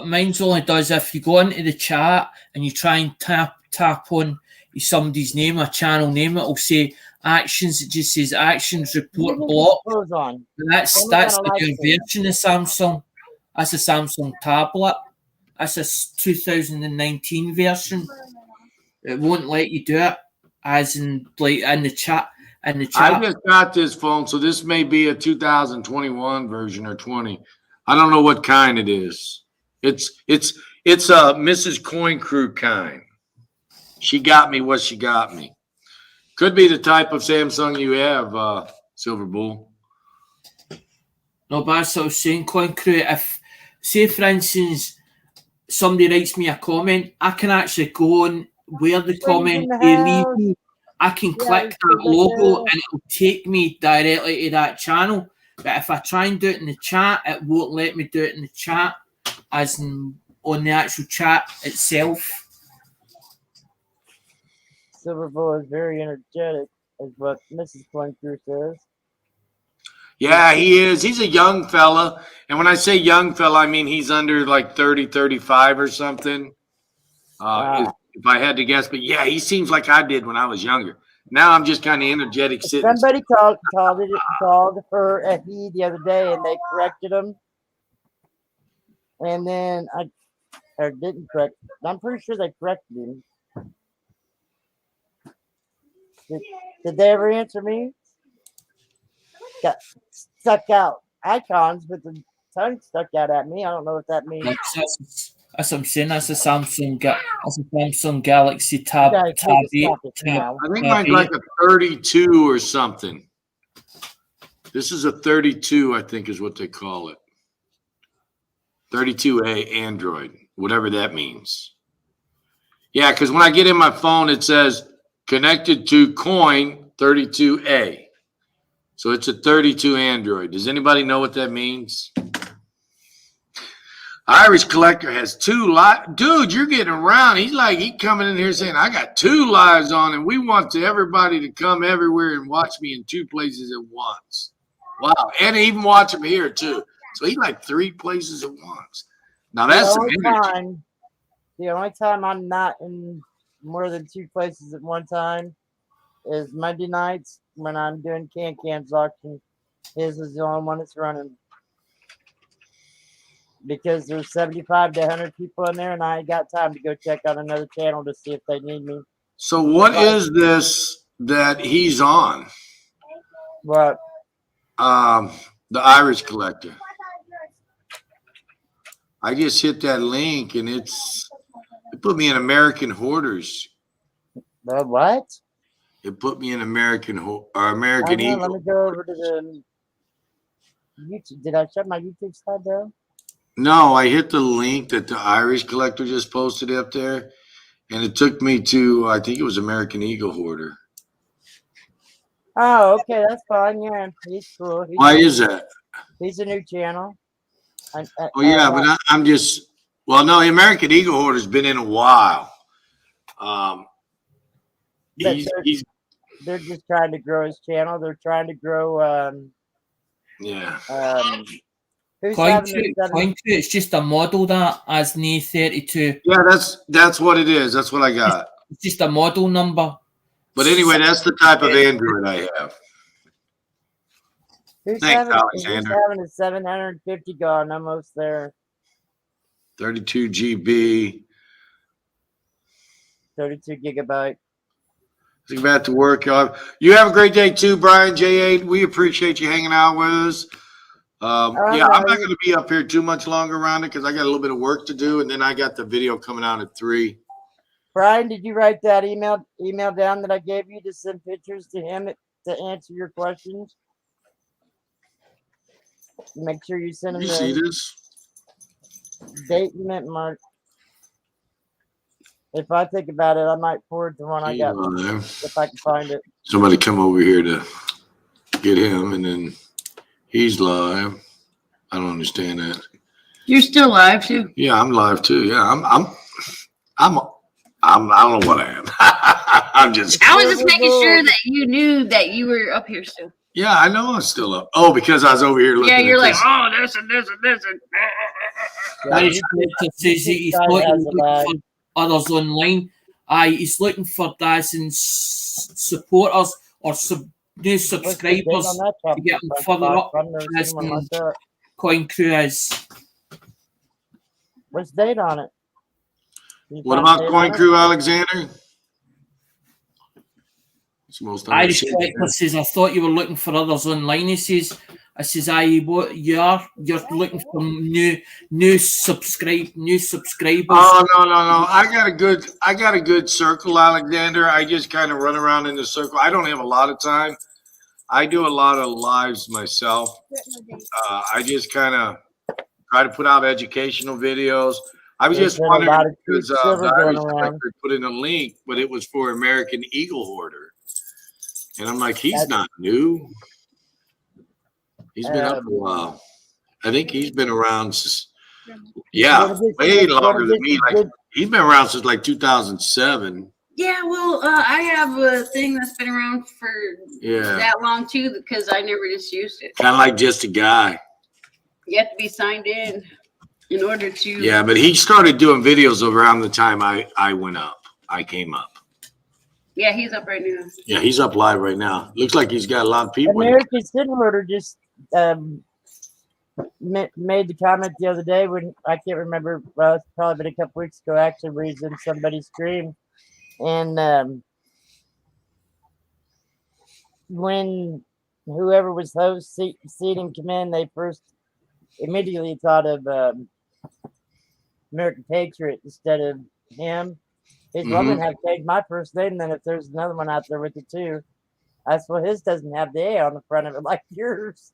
Mine's only does if you go into the chat and you try and tap on somebody's name, a channel name, it'll say actions. It just says actions report block. That's the new version of Samsung. That's a Samsung tablet. That's a 2019 version. It won't let you do it as in like in the chat. I just got this phone, so this may be a 2021 version or 20. I don't know what kind it is. It's a Mrs. Coin Crew kind. She got me what she got me. Could be the type of Samsung you have, Silver Bull. No, but that's what I was saying, Coin Crew. If, say, for instance, somebody writes me a comment, I can actually go on where the comment they leave me. I can click that logo and it'll take me directly to that channel. But if I try and do it in the chat, it won't let me do it in the chat, as in on the actual chat itself. Silverbull is very energetic, is what Mrs. Clunker says. Yeah, he is. He's a young fella. And when I say young fella, I mean he's under like 30, 35 or something. If I had to guess. But yeah, he seems like I did when I was younger. Now I'm just kind of energetic sitting. Somebody called her a he the other day, and they corrected him. And then I didn't correct. I'm pretty sure they corrected him. Did they ever answer me? Got stuck out icons with the tongue stuck out at me. I don't know what that means. That's what I'm saying. That's a Samsung Galaxy Tab 8. I think mine's like a 32 or something. This is a 32, I think is what they call it. 32A Android, whatever that means. Yeah, because when I get in my phone, it says connected to Coin 32A. So it's a 32 Android. Does anybody know what that means? Irish Collector has 2 live. Dude, you're getting around. He coming in here saying, I got 2 lives on, and we want everybody to come everywhere and watch me in 2 places at once. Wow. And even watch him here, too. So he's like 3 places at once. Now, that's the only time I'm not in more than 2 places at one time is Monday nights when I'm doing Can-Can's auction. His is the only one that's running. Because there's 75 to 100 people in there, and I ain't got time to go check out another channel to see if they need me. So what is this that he's on? What? The Irish Collector. I just hit that link, and it put me in American Hoarders. The what? It put me in American Eagle. Let me go over to the YouTube. Did I shut my YouTube side down? No, I hit the link that the Irish Collector just posted up there, and it took me to, I think it was American Eagle Hoarder. Oh, okay, that's fine. Yeah, he's cool. Why is that? He's a new channel. But I'm just, well, no, the American Eagle Hoarder's been in a while. They're just trying to grow his channel. They're trying to grow. It's just a model that as an A32. Yeah, that's what it is. That's what I got. It's just a model number. But anyway, that's the type of Android I have. Who's Thanks, Alexander. having a 750 gone? Almost there. 32 GB. 32 gigabyte. Think about to work. You have a great day too, Brian J8. We appreciate you hanging out with us. I'm not going to be up here too much longer around it because I got a little bit of work to do, and then I got the video coming out at 3. Brian, did you write that email down that I gave you to send pictures to him to answer your questions? Make sure you send him. You see this? Date and mint mark. If I think about it, I might forward the one I got if I can find it. Somebody come over here to get him, and then he's live. I don't understand that. You're still live too? Yeah, I'm live too. Yeah, I don't know what I am. I'm just. I was just making sure that you knew that you were up here still. Yeah, I know I'm still up. Oh, because I was over here looking. Yeah, you're at like, this. oh, this and this and this and. Irish collector says he's looking for others online. He's looking for dozen supporters or new subscribers to get him further up as Coin Crew is. What's the date on it? What about Coin Crew, Alexander? It's most Irish collector says, I thought you were looking for others online. He says, I says, what you are? You're looking for new subscribers. Oh no. I got a good circle, Alexander. I just kind of run around in the circle. I don't have a lot of time. I do a lot of lives myself. I just kind of try to put out educational videos. I was just wondering because the Irish collector put in a link, but it was for American Eagle Hoarder. And I'm like, he's not new. He's been up a while. I think he's been around since, way longer than me. Like he's been around since like 2007. Yeah, well, I have a thing that's been around for that long too, because I never just used it. Kind of like Just a Guy. You have to be signed in order to. Yeah, but he started doing videos around the time I went up. I came up. Yeah, he's up right now. Yeah, he's up live right now. Looks like he's got a lot of people. American Hoarder just made the comment the other day when I can't remember. Well, it's probably been a couple weeks ago. Actually, where he's in somebody's stream, and when whoever was host seeing him come in, they first immediately thought of American Patriot instead of him. His woman have changed my first name. Then if there's another one out there with it too, that's what his doesn't have the A on the front of it like yours.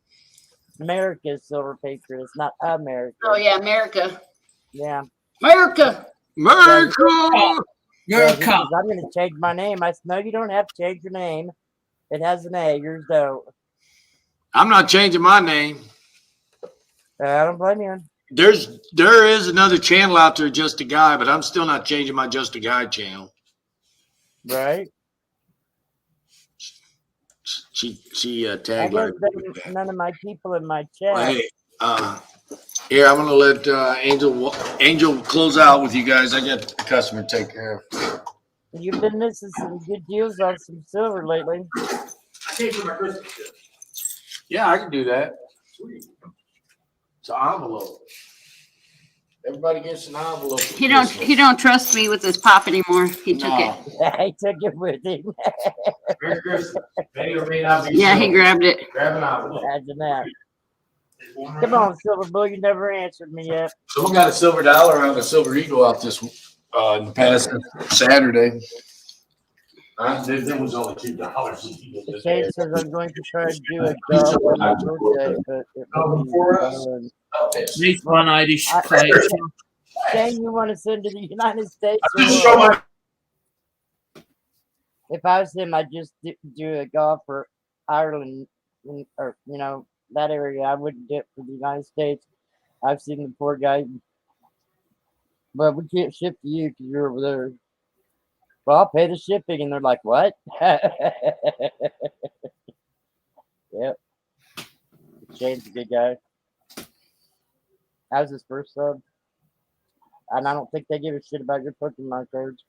America's Silver Patriot. It's not America. Oh yeah, America. Yeah. America. America. Yeah, I'm going to change my name. I said, no, you don't have to change your name. It has an A. Yours don't. I'm not changing my name. I don't blame you. There is another channel out there, Just a Guy, but I'm still not changing my Just a Guy channel. Right. She tagged like none of my people in my chat. Hey, here I'm gonna let Angel close out with you guys. I got the customer to take care of. You've been missing some good deals on some silver lately. I can't do my Christmas gift. Yeah, I can do that. Sweet. It's an envelope. Everybody gets an envelope. He don't trust me with this pop anymore. He took it. He took it with him. Merry Christmas. May or may not be Yeah, silver. he grabbed it. Grab an envelope. Imagine that. Come on, Silver Bull, you never answered me yet. Someone got a silver dollar on the Silver Eagle out this in the past Saturday. There was only $2. Kate says I'm going to try to do a job on my birthday, but it will be Nice one, Irish collector. Shane, you want to send to the United States? If I was him, I'd just do a golf for Ireland, or that area. I wouldn't do it for the United States. I've seen the poor guy. But we can't ship to you because you're over there. Well, I'll pay the shipping, and they're like, "What?" Yep. Shane's a good guy. That was his first sub, and I don't think they give a shit about your Pokemon cards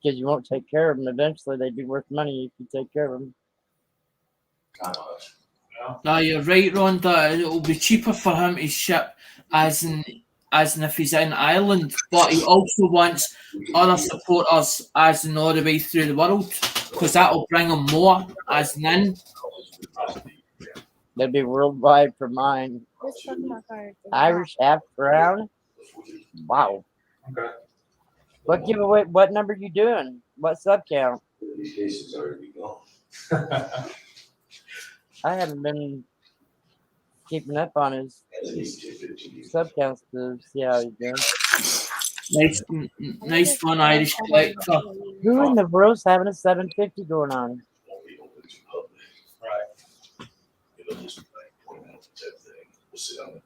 because you won't take care of them. Eventually, they'd be worth money if you take care of them. No, you're right, Rhonda. It'll be cheaper for him to ship as in if he's in Ireland, but he also wants other supporters as in all the way through the world, because that'll bring him more as in. That'd be worldwide for mine. Irish half brown. Wow. Okay. What giveaway? What number you doing? What sub count? These cases already gone. I haven't been keeping up on his sub counts to see how he's doing. Nice one, Irish collector. Who in the world's having a 750 going on?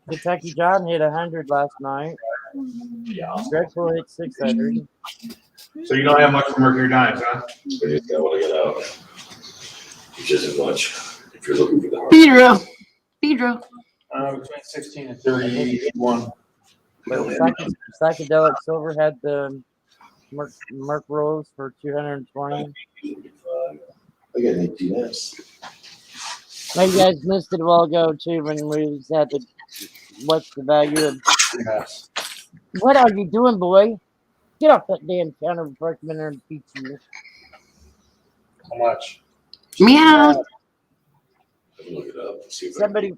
Kentucky John hit 100 last night. Yeah. Dreadful hit 600. So you don't have much for Mercury Dimes, huh? But you got what I get out. Which isn't much if you're looking for the hard. Pedro. Between 16 and 31. But Psychedelic Silver had the Merc Rolls for 220. I got an 18S. Now you guys missed it a while ago too when we had the what's the value of. Yes. What are you doing, boy? Get off that damn counter before I come in there and beat you. How much? Meow. Look it up. See if Somebody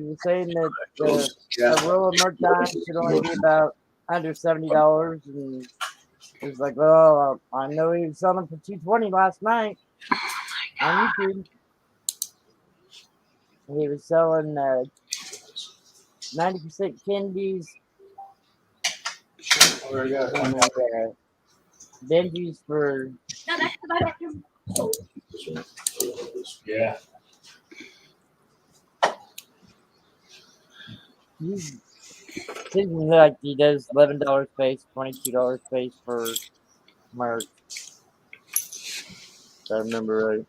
was saying that a roll of Merc Dimes should only be about under $70, and it was like, well, I know he was selling for $220 last night on YouTube. He was selling 90% candies and Benjis for. No, that's the bathroom. this one. Yeah. Seems like he does $11 space, $22 space for Merc. If I remember right.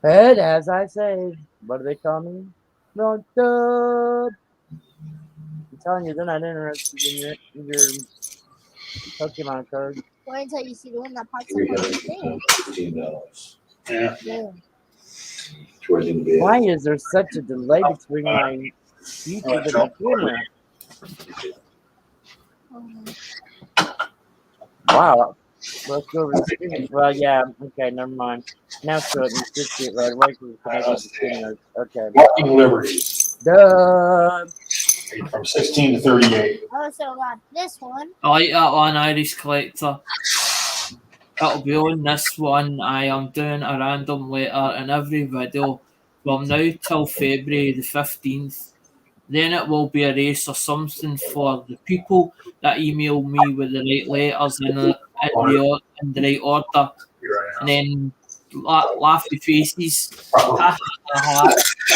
But as I say, what do they call me? No dub. I'm telling you, they're not interested in your Pokemon card. Wait until you see the one that pops up on the thing. $15. Yeah. Yeah. Where I need to be. Why is there such a delay between my YouTube and my camera? Wow. Let's go over the screen. Well, yeah. Okay, never mind. Now show it. You should see it right away. Okay. Walking Liberty. Duh. From 16 to 38. Also got this one. I like that one, Irish Collector. It'll be on this one. I am doing a random letter in every video from now till February the 15th. Then it will be a race or something for the people that email me with the right letters in the right order. And then laughy faces. Ha ha ha. I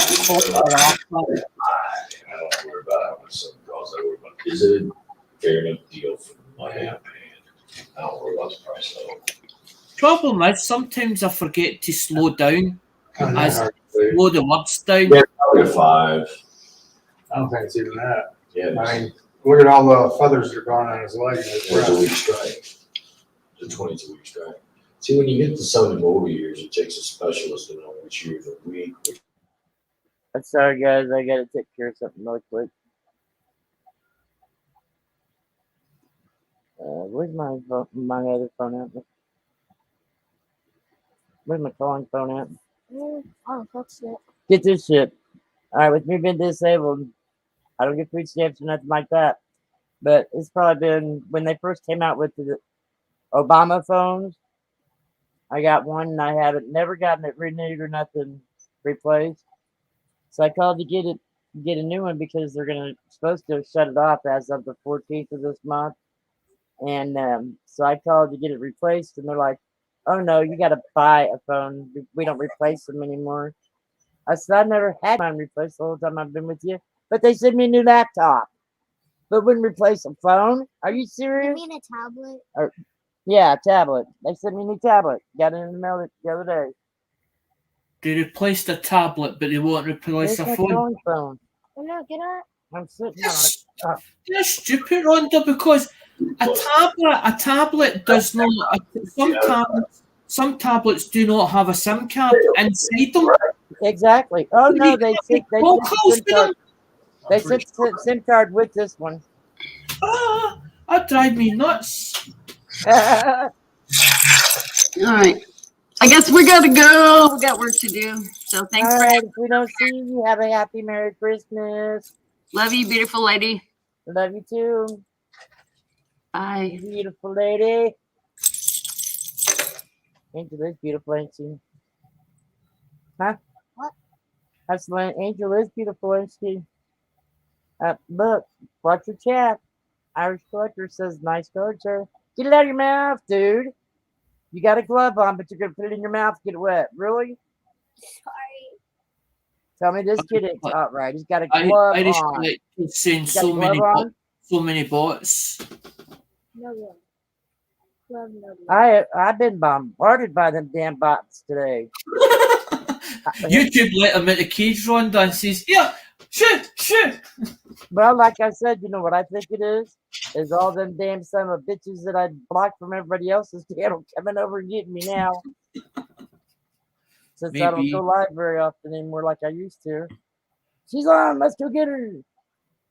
don't worry about how much something costs. I worry about, is it a fair enough deal for the money I'm paying? I don't worry about the price though. Problem is, sometimes I forget to slow down as slow the words down. Yeah, probably a 5. I don't think it's even that. Yeah, I mean, look at all the feathers that are gone on his leg. it's a week strike. It's a 22 week strike. See, when you get to some of the older years, it takes a specialist to know which year of the week. I'm sorry, guys. I gotta take care of something really quick. Where's my other phone at? Where's my calling phone at? Oh, that's it. Get this shit. All right, with me being disabled, I don't get food stamps or nothing like that. But it's probably been when they first came out with the Obama phones. I got one, and I haven't never gotten it renewed or nothing replaced. So I called to get a new one because they're supposed to shut it off as of the 14th of this month. And so I called to get it replaced, and they're like, "Oh no, you got to buy a phone. We don't replace them anymore." I said, "I've never had mine replaced the whole time I've been with you, but they sent me a new laptop, but wouldn't replace a phone. Are you You serious?" mean a tablet? Yeah, a tablet. They sent me a new tablet. Got it in the mail the other day. They replaced a tablet, but they won't replace It's a my phone. calling phone. Oh, no, get up. I'm sitting on it. They're stupid, Rhonda, because a tablet does not. Some tablets do not have a SIM card inside them. Exactly. Oh no, they sent SIM card. They sent SIM card with this one. That drive me nuts. All right. I guess we gotta go. We got work to do. So thanks All for right, if we don't see you, have a happy Merry Christmas. love you, beautiful lady. Love you too. Bye. Beautiful lady. Angel is beautiful, ain't she? Huh? What? That's why Angel is beautiful, ain't she? Look, watch your chat. Irish Collector says, "Nice card, sir." Get it out of your mouth, dude. You got a glove on, but you're gonna put it in your mouth, get it wet. Really? Sorry. Tell me this kid ain't caught right. He's got a glove Irish on. is saying He's got so a many glove on? so many bots. No glove. Glove, no glove. I've been bombarded by them damn bots today. YouTube let him in the cage, Rhonda, and says, "Yeah, shoot." Well, like I said, you know what I think it is? Is all them damn son of bitches that I blocked from everybody else's channel coming over and getting me now. Since I don't Maybe. go live very often anymore like I used to. She's on, let's go get her.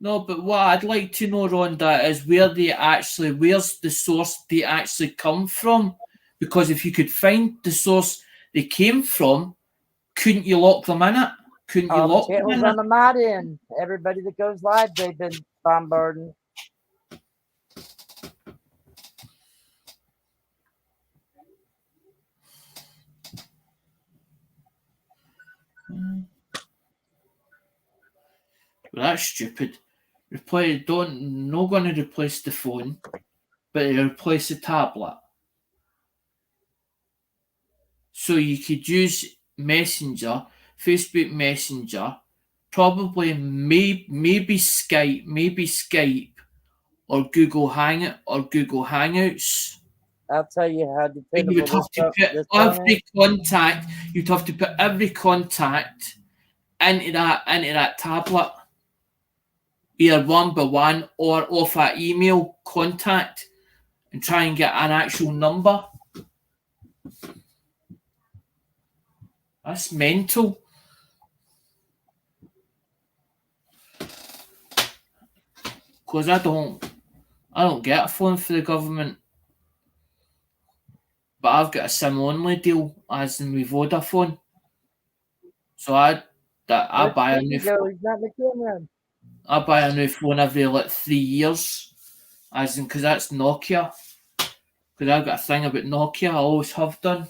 No, but what I'd like to know, Rhonda, is where's the source they actually come from? Because if you could find the source they came from, couldn't you lock them in it? Couldn't you All the lock them channels in on it? the mod in. Everybody that goes live, they've been bombarding. Well, that's stupid. Not going to replace the phone, but they replace the tablet. So you could use Messenger, Facebook Messenger, probably maybe Skype, or Google Hangouts. I'll tell you how And dependable you would have to this put phone every is. contact. You'd have to put every contact into that tablet, either one by one or off an email contact, and try and get an actual number. That's mental. Because I don't get a phone for the government. But I've got a SIM only deal, as in with Vodafone. So I buy a new phone. He's not in the camera. I buy a new phone every 3 years, as in because that's Nokia. Because I've got a thing about Nokia. I always have done.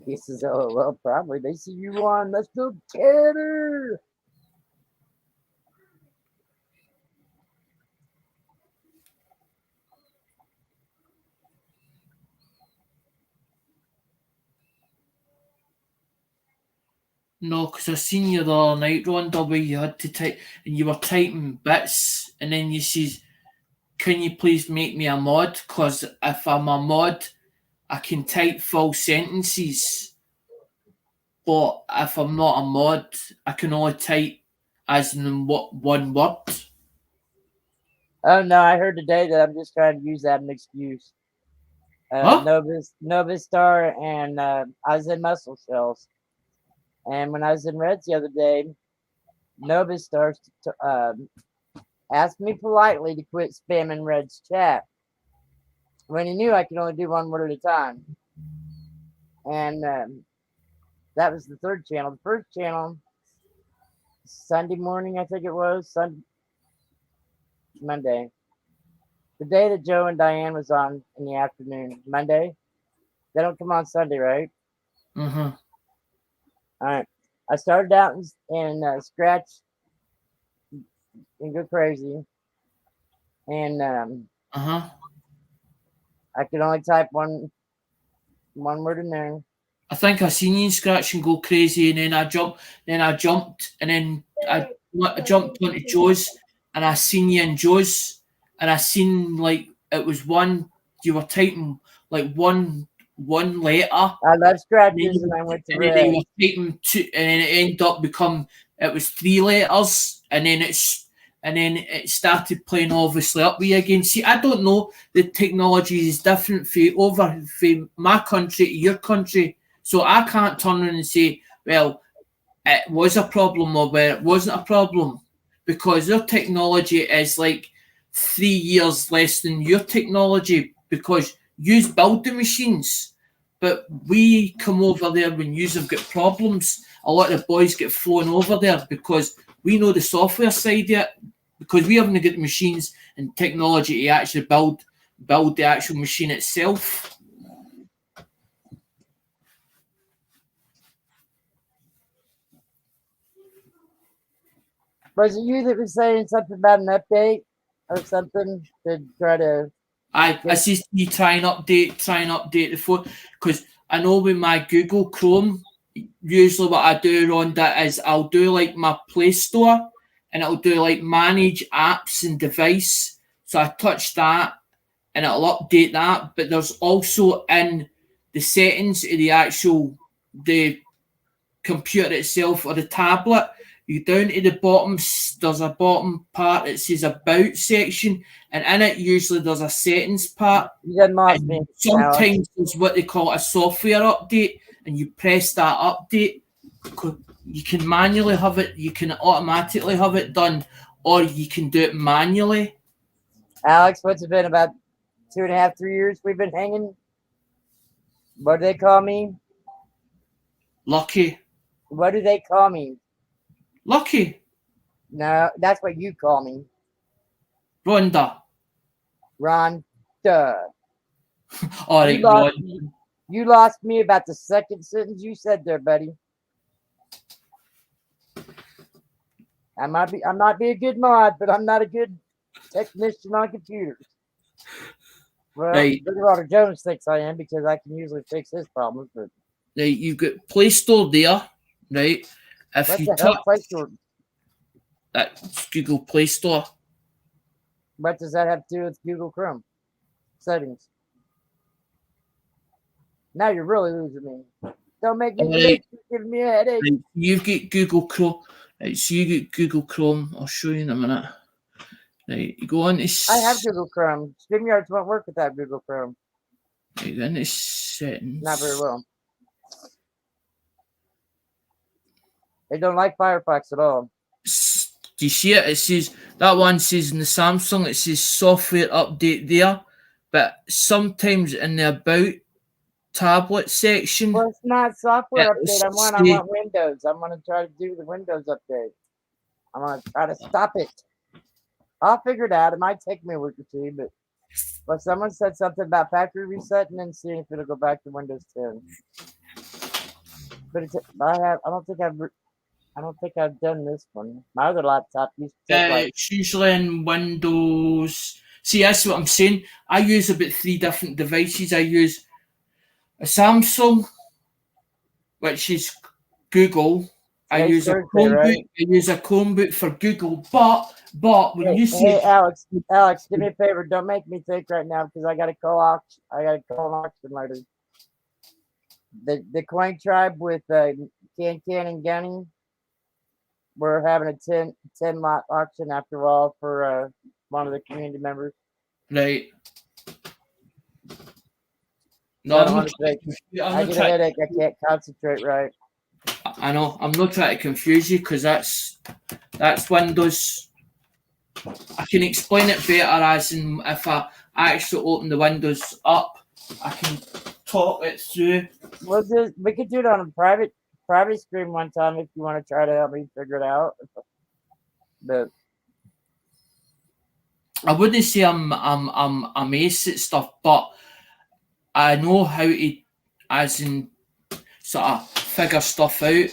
He says, "Oh well, probably they see you on. Let's go get her." No, because I seen you the other night, Rhonda, where you had to type, and you were typing bits, and then you says, "Can you please make me a mod? Because if I'm a mod, I can type full sentences. But if I'm not a mod, I can only type as in one word." Oh no, I heard today that I'm just trying to use that as an excuse. Huh? Novistar, and I was in Muscle Shells. And when I was in Reds the other day, Novistar asked me politely to quit spamming Red's chat when he knew I could only do one word at a time. And that was the third channel. The first channel, Sunday morning, I think it was, Monday. The day that Joe and Diane was on in the afternoon, Monday. They don't come on Sunday, right? Mm-hmm. All right. I started out in Scratch and go crazy. And Uh-huh. I could only type one word in there. I think I seen you in Scratch and go crazy, and then I jumped, and then I jumped onto Joe's, and I seen you in Joe's, and I seen it was you were typing one letter. I love Scratches, and I went to and Red. then you were typing two, and then it ended up it was 3 letters, and then it started playing obviously up with you again. See, I don't know, the technology is different from my country to your country. So I can't turn around and say, well, it was a problem or where it wasn't a problem, because their technology is 3 years less than your technology, because you build the machines, but we come over there when you have got problems. A lot of the boys get flown over there because we know the software side of it, because we haven't got the machines and technology to actually build the actual machine itself. Was it you that was saying something about an update or something to try to? I see you try and update the phone, because I know with my Google Chrome, usually what I do, Rhonda, is I'll do like my Play Store and it'll do like manage apps and device. So I touch that and it'll update that. But there's also in the settings of the computer itself or the tablet, you down to the bottom, there's a bottom part that says about section, and in it usually there's a settings part. Sometimes there's what they call a software update, and you press that update. You can manually have it, you can automatically have it done, or you can do it manually. Alex, what's it been, about 2.5, 3 years we've been hanging? What do they call me? Lucky. What do they call me? Lucky. No, that's what you call me. Rhonda. Rhonda. All right, you lost me about the second sentence you said there, buddy. I might be a good mod, but I'm not a good technician on computers. Well, right. Roger Jones thinks I am because I can usually fix his problems. But right, you've got Play Store there, right? If what you the hell, Play Store? That's Google Play Store. What does that have to do with Google Chrome settings? Now you're really losing me. Don't make me give me a headache. Right, you've got Google Chrome. Right, so you get Google Chrome. I'll show you in a minute. Right, you go on to. I have Google Chrome. StreamYards won't work without Google Chrome. Right, then it's settings. Not very well. They don't like Firefox at all. Do you see it? It says that one says in the Samsung, it says software update there, but sometimes in the about tablet section. Well, it's not software update. I want Windows. I'm gonna try to do the Windows update. I'm gonna try to stop it. I'll figure it out. It might take me a week or two, but someone said something about factory resetting and seeing if it'll go back to Windows 10. But I don't think I've done this one. My other laptop used to take it's usually in Windows. See, that's what I'm saying. I use about 3 different devices. I use a Samsung, which is Google. I use a Chromebook. Right? I use a Chromebook for Google. But when you say, hey, Alex, do me a favor. Don't make me think right now because I got to call auction. I got to call an auction later. The Coin Tribe with Can and Gunny. We're having a 10 lot auction after all for one of the community members. Right. No, I get a headache. I can't concentrate right. I know. I'm not trying to confuse you because that's Windows. I can explain it better as in if I actually open the Windows up, I can talk it through. We could do it on a private stream one time if you want to try to help me figure it out. But I wouldn't say I'm ace at stuff, but I know how to, as in, sort of figure stuff out.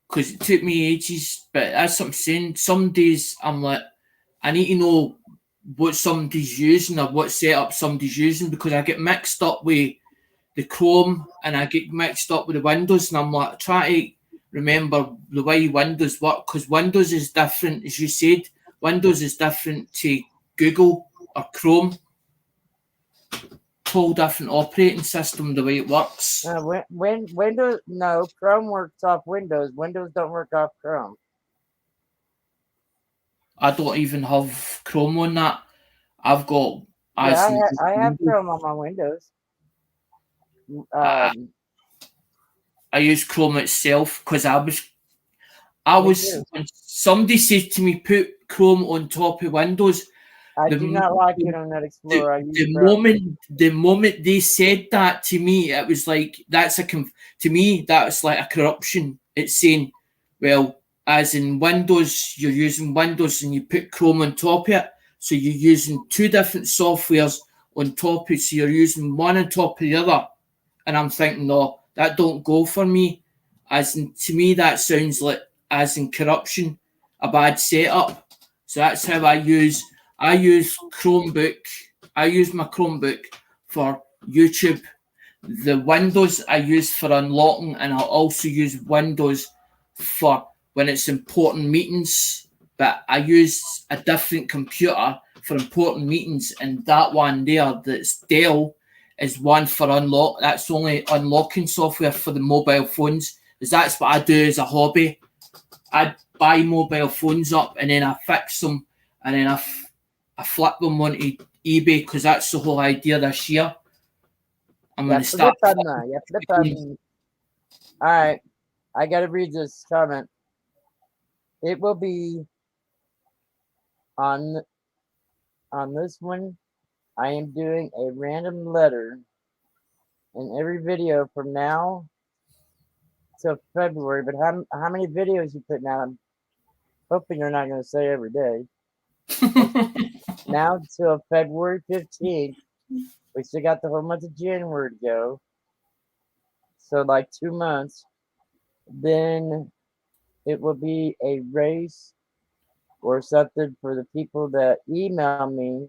Because it took me ages, but that's what I'm saying. Some days I'm like, I need to know what somebody's using or what setup somebody's using because I get mixed up with the Chrome and I get mixed up with the Windows, and I'm like, try to remember the way Windows work because Windows is different, as you said. Windows is different to Google or Chrome. Whole different operating system the way it works. Windows, no, Chrome works off Windows. Windows don't work off Chrome. I don't even have Chrome on that. I've got. I have Chrome on my Windows. I use Chrome itself because I was when somebody said to me put Chrome on top of Windows. I do not like Internet Explorer. The moment they said that to me, it was like to me that's like a corruption. It's saying, well, as in Windows, you're using Windows and you put Chrome on top of it, so you're using 2 different softwares on top of it. So you're using one on top of the other, and I'm thinking, no, that don't go for me. As in, to me, that sounds like as in corruption, a bad setup. So that's how I use Chromebook. I use my Chromebook for YouTube, The Windows I use for unlocking, and I'll also use Windows for when it's important meetings. But I use a different computer for important meetings, and that one there, that's Dell, is one for unlock. That's only unlocking software for the mobile phones. Because that's what I do as a hobby. I buy mobile phones up and then I fix them, and then I flip them onto eBay, because that's the whole idea this year. I'm going to start. All right, I got to read this comment. It will be on this one. I am doing a random letter in every video from now till February. But how many videos you putting out? I'm hoping you're not going to say every day. Now till February 15th. We still got the whole month of January to go. So like 2 months. Then it will be a race or something for the people that email me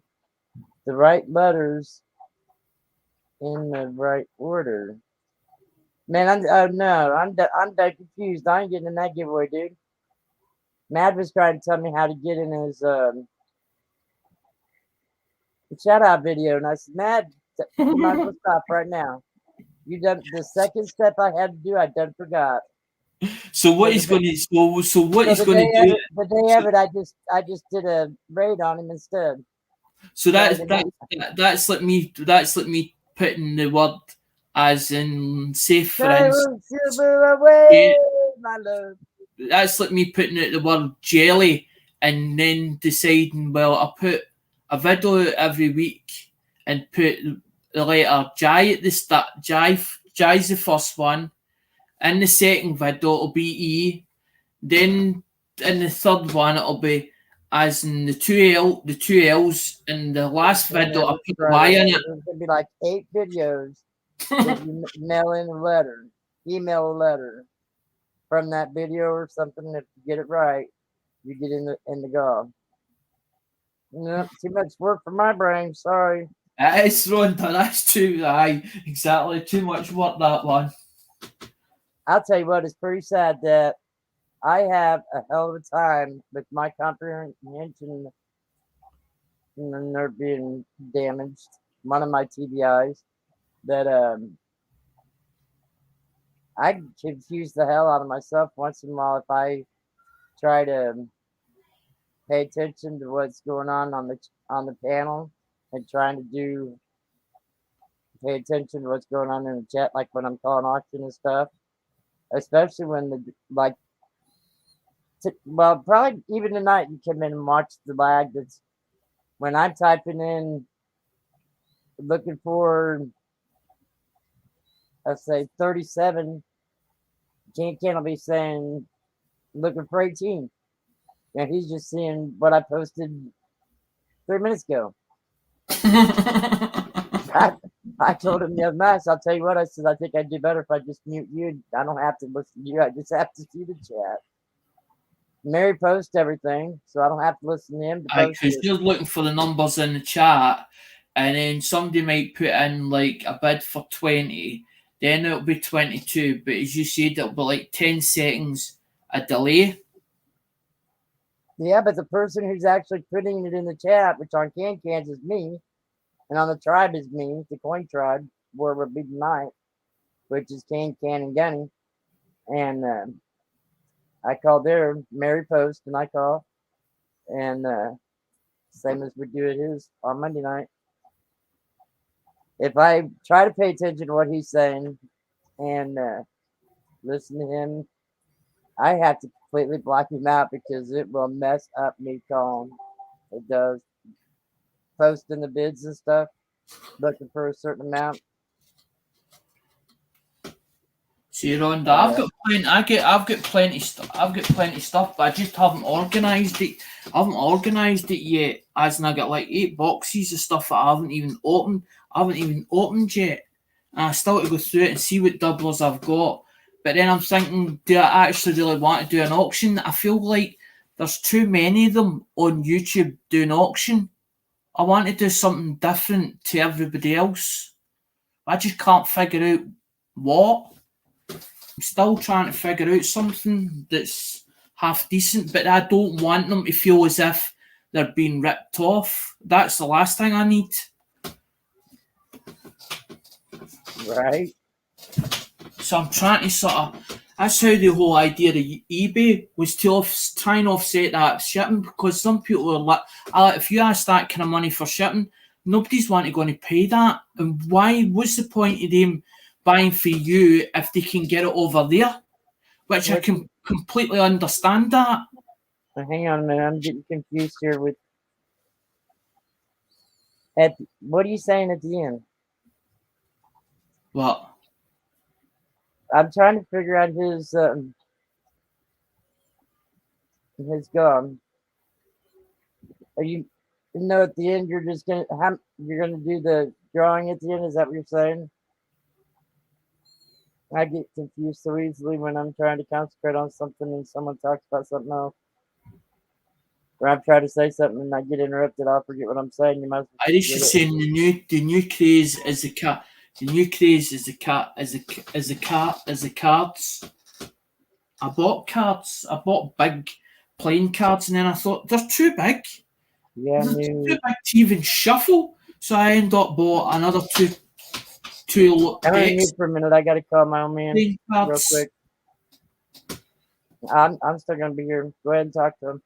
the right letters in the right order. Man, I'm that confused. I ain't getting in that giveaway, dude. Mad was trying to tell me how to get in his shout out video, and I said, Mad, you might as well stop right now. You done the second step I had to do. I done forgot. So what he's going to so what he's going to do? The day of it, I just did a raid on him instead. So that's like me putting the word as in safe, for instance. That's like me putting out the word jelly and then deciding, well, I put a video out every week and put the letter J at the start. J's the first one. In the second video, it'll be E. Then in the third one, it'll be as in the two L's. In the last video, I put Y in it. There's gonna be like 8 videos. If you email a letter from that video or something. If you get it right, you get in the go. No, too much work for my brain. Sorry. It's Rhonda. That's too. Aye, exactly. Too much work, that one. I'll tell you what. It's pretty sad that I have a hell of a time with my comprehension nerve being damaged. One of my TBIs that I confuse the hell out of myself once in a while if I try to pay attention to what's going on the panel and trying to pay attention to what's going on in the chat, like when I'm calling auction and stuff, especially when probably even tonight you come in and watch the lag. That's when I'm typing in looking for, let's say 37, Ken will be saying looking for 18. And he's just seeing what I posted 3 minutes ago. I told him the other night, so I'll tell you what, I said, I think I'd do better if I just mute you. I don't have to listen to you. I just have to see the chat. Mary posts everything, so I don't have to listen to him. Because you're looking for the numbers in the chat, and then somebody might put in like a bid for 20, then it'll be 22. But as you said, it'll be like 10 seconds a delay. Yeah, but the person who's actually putting it in the chat, which on Cans is me, and on the tribe is me, the coin tribe, where we'll be tonight, which is Can, and Gunny. And I call there, Mary post, and I call. And same as we do at his on Monday night. If I try to pay attention to what he's saying and listen to him, I have to completely block him out because it will mess up me calling. It does. Posting the bids and stuff, looking for a certain amount. See, Rhonda, I've got plenty stuff. I've got plenty of stuff, but I just haven't organised it. I haven't organised it yet. As in, I got like 8 boxes of stuff that I haven't even opened. Yet. And I still have to go through it and see what doublers I've got. But then I'm thinking, do I actually really want to do an auction? I feel like there's too many of them on YouTube doing auction. I want to do something different to everybody else. I just can't figure out what. I'm still trying to figure out something that's half decent, but I don't want them to feel as if they're being ripped off. That's the last thing I need. Right. So I'm trying to sort of. That's how the whole idea of eBay was to try and offset that shipping, because some people are like, if you ask that kind of money for shipping, nobody's going to pay that. And what's the point of them buying for you if they can get it over there? Which I can completely understand that. Hang on a minute, I'm getting confused here with. What are you saying at the end? What? I'm trying to figure out his gun. Are you? No, at the end you're just gonna you're gonna do the drawing at the end. Is that what you're saying? I get confused so easily when I'm trying to concentrate on something and someone talks about something else. Or I'm trying to say something and I get interrupted. I'll forget what I'm saying. You must. I was just saying the new craze is the cat. The new craze is the cards. I bought cards. I bought big playing cards, and then I thought they're too big. Yeah, they're too big to even shuffle. So I ended up bought another two. I'm gonna mute for a minute. I gotta call my old man real quick. I'm still gonna be here. Go ahead and talk to him.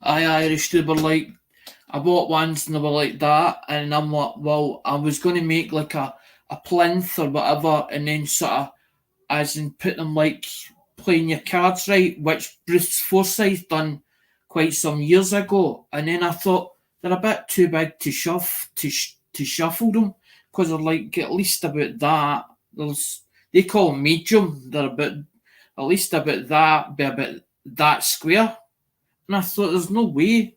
Irish, they were like, I bought ones and they were like that, and I'm like, well, I was going to make like a plinth or whatever, and then sort of, as in put them like playing your cards right, which Bruce Forsyth done quite some years ago, and then I thought they're a bit too big to shuffle them, because they're like at least about that. They call them medium. They're about at least about that, be about that square. And I thought, there's no way.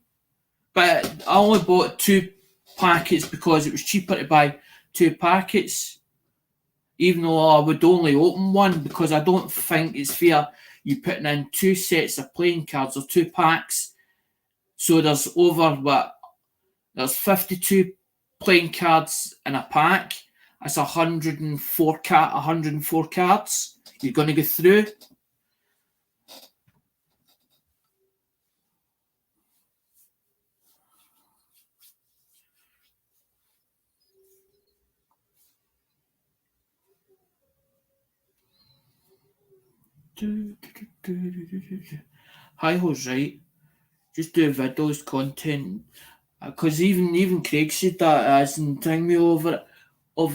But I only bought 2 packets because it was cheaper to buy 2 packets. Even though I would only open one, because I don't think it's fair you putting in 2 sets of playing cards or 2 packs. So there's there's 52 playing cards in a pack. That's 104 cards. You're going to go through. Hi ho's right. Just do videos, content. Because even Craig said that as in thing me over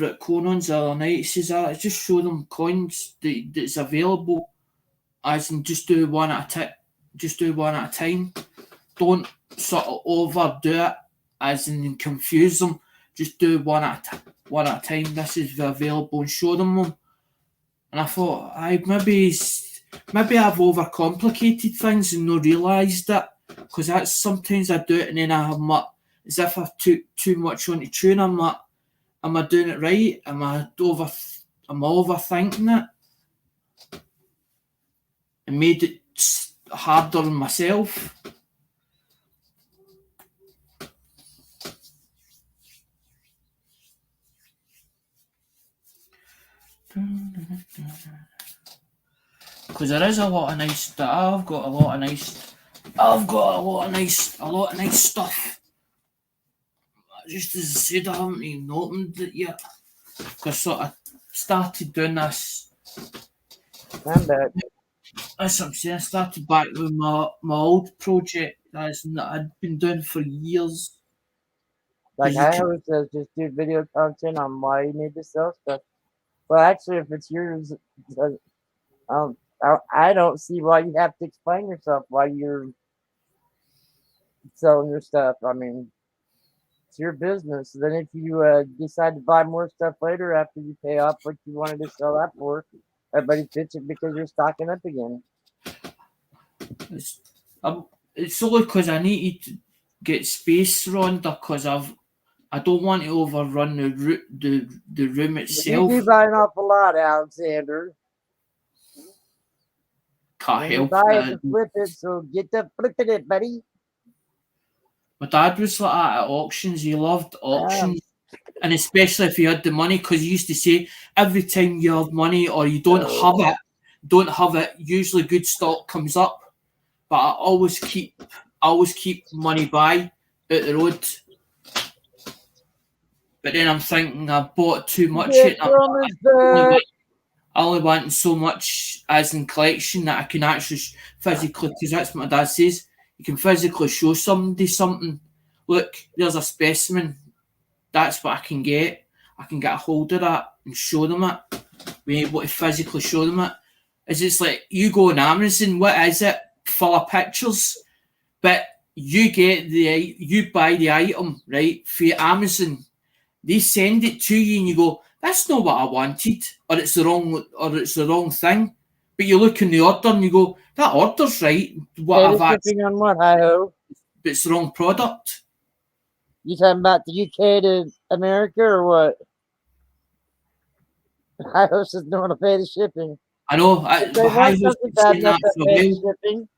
at Conan's the other night. He says just show them coins that's available. As in just do one at a time. Don't sort of overdo it, as in confuse them. Just do one at a time. This is available, and show them. And I thought, maybe I've overcomplicated things and not realised it, because that's sometimes I do it and then I'm like, as if I took too much on the tune. I'm like, am I doing it right? Am I overthinking it? And made it harder on myself. Because there is a lot of nice stuff. I've got a lot of nice stuff. Just as I said, I haven't even opened it yet. Because sort of started doing this. I'm back. That's what I'm saying. I started back with my old project that I'd been doing for years. Like I always says, just do video content on why you need to sell stuff. Well, actually, if it's yours, I don't see why you have to explain yourself why you're selling your stuff. I mean, it's your business. Then if you decide to buy more stuff later after you pay off what you wanted to sell that for, Everybody bitching because you're stocking up again. It's only because I need to get space, Rhonda, because I don't want to overrun the room You itself. do buy an awful lot, Alexander. Can't When you help buy it it. to flip it, so get to flipping it, buddy. My dad was like that at auctions. He loved auctions. And especially if you had the money, because he used to say every time you have money or you don't have it, usually good stock comes up. But I always keep money by out the road. But then I'm thinking I bought too much. I only want so much as in collection that I can actually physically, because that's what my dad says, you can physically show somebody something. Look, there's a specimen. That's what I can get. I can get a hold of that and show them it. Being able to physically show them it. It's just like you go on Amazon, what is it? Full of pictures. But you buy the item, right, for Amazon. They send it to you and you go, that's not what I wanted, or it's the wrong thing. But you look in the order and you go, that order's right. What I've shipping on what, hi-ho? But it's the wrong product. You talking about the UK to America or what? Hi-ho says no one to pay the shipping. I know. Shipping.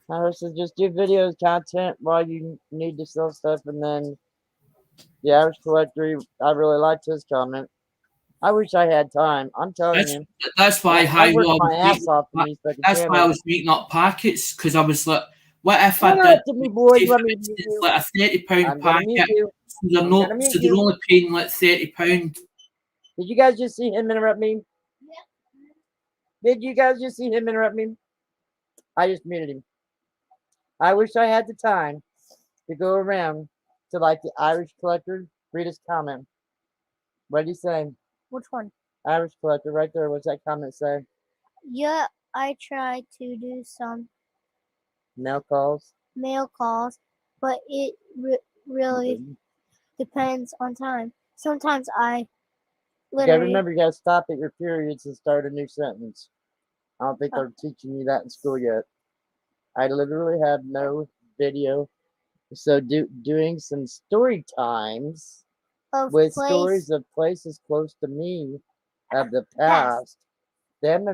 Hi-ho says just do videos, content while you need to sell stuff, and then the average collector. I really liked his comment. I wish I had time. I'm telling you. That's why I worked my ass off for these fucking That's why I was making up packets, because I was like, what if I did like a £30 packet? So they're only paying like £30. Did you guys just see him interrupt me? Yeah. Did you guys just see him interrupt me? I just muted him. I wish I had the time to go around to like the Irish collector, read his comment. What did he say? Which one? Irish collector, right there. What's that comment say? Yeah, I tried to do some mail calls, but it really depends on time. Sometimes I literally. Remember, you gotta stop at your periods and start a new sentence. I don't think they're teaching you that in school yet. I literally have no video, so doing some story times with stories of places close to me of the past. Then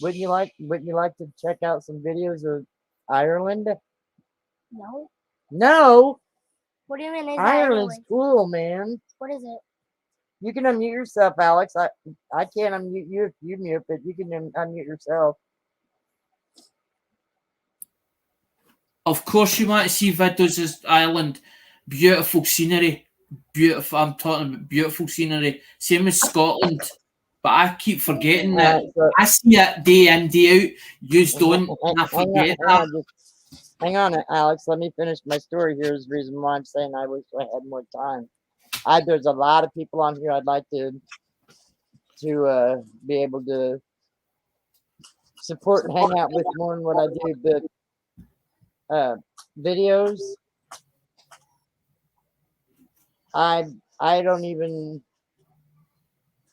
wouldn't you like to check out some videos of Ireland? No. No. What do you mean? Ireland's cool, man. What is it? You can unmute yourself, Alex. I can't unmute you if you mute, but you can unmute yourself. Of course, you want to see videos of Ireland. Beautiful scenery. Beautiful. I'm talking about beautiful scenery. Same as Scotland. But I keep forgetting that. I see it day in, day out. You don't. And I forget that. Hang on, Alex. Let me finish my story. Here's the reason why I'm saying I wish I had more time. There's a lot of people on here I'd like to be able to support and hang out with more than what I do. But videos, I don't even.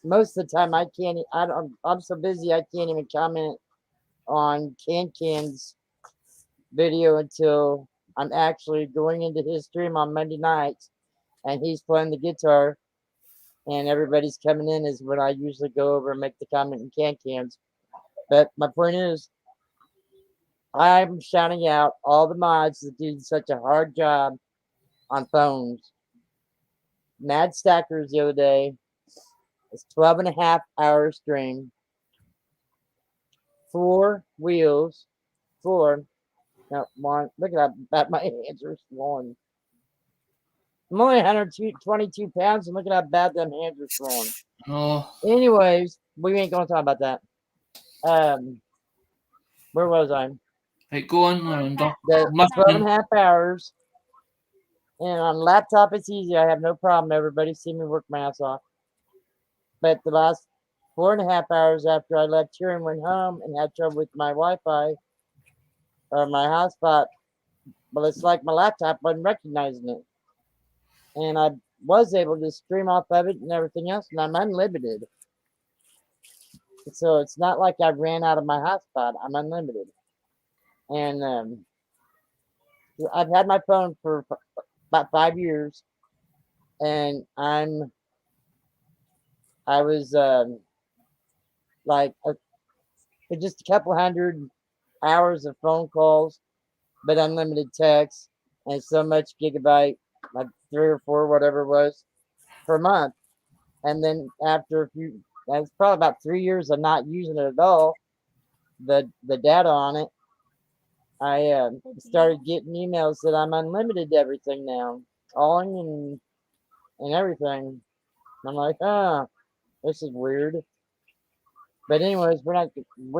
Most of the time, I'm so busy I can't even comment on Can's video until I'm actually going into his stream on Monday nights, and he's playing the guitar, and everybody's coming in. Is when I usually go over and make the comment in Can's. But my point is, I'm shouting out all the mods that do such a hard job on phones. Mad Stackers the other day. It's 12.5-hour stream. 4 wheels. 4. Now, one. Look at that. My hands are swollen. I'm only 122 pounds, and look at how bad them hands are swollen. Oh. Anyways, we ain't gonna talk about that. Where was I? Hey, go on, Miranda. 12.5 hours. And on laptop, it's easy. I have no problem. Everybody see me work my ass off. But the last 4.5 hours after I left here and went home and had trouble with my Wi-Fi or my hotspot, well, it's like my laptop wasn't recognizing it. And was able to stream off of it and everything else, and I'm unlimited. So it's not like I ran out of my hotspot. I'm unlimited. And I've had my phone for about 5 years, and I was like just a couple hundred hours of phone calls, but unlimited text and so much gigabyte, like 3 or 4, whatever it was, per month. And then after a few, that's probably about 3 years of not using it at all, the data on it, I started getting emails that I'm unlimited to everything now, calling and everything. I'm like, this is weird. But anyways, we're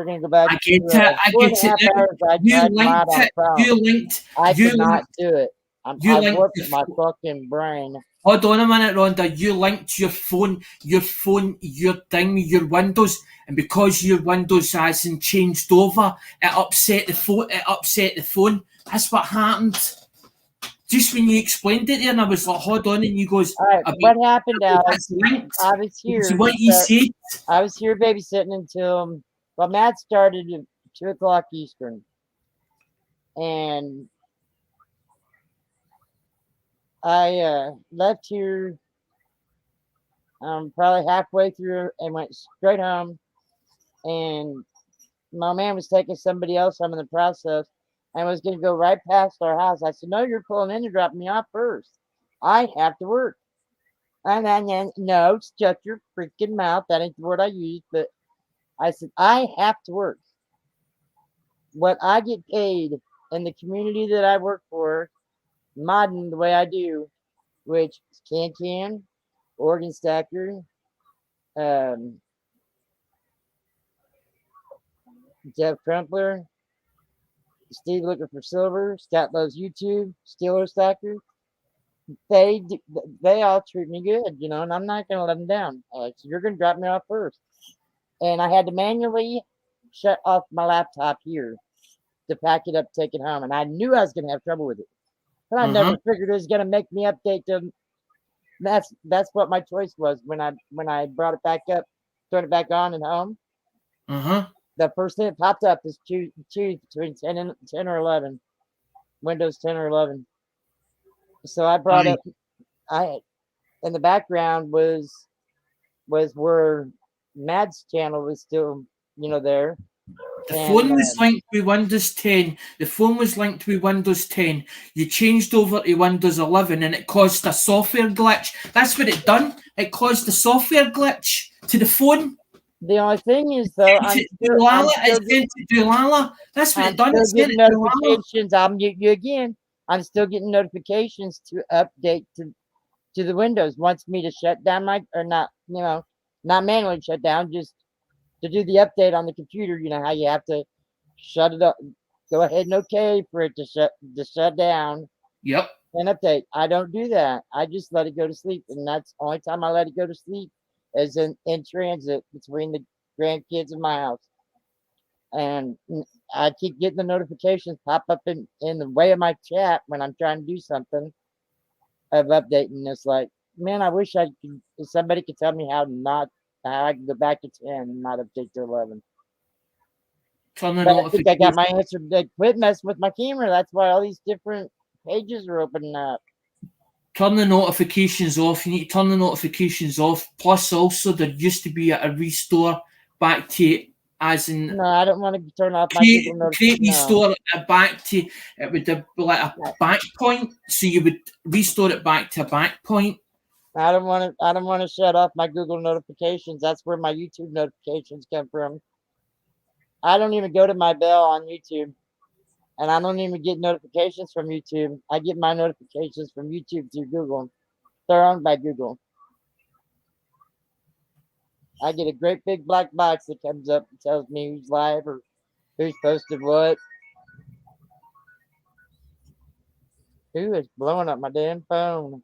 gonna go back. I get it. I get it. You linked. I could not do it. I worked my fucking brain. Hold on a minute, Rhonda. You linked your phone, your thing, your Windows, and because your Windows hasn't changed over, it upset the phone. That's what happened. Just when you explained it there, and I was like, hold on, and you goes, all right, what happened, Alex? I was here. So what you said? I was here babysitting until, Matt started at 2 o'clock Eastern. And I left here probably halfway through and went straight home. And my man was taking somebody else home in the process. I was going to go right past our house. I said, no, you're pulling in to drop me off first. I have to work. And then, no, shut your freaking mouth. That ain't the word I used. But I said, I have to work. What I get paid in the community that I work for, modding the way I do, which is Can, Oregon Stacker, Jeff Crumpler, Steve Looking for Silver, Scott Loves YouTube, Steeler Stacker. They all treat me good, and I'm not going to let them down. So you're going to drop me off first. And I had to manually shut off my laptop here to pack it up, take it home. And I knew I was going to have trouble with it. But I never figured it was going to make me update them. That's what my choice was when I brought it back up, turned it back on at home. The first thing that popped up is choose between 10 or 11, Windows 10 or 11. So I brought up, in the background was where Mad's channel was still, there. The phone was linked with Windows 10. The phone was linked with Windows 10. You changed over to Windows 11 and it caused a software glitch. That's what it done. It caused a software glitch to the phone. The only thing is, though, That's what it done. Still getting notifications. I'll mute you again. I'm still getting notifications to update to the Windows. Wants me to shut down not manually shut down, just to do the update on the computer. You know how you have to shut it up, go ahead and okay for it to shut down. Yep. And update. I don't do that. I just let it go to sleep, and that's the only time I let it go to sleep is in transit between the grandkids and my house. And I keep getting the notifications pop up in the way of my chat when I'm trying to do something of updating. It's like, man, I wish somebody could tell me how I can go back to 10 and not update to 11. But I think I got my answer. Quit messing with my camera. That's why all these different pages are opening up. Turn the notifications off. You need to turn the notifications off. Plus, also, there used to be a restore back to, as in. No, I don't want to turn off my Google notifications. Restore it back to, it would be like a back point. So you would restore it back to a back point. I don't want to shut off my Google notifications. That's where my YouTube notifications come from. I don't even go to my bell on YouTube. And I don't even get notifications from YouTube. I get my notifications from YouTube through Google. They're owned by Google. I get a great big black box that comes up and tells me who's live or who's posted what. Who is blowing up my damn phone?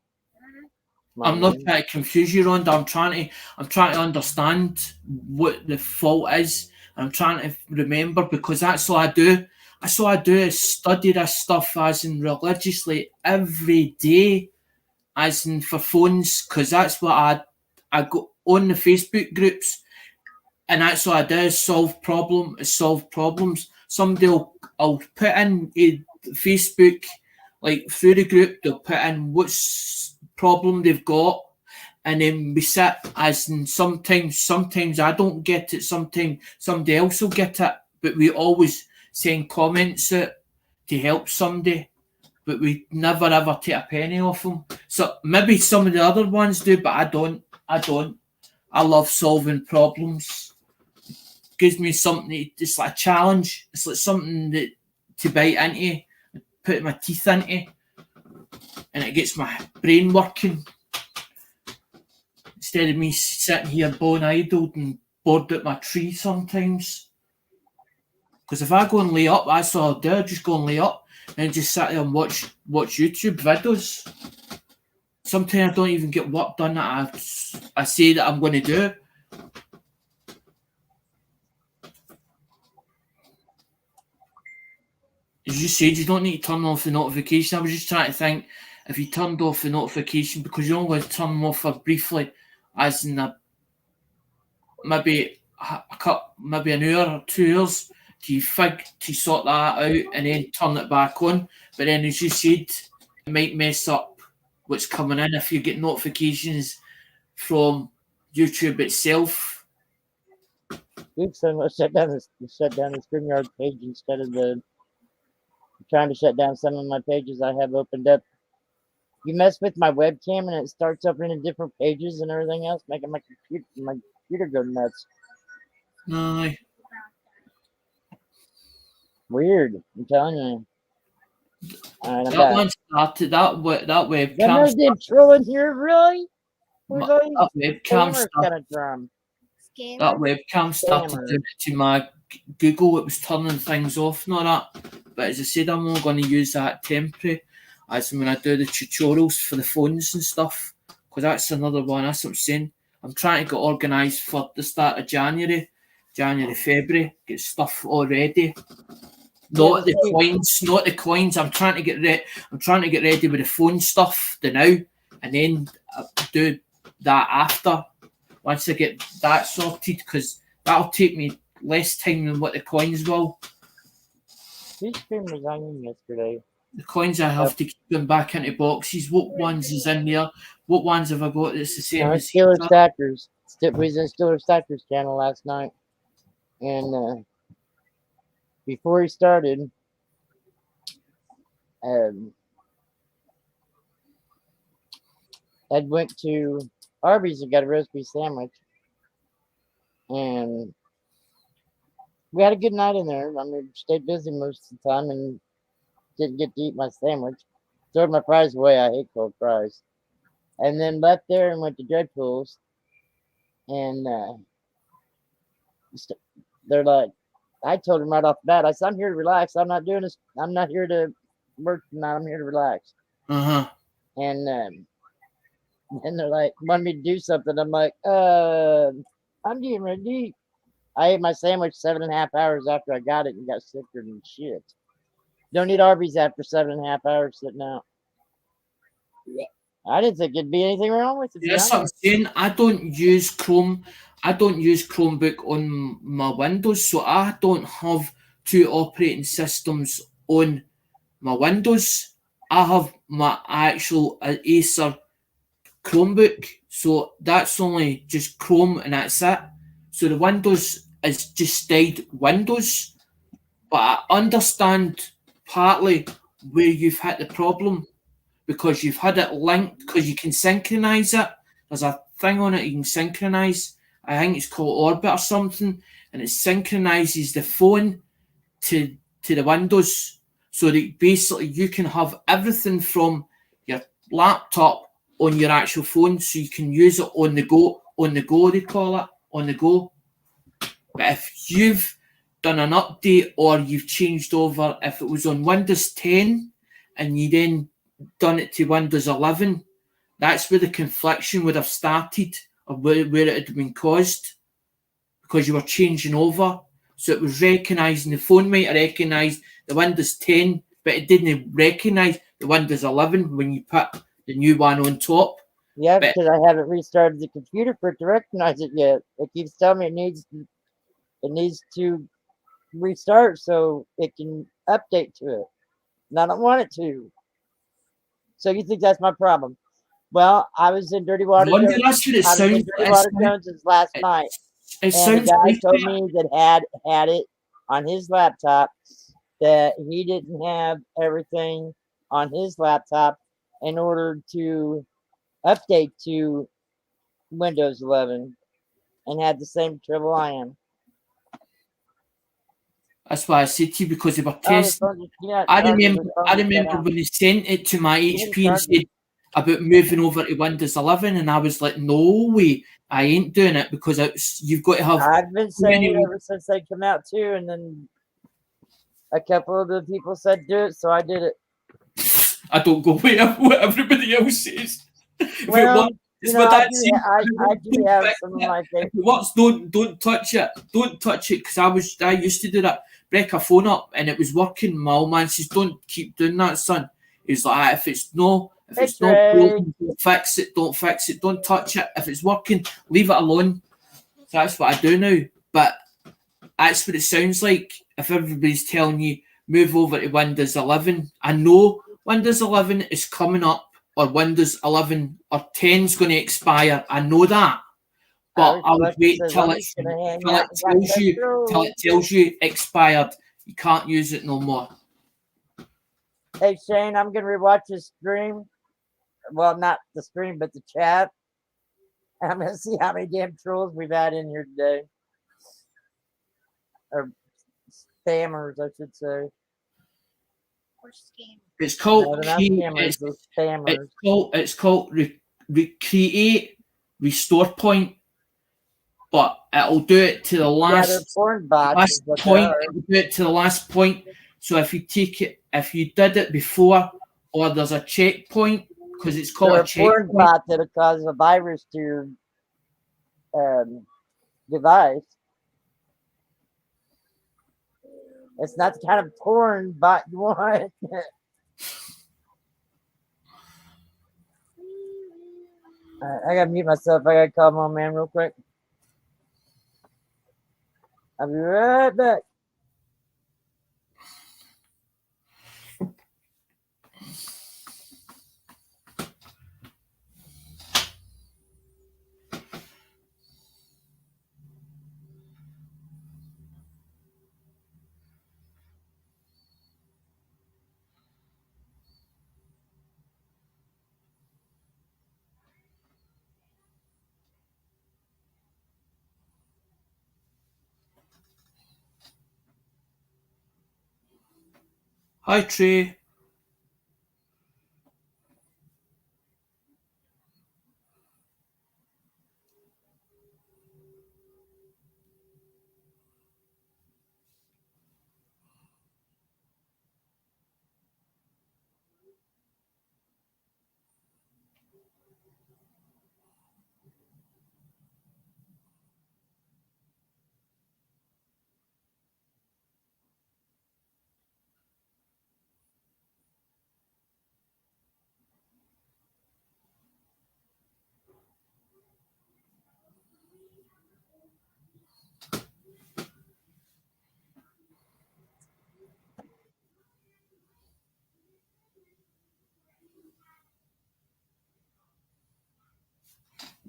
I'm not trying to confuse you, Rhonda. I'm trying to understand what the fault is. I'm trying to remember because that's all I do. That's all I do is study this stuff as in religiously every day. as in for phones, because that's what I go on the Facebook groups, and that's what I do is solve problems. Somebody I'll put in Facebook, like through the group, they'll put in what's problem they've got, and then we sit, as in sometimes I don't get it, sometimes somebody else will get it, but we always send comments out to help somebody, but we never ever take a penny off them. So maybe some of the other ones do, but I don't. I love solving problems. It gives me something, it's like a challenge. It's like something that to bite into, put my teeth into, and it gets my brain working. Instead of me sitting here bone idled and bored at my tree sometimes. Because if I go and lay up, that's all I do, I just go and lay up and just sit there and watch YouTube videos. Sometimes I don't even get work done that I say that I'm going to do. As you said, you don't need to turn off the notification. I was just trying to think, if you turned off the notification, because you're only going to turn them off for briefly, as in maybe an hour or 2 hours, to sort that out and then turn it back on. But then, as you said, it might mess up what's coming in if you get notifications from YouTube itself. Oops, I must shut down the StreamYard page instead of trying to shut down some of my pages I have opened up. You mess with my webcam and it starts opening different pages and everything else, making my computer go nuts. No. Weird, I'm telling you. All right, That one started, that webcam. There's the intro in here, really? That webcam started. Scammer. That webcam started doing it to my Google. It was turning things off and all that. But as I said, I'm only going to use that temporary, as when I do the tutorials for the phones and stuff. Because that's another one. That's what I'm saying. I'm trying to get organised for the start of January, February. Get stuff all ready. Not the coins. I'm trying to get ready with the phone stuff now, and then do that after. Once I get that sorted, because that'll take me less time than what the coins will. Whose stream was I in yesterday? The coins I have to keep them back into boxes. What ones is in there? What ones have I got that's the same as Steeler Stackers. We was in Steeler Stackers channel last night, and before he started, Ed went to Arby's and got a roast beef sandwich, and we had a good night in there. I mean, stayed busy most of the time and didn't get to eat my sandwich. Threw my fries away. I hate cold fries. And then left there and went to Dreadpool's, and they're like, I told him right off the bat, I said, I'm here to relax. I'm not doing this. I'm not here to work tonight. I'm here to relax. Uh-huh. And they're like, want me to do something? I'm like, I'm getting ready to eat. I ate my sandwich 7.5 hours after I got it and got sicker than shit. Don't eat Arby's after 7.5 hours sitting out. I didn't think it'd be anything wrong with it. Yes, I'm saying I don't use Chrome. I don't use Chromebook on my Windows, so I don't have two operating systems on my Windows. I have my actual Acer Chromebook, so that's only just Chrome and that's it. So the Windows is just stayed Windows, but I understand partly where you've had the problem, because you've had it linked, because you can synchronize it. There's a thing on it you can synchronize. I think it's called Orbit or something, and it synchronizes the phone to the Windows, so that basically you can have everything from your laptop on your actual phone, so you can use it on the go. On the go, they call it, on the go. But if you've done an update or you've changed over, if it was on Windows 10 and you then done it to Windows 11, that's where the confliction would have started, or where it had been caused, because you were changing over. So it was recognising, the phone might have recognised the Windows 10, but it didn't recognise the Windows 11 when you put the new one on top. Yeah, But- because I haven't restarted the computer for it to recognize it yet. It keeps telling me it needs to restart so it can update to it. And I don't want it to. So you think that's my problem? Well, I was in Dirty Water Wonder Jones. that's what it I was in sounds Dirty Water Jones's last night, It and the sounds guy like told that. me that had it on his laptop, that he didn't have everything on his laptop in order to update to Windows 11, and had the same trouble I am. That's why I said to you, because they were Oh, the testing. phone just, yeah, I charging, remember the phone I just cut remember out. when they sent it to my didn't HP and charge it. said about moving over to Windows 11, and I was like, no way, I ain't doing it, because you've got to have. I've been saying it many- ever since they come out too, and then a couple of the people said do it, so I did it. I don't go with what everybody else says. If it Well, works, it's you know, what I that do, seems. I do have some of my If favorite. it works, don't touch it. Don't touch it, because I used to do that. Break a phone up and it was working. My old man says, "Don't keep doing that, son." He's like, if it's not broken, don't fix it. Don't fix it. Don't touch it. If it's working, leave it alone. So that's what I do now. But that's what it sounds like. If everybody's telling you move over to Windows 11, I know Windows 11 is coming up, or Windows 11 or 10 is going to expire. I know that. But I would wait till it tells you expired. You can't use it no more. Hey Shane, I'm gonna rewatch this stream. Well, not the stream, but the chat. And I'm gonna see how many damn trolls we've had in here today, or spammers, I should say. Or scam. It's called No, they're not scammers, they're spammers. it's called recreate restore point, but it'll do it to the Yeah, last they're porn bots. last is what they point. are. It'll do it to the last point. So if you did it before, or there's a checkpoint, because it's called They're a a porn checkpoint. bot that'll cause a virus to your device. It's not the kind of porn bot you want. I gotta mute myself. I gotta call my man real quick. I'll be right back. Hi Trey.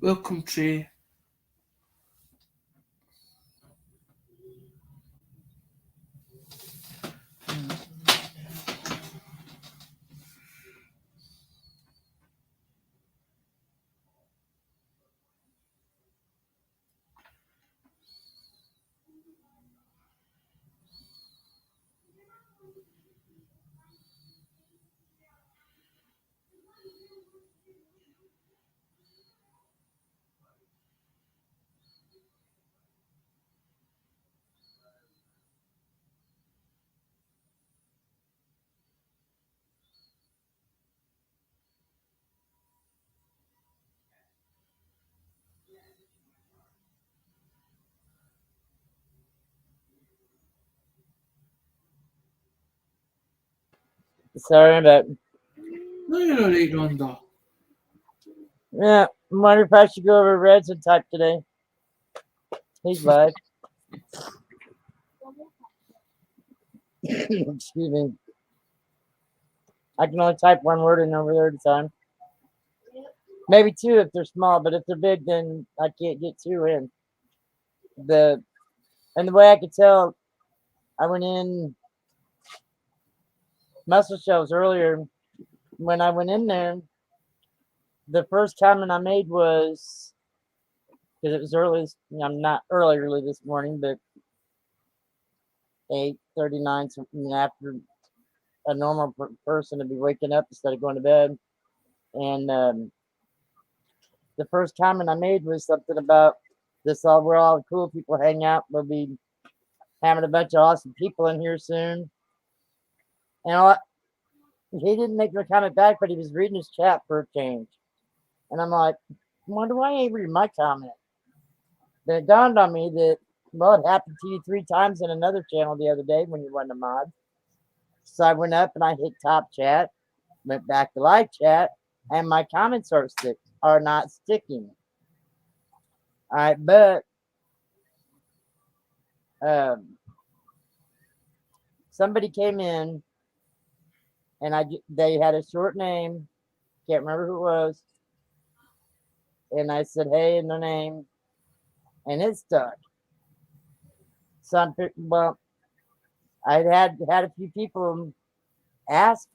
Welcome, Trey. Sorry about. No, you're all right, Rhonda. Yeah, I wonder if I should go over to Reds and type today. He's live. Excuse me. I can only type one word in over there at a time. Maybe two if they're small, but if they're big, then I can't get two in. And the way I could tell, I went in Muscle Shells earlier. When I went in there, the first comment I made was, because it was early, I'm not early this morning, but 8:39, something after a normal person to be waking up instead of going to bed. And the first comment I made was something about where all the cool people hang out. We'll be having a bunch of awesome people in here soon. And he didn't make no comment back, but he was reading his chat for a change. And I'm like, I wonder why I ain't reading my comment. Then it dawned on me that, well, it happened to you 3 times in another channel the other day when you wasn't a mod. So I went up and I hit top chat, went back to live chat, and my comments are not sticking. All right, but somebody came in and they had a short name, can't remember who it was, and I said, hey, in their name, and it stuck. Well, I had a few people ask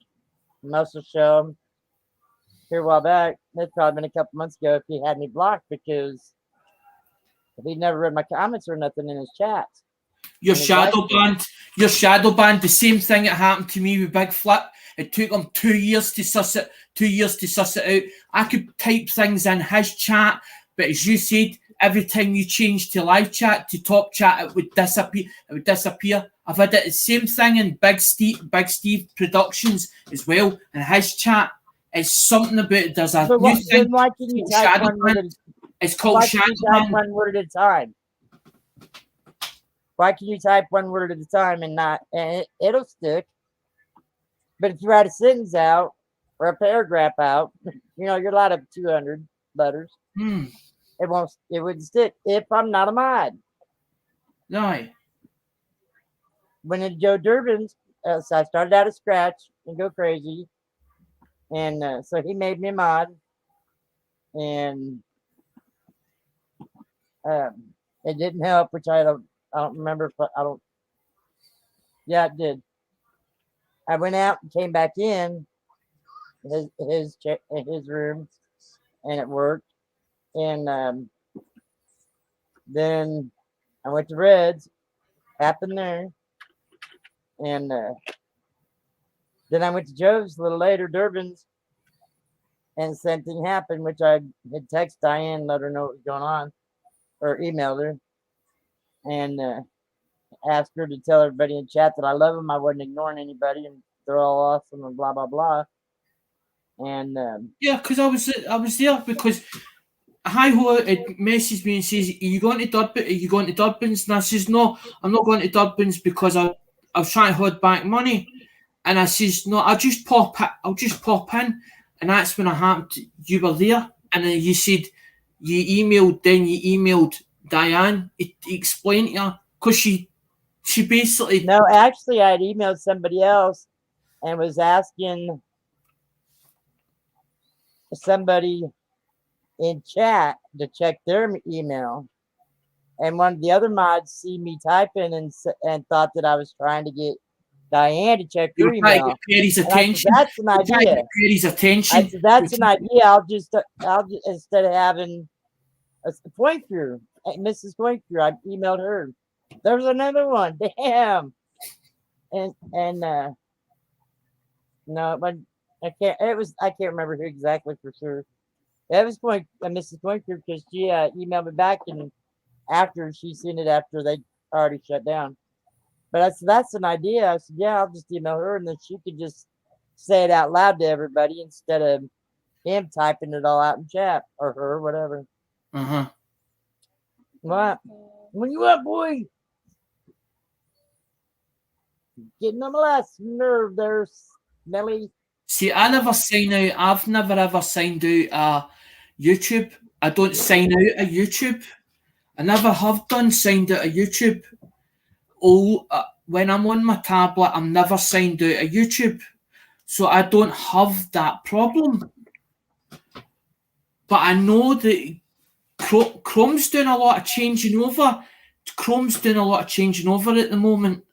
Muscle Show here a while back. It's probably been a couple months ago if he had me blocked because he never read my comments or nothing in his chat. You're shadow banned. You're shadow banned. The same thing that happened to me with Big Flip. It took him 2 years to suss it. 2 years to suss it out. I could type things in his chat, but as you said, every time you change to live chat to top chat, it would disappear. It would disappear. I've had it the same thing in Big Steve Productions as well. In his chat, it's something about it. There's a new thing. Why can you type one word? It's called shadow ban. One word at a time. Why can you type one word at a time and it'll stick? But if you write a sentence out or a paragraph out, you're allowed up 200 letters. It wouldn't stick if I'm not a mod. No. When it Joe Durbin's, so I started out of scratch and go crazy. And so he made me a mod. And it didn't help, which I don't remember. Yeah, it did. I went out and came back in his room, and it worked. And then I went to Reds, happened there, and then I went to Joe's a little later, Durbin's, and the same thing happened, which I had texted Diane, let her know what was going on, or emailed her, and asked her to tell everybody in chat that I love them. I wasn't ignoring anybody, and they're all awesome, and blah blah blah. And yeah, because I was there because Hi Ho it messaged me and says, "Are you going to Durbin? Are you going to Durbin's?" And I says, "No, I'm not going to Durbin's because I was trying to hold back money." And I says, "No, I'll just pop in." And that's when it happened. You were there, and then you said you emailed Diane. It explained to her because she basically no, actually, I had emailed somebody else and was asking somebody in chat to check their email, and one of the other mods see me typing and thought that I was trying to get Diane to check her email. Perry's attention. That's an idea. Perry's attention. I said, that's an idea. I'll just instead of having a point through, Mrs. Point through, I emailed her. There's another one. Damn. And no, but I can't remember who exactly for sure. It was Mrs. Pointer because she emailed me back and after she seen it after they already shut down. But I said, that's an idea. I said, yeah, I'll just email her and then she could just say it out loud to everybody instead of him typing it all out in chat or her, whatever. What? When you up, boy? Getting on my last nerve there, Nelly. See, I never sign out. I've never ever signed out YouTube. I don't sign out of YouTube. I never have done signed out of YouTube. When I'm on my tablet, I'm never signed out of YouTube. So I don't have that problem. But I know that Chrome's doing a lot of changing over. Chrome's doing a lot of changing over at the moment.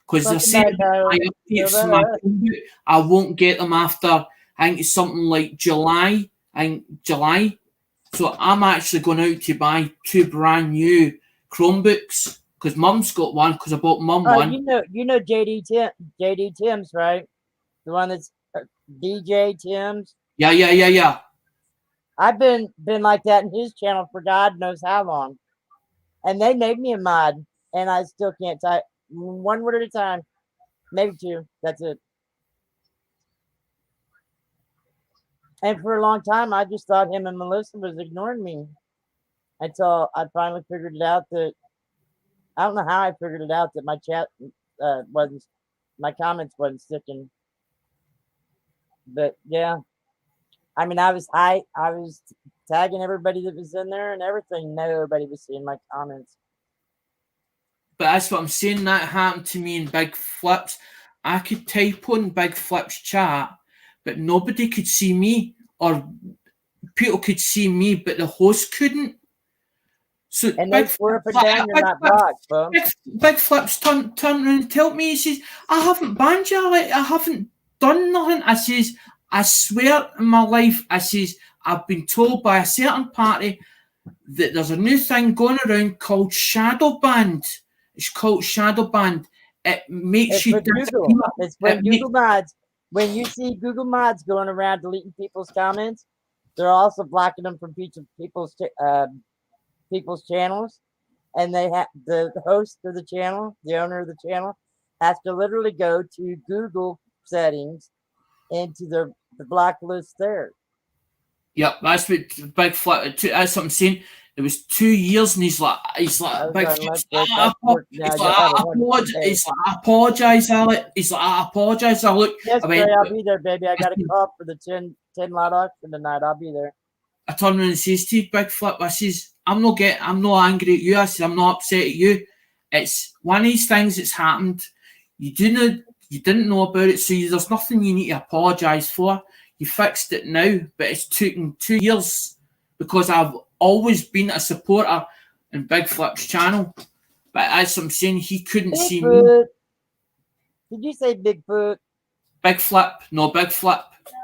Because they're saying my updates to my Chromebook, I won't get them after, I think it's something like July. So I'm actually going out to buy 2 brand new Chromebooks because Mum's got one because I bought Mum one. You know JD Timms, right? The one that's DJ Timms. Yeah. I've been like that in his channel for God knows how long, and they made me a mod, and I still can't type one word at a time, maybe 2. That's it. And for a long time, I just thought him and Melissa was ignoring me until I finally figured it out that I don't know how I figured it out that my chat my comments wasn't sticking. But yeah, I mean, I was tagging everybody that was in there and everything. Nobody was seeing my comments. But that's what I'm saying. That happened to me in Big Flips. I could type on Big Flips chat, but nobody could see me, or people could see me, but the host couldn't. So and Big Flips, you're not blocked, bro. Big Flips turned around and told me, he says, I haven't banned you, I haven't done nothing. I says, I swear in my life, I says, I've been told by a certain party that there's a new thing going around called shadow banned. It's called shadow banned. It makes you Google. It's when Google mods. When you see Google mods going around deleting people's comments, they're also blocking them from people's channels, and they have the host of the channel, the owner of the channel, has to literally go to Google settings into the block list there. Yep, that's what Big Flip. That's what I'm saying. It was 2 years, and he's like, Big Flip. I apologize, Alec. He's like, I apologize. I look. Yes, I'll be there, baby. I got a call for the 10 lot auction tonight. I'll be there. I turn around and says to Big Flip, I says, I'm not angry at you. I says, I'm not upset at you. It's one of these things that's happened. You didn't know about it, so there's nothing you need to apologise for. You fixed it now, but it's taken 2 years because I've always been a supporter in Big Flip's channel. But as I'm saying, he couldn't see me. Did you say Bigfoot? Big Flip. No, Big Flip.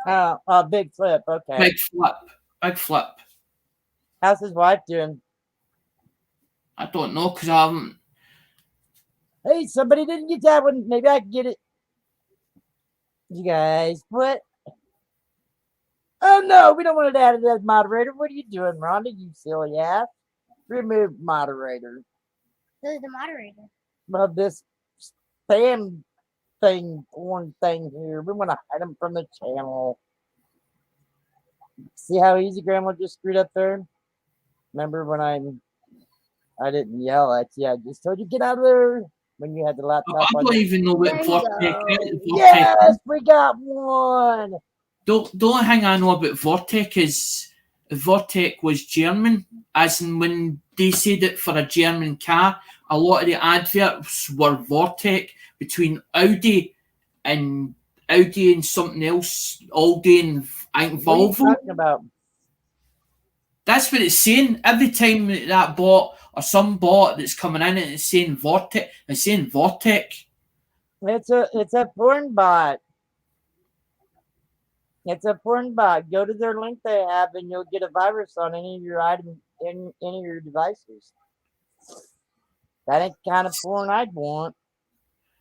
Oh, Big Flip. Okay. Big Flip. How's his wife doing? I don't know because I haven't. Hey, somebody didn't get that one. Maybe I can get it. You guys, what? Oh no, we don't want it added as moderator. What are you doing, Rhonda? You silly ass. Remove moderator. Who's the moderator? Well, this spam porn thing here. We want to hide them from the channel. See how easy Grandma just screwed up there? Remember when I didn't yell at you? I just told you get out of there when you had the laptop. I don't even know what Vortex is. Yes, we got one. Don't hang on about Vortex is. Vortex was German, as in when they said it for a German car, a lot of the adverts were Vortex between Audi and something else, Audi and I think Volvo. What are you talking about? That's what it's saying. Every time that bot or some bot that's coming in and it's saying Vortex, it's saying Vortex. It's a porn bot. It's a porn bot. Go to their link they have, and you'll get a virus on any of your items, any of your devices. That ain't the kind of porn I'd want.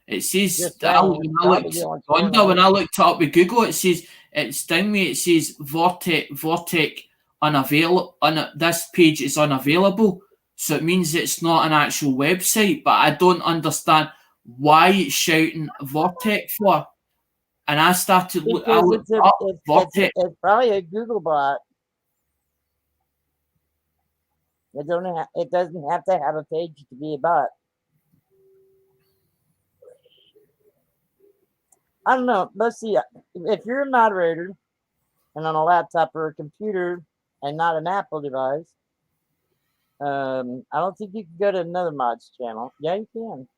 It says when I looked up with Google, it says it's down me. It says Vortex unavailable. This page is unavailable, so it means it's not an actual website. But I don't understand why it's shouting Vortex for. And I started to look up Vortex. It's probably a Google bot. It doesn't have to have a page to be a bot. I don't know. Let's see. If you're a moderator and on a laptop or a computer and not an Apple device, I don't think you can go to another mod's channel. Yeah, you can.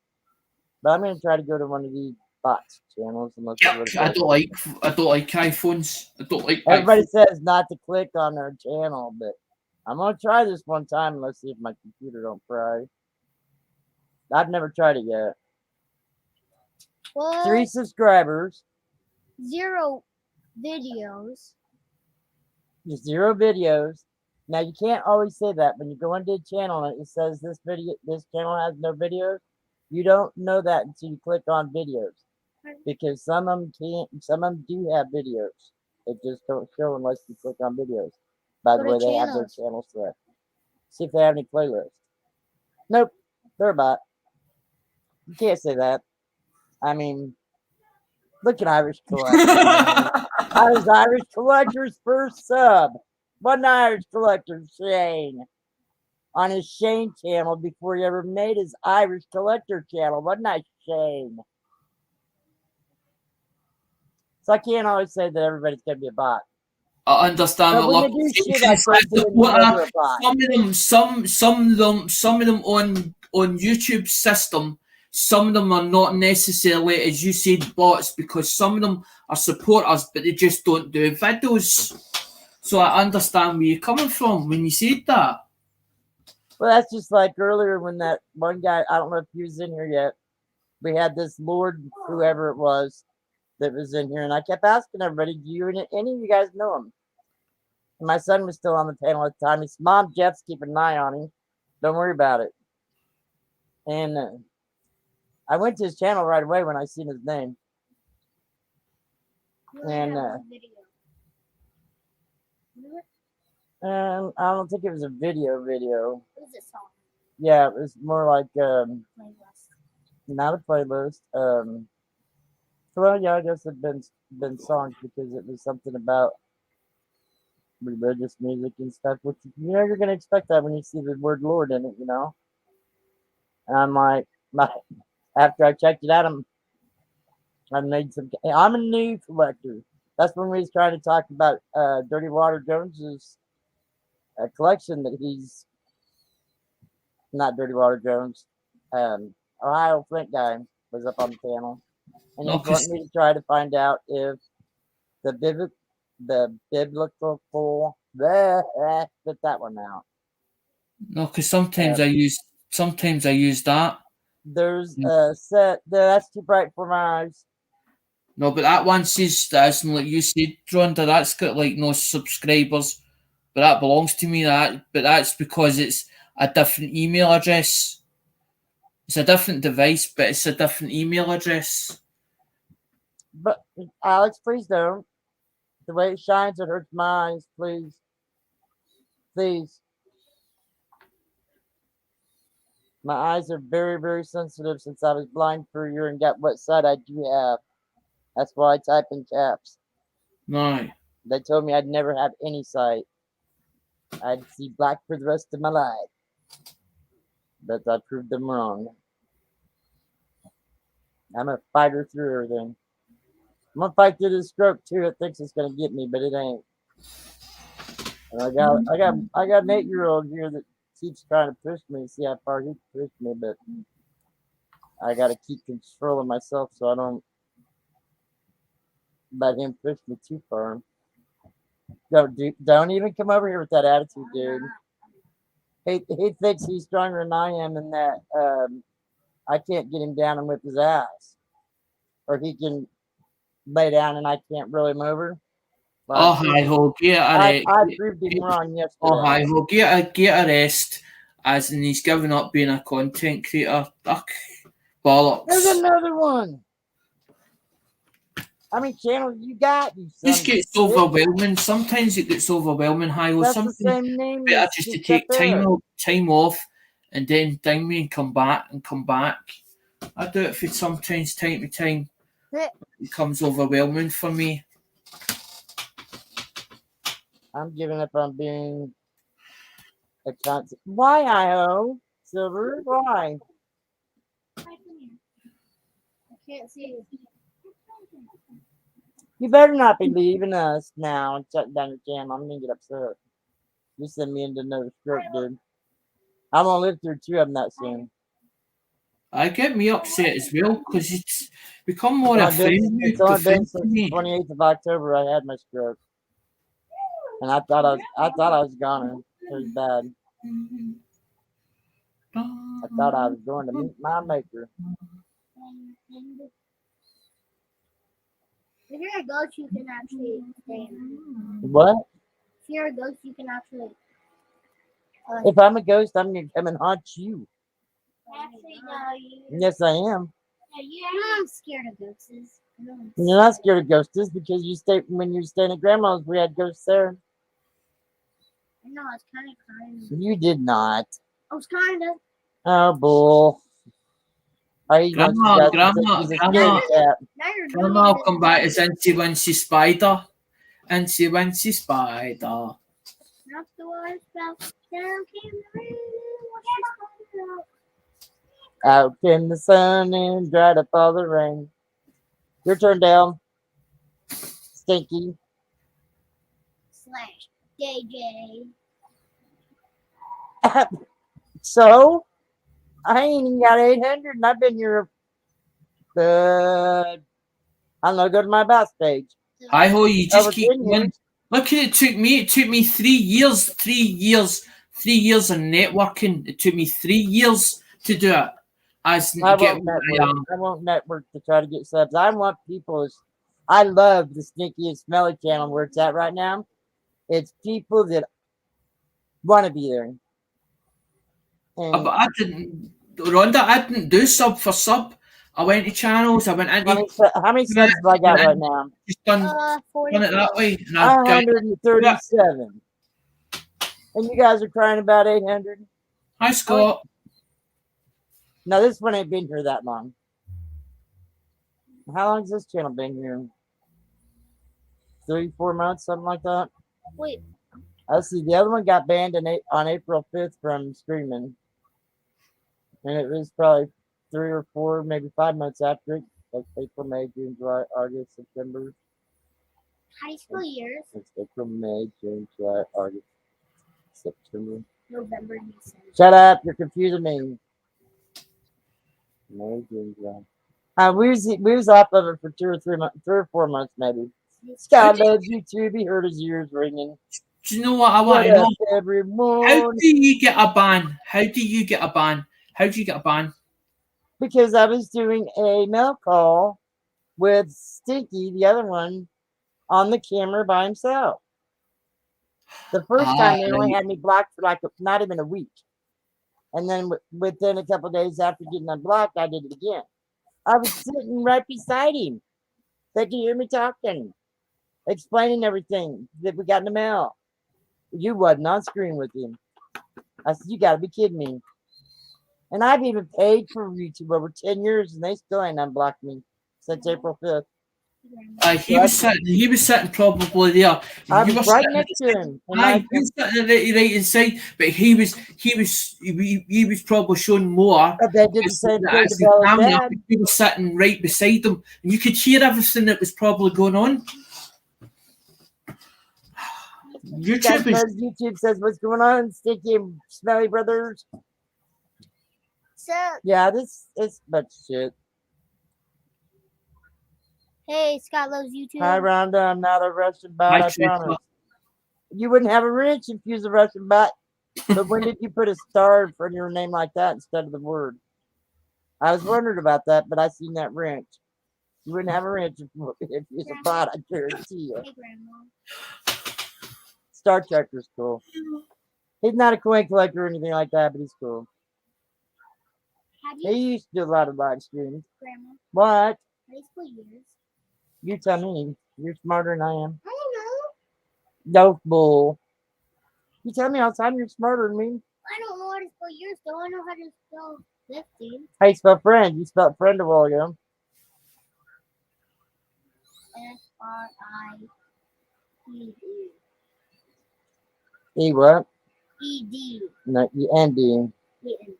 But I'm gonna try to go to one of these bots channels and let's see what it I does. don't like iPhones. I don't like Everybody iPhones. says not to click on their channel, but I'm gonna try this one time and let's see if my computer don't fry. I've never tried it yet. Well, 3 subscribers, 0 videos. 0 videos. Now you can't always say that when you go into a channel and it says this channel has no videos. You don't know that until you click on videos, because some of them can't. Some of them do have videos. It just don't show unless you click on videos. By the Go to way, they have their channels. channels there. See if they have any playlists. Nope, they're a bot. You can't say that. I mean, look at Irish Collector. How does Irish Collector's first sub? Wasn't Irish Collector Shane on his Shane channel before he ever made his Irish Collector channel? Wasn't I Shane? So I can't always say that everybody's gonna be a bot. I understand But what when look. you do shit like President Mother a bot. Some of them on YouTube system. Some of them are not necessarily, as you said, bots, because some of them are supporters, but they just don't do videos. So I understand where you're coming from when you said that. Well, that's just like earlier when that one guy, I don't know if he was in here yet. We had this Lord, whoever it was, that was in here, and I kept asking everybody, do you any of you guys know him? And my son was still on the panel at the time. He said, Mom, Jeff's keeping an eye on him. Don't worry about it. And I went to his channel right away when I seen his name. And I don't think it was a video. What is this song? Yeah, it was more like Playlist. not a playlist. Well, yeah, I guess it'd been songs because it was something about religious music and stuff. Which you're gonna expect that when you see the word Lord in it, And I'm like, after I checked it out, I made some. I'm a new collector. That's when we was trying to talk about Dirty Water Jones's collection that he's not Dirty Water Jones. Ohio Flint guy was up on the panel, and he wanted me to try to find out if the biblical put that one out. No, because sometimes I use that. There's a set that's too bright for my eyes. No, but that one says that, like you said, Rhonda, that's got like no subscribers, but that belongs to me. But that's because it's a different email address. It's a different device, but it's a different email address. But Alex, please don't. The way it shines, it hurts my eyes. Please, please. My eyes are very, very sensitive since I was blind for a year and got what side I do have. That's why I type in caps. No. They told me I'd never have any sight. I'd see black for the rest of my life. But I proved them wrong. I'm a fighter through everything. I'm gonna fight through this stroke too. It thinks it's gonna get me, but it ain't. And I got an 8-year-old here that keeps trying to push me, see how far he can push me, but I gotta keep control of myself so I don't let him push me too far. Don't even come over here with that attitude, dude. He thinks he's stronger than I am, and that I can't get him down and whip his ass, or he can lay down and I can't roll him over. I proved him wrong yesterday. Oh, hi, he'll get a rest, as in he's given up being a content creator. Ugh, bollocks. There's another one. How many channels you got? This gets overwhelming. Sometimes it gets overwhelming, Hi-Ho. Sometimes better just to take time off and then ding me and come back. I do it for sometimes time to time. It becomes overwhelming for me. I'm giving up on being a content. Why, Hi-Ho? Silver? Why? I can't see you. You better not be leaving us now and shutting down your channel. I'm gonna get upset. You send me into another script, dude. I'm gonna live through 2 of them that soon. I get me upset as well because it's become more a It's only friend. been, it's only been since the 28th of October I had my stroke, and I thought I was gone. It was bad. I thought I was going to meet my maker. If you're a ghost, you can actually stay. What? If you're a ghost, you can actually. If I'm a ghost, I'm gonna come and haunt you. Actually, no, you. Yes, I am. You're not scared of ghosts. You're not scared of ghosts because you stay when you're staying at grandma's. We had ghosts there. No, it's kind of. You did not. I was kind of. Oh, bull. Grandma will come back as Incy Wincy Spider. Incy Wincy Spider. Not the water spout. Down came the rain. Out came the sun and dried up all the rain. Your turn, down. Stinky. Slash JJ. So, I ain't even got 800 and I've been here. I don't know, go to my about stage. Hi ho, you just keep going. Look, it took me 3 years. 3 years of networking. It took me 3 years to do it. I won't network to try to get subs. I want people. I love the Stinky and Smelly channel where it's at right now. It's people that want to be there. But I didn't, Rhonda. I didn't do sub for sub. I went to channels. I went into. How many subs have I got right now? Just done it that way. And I've 137. And you guys are crying about 800. Hi, Scott. No, this one ain't been here that long. How long has this channel been here? 3-4 months, something like that. Wait. I see. The other one got banned on April 5th from streaming, and it was probably 3 or 4, maybe 5 months after it, like April, May, June, July, August, September. How do you spell years? It's April, May, June, July, August, September. November, December. Shut up! You're confusing me. May, June, July. We was off of it for 3 or 4 months, maybe. Scott loves YouTube. He heard his ears ringing. Do you know what I want to know? Everyone. How do you get a ban? How do you get a ban? Because I was doing a mail call with Stinky, the other one, on the camera by himself. The first time they only had me blocked for like not even a week. And then within a couple of days after getting unblocked, I did it again. I was sitting right beside him. They could hear me talking, explaining everything that we got in the mail. You wasn't on screen with him. I said, you got to be kidding me. And I've even paid for YouTube over 10 years, and they still ain't unblocked me since April 5th. He was sitting probably there. I was right next to him. He was sitting right inside, but he was probably showing more. But they did the same thing to Bella's dad. He was sitting right beside them, and you could hear everything that was probably going on. YouTube says what's going on, Stinky and Smelly Brothers. So yeah, it's a bunch of shit. Hey, Scott loves YouTube. Hi, Rhonda. I'm not a Russian bot. I promise. You wouldn't have a wrench if you was a Russian bot. But when did you put a star in front of your name like that instead of the word? I was wondering about that, but I seen that wrench. You wouldn't have a wrench if you was a bot. I guarantee you. Hey, Grandma. Star Trekker's cool. He's not a coin collector or anything like that, but he's cool. He used to do a lot of live streams. Grandma. What? Years. You tell me. You're smarter than I am. I don't know. No bull. You tell me all the time you're smarter than me. I don't know how to spell yours, though. I know how to spell 15. How you spell friend? You spelled friend a while ago. F-R-I-E-D. E what? E-D. No, E-N-D. E-N-D.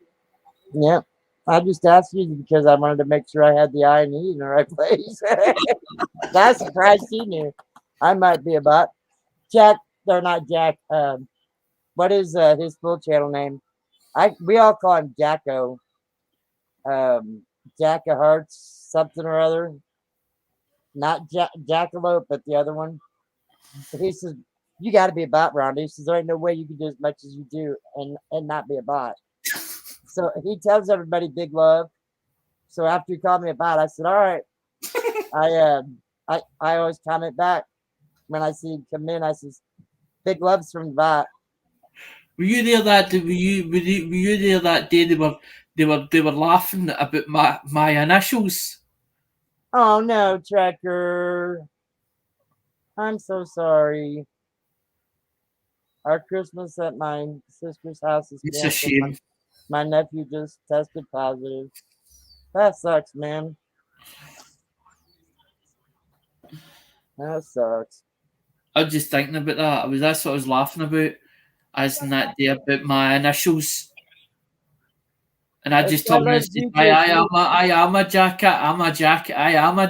Yep. I just asked you because I wanted to make sure I had the I and E in the right place. That's surprised he knew. I might be a bot. Jack, they're not Jack. what is his full channel name? We all call him Jacko. Jack of Hearts, something or other. Not Jackalope, but the other one. He says, you got to be a bot, Ron. He says, there ain't no way you can do as much as you do and not be a bot. So he tells everybody big love. So after he called me a bot, I said, all right. I always comment back when I see him come in. I says, big loves from the bot. Were you there that day? Were you there that day? They were laughing about my initials. Oh no, Trekker. I'm so sorry. Our Christmas at my sister's house is It's a shame. My nephew just tested positive. That sucks, man. That sucks. I was just thinking about that. That's what I was laughing about, as in that day about my initials. And I just told him, I am a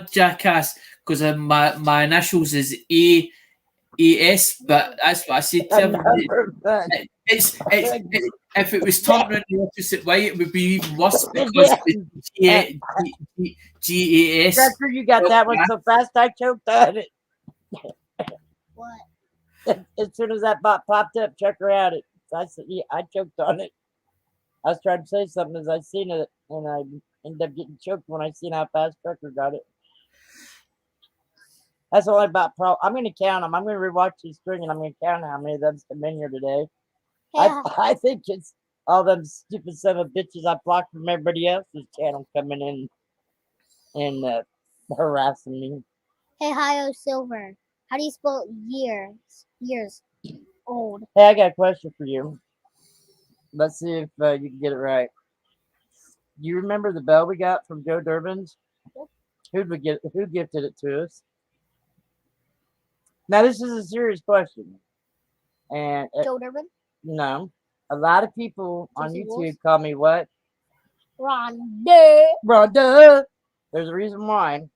jackass because my initials is AS, but that's what I said to him. It's if it was turned around the opposite way, it would be even worse because it's GAS. Trekker, you got that one so fast I choked on it. What? As soon as that bot popped up, Trekker had it. I said, yeah, I choked on it. I was trying to say something as I seen it, and I ended up getting choked when I seen how fast Trekker got it. That's all about pro. I'm going to count them. I'm going to rewatch the string, and I'm going to count how many of them come in here today. Yeah. I think it's all them stupid son of bitches I blocked from everybody else's channel coming in and harassing me. Hey, Hio Silver. How do you spell years? Years old. Hey, I got a question for you. Let's see if you can get it right. You remember the bell we got from Joe Durbin's? Who gifted it to us? Now this is a serious question. And Joe Durbin? No. A lot of people on Jesse YouTube Wolf? call me what? Rhonda. There's a reason why.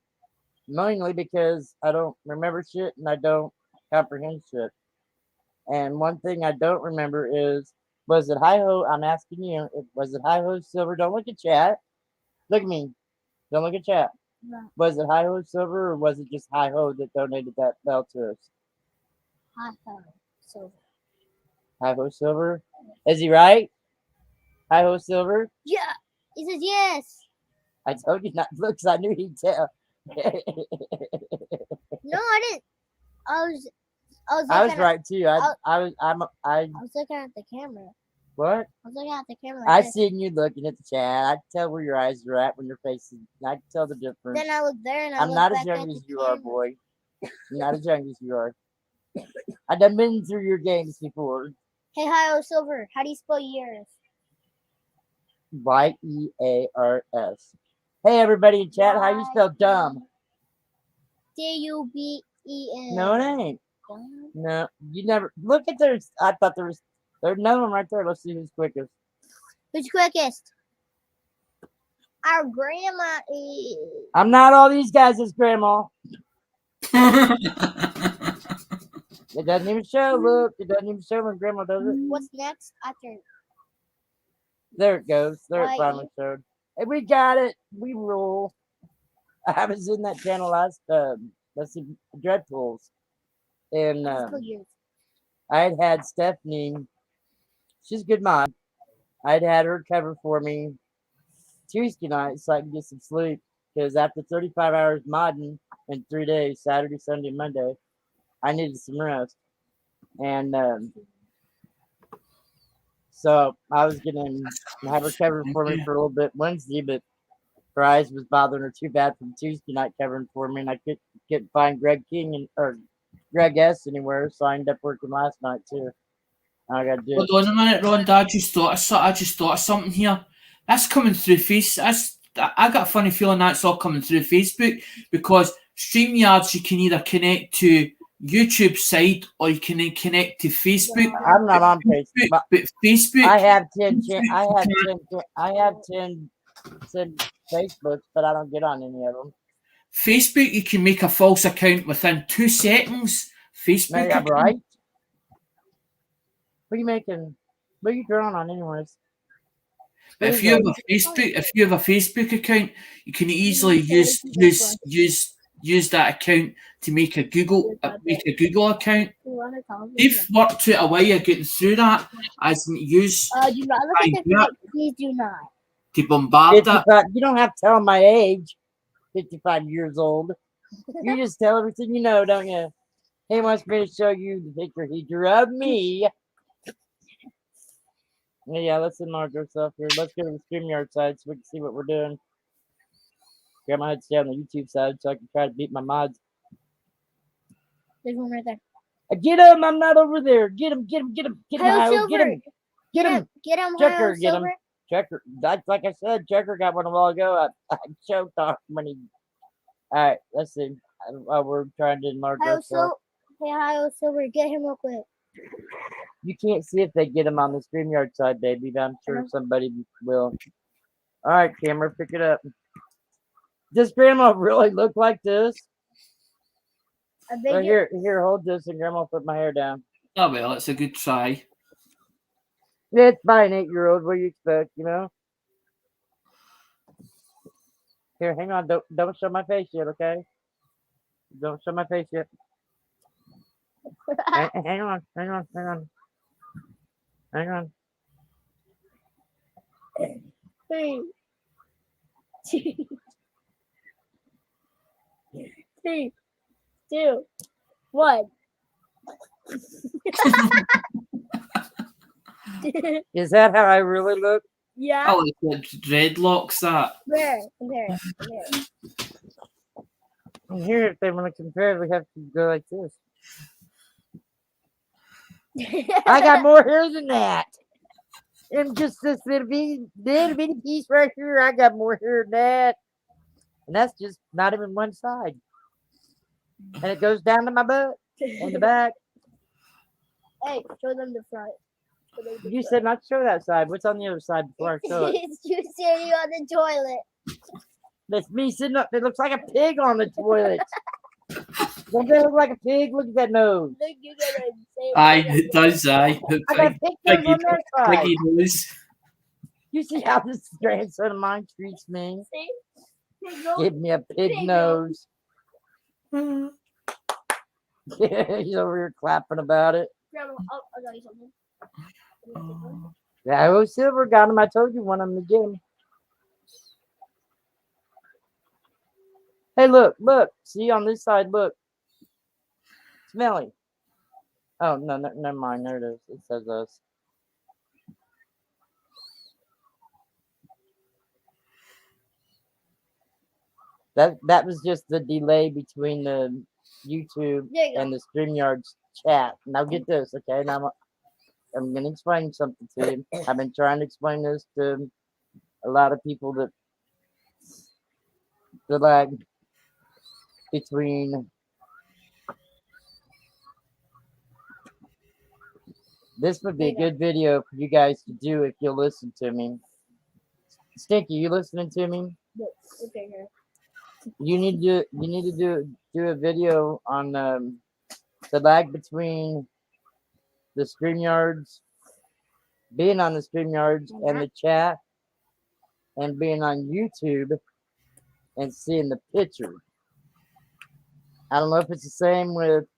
Mainly because I don't remember shit and I don't comprehend shit. And one thing I don't remember is, was it Hi-Ho? I'm asking you, was it Hi-Ho Silver? Don't look at chat. Look at me. Don't look at chat. No. Was it Hi-Ho Silver or was it just Hi-Ho that donated that bell to us? Hio Silver. Hi-Ho Silver? Is he right? Hi-Ho Silver? Yeah. He says yes. I told you not to look 'cause I knew he'd tell. No, I didn't. I was I was looking right too. I was looking at the camera. what? I was looking at the camera. I Like this. seen you looking at the chat. I can tell where your eyes are at when your face is. I can tell the difference. Then I looked there and I I'm looked not as back young at as the you are, camera. boy. I'm not as young as you are. I've done been through your games before. Hey, Hio Silver. How do you spell years? YEARS. Hey, everybody in chat. How you spell dumb? DUBEN. No, it ain't. Dumb. No, you never. Look at theirs. I thought there's another one right there. Let's see who's quickest. Who's quickest? Our grandma is. I'm not all these guys' grandma. It doesn't even show. Look, it doesn't even show when grandma does it. What's next after? There it goes. There it Right. finally showed. Hey, we got it. We rule. I was in that channel last. Let's see, Dreadfuls, and Spell years. I had Stephanie. She's a good mod. I'd had her cover for me Tuesday night so I can get some sleep because after 35 hours modding in 3 days, Saturday, Sunday, Monday, I needed some rest. And so I was gonna have her cover for me for a little bit Wednesday, but her eyes was bothering her too bad from Tuesday night covering for me, and I couldn't find Greg King or Greg S anywhere, so I ended up working last night too. I got to do it. Hold on a minute, Ron. I just thought of something here. That's coming through I got a funny feeling that's all coming through Facebook because StreamYards you can either connect to YouTube side or you can connect to Facebook. I'm not on Facebook, but Facebook. I have 10 Facebooks, but I don't get on any of them. Facebook, you can make a false account within 2 seconds. Facebook, I'm right. What are you making? What are you drawing on, anyways? But if you have a Facebook account, you can easily use that account to make a Google account. They've worked out a way of getting through that, as in use Do not look at the face. Please do not. to bombard that. 55, you don't have to tell my age. 55 years old. You just tell everything you know, don't you? He wants me to show you the picture he drew of me. Yeah, let's enlarge ourselves here. Let's go to the StreamYard side so we can see what we're doing. Got my head stay on the YouTube side so I can try to beat my mods. There's one right there. Get him! I'm not over there. Get him! Get him! Get him! Get him! Hail Hail, Silver. get him! Get him! Get him, Checker! Hail Get him! Silver. Checker! That's like I said. Checker got one a while ago. I choked off when he. All right, let's see. We're trying to enlarge ourselves. Hey, Hail Silver, get him real quick. You can't see if they get him on the StreamYard side, baby, but I'm sure somebody will. All right, camera, pick it up. Does Grandma really look like this? Well, here, hold this, and Grandma put my hair down. Oh well, it's a good try. It's by an 8-year-old. What do you expect, you know? Here, hang on. Don't show my face yet, okay? Don't show my face yet. Hang on. Hang on. 3, 2, 1. Is that how I really look? Yeah. Oh, it's the dreadlocks that. Compare it. And here, if they want to compare, we have to go like this. I got more hair than that. And just this little bitty piece right here, I got more hair than that. And that's just not even one side. And it goes down to my butt and the back. Hey, show them the front. You said not to show that side. What's on the other side before I show it? It's you sitting on the toilet. That's me sitting up. It looks like a pig on the toilet. Don't that look like a pig? Look at that nose. Look, you gotta say Aye, it does, aye. I got pig nose on that side. Piggy nose. You see how this grandson of mine treats me? See? Give me a pig nose. He's over here clapping about it. Grandma, I'll tell you something. Yeah, oh, Silver got him. I told you one of them to get him. Hey, look. See on this side, look. Smelly. Oh, no, never mind. There it is. It says us. That was just the delay between the YouTube and the StreamYard chat. Now get this, okay? Now I'm going to explain something to you. I've been trying to explain this to a lot of people that the lag between this would be a good video for you guys to do if you'll listen to me. Stinky, you listening to me? Yes, okay, here. You need to do a video on the lag between the StreamYards, being on the StreamYards and the chat, and being on YouTube and seeing the picture. I don't know if it's the same with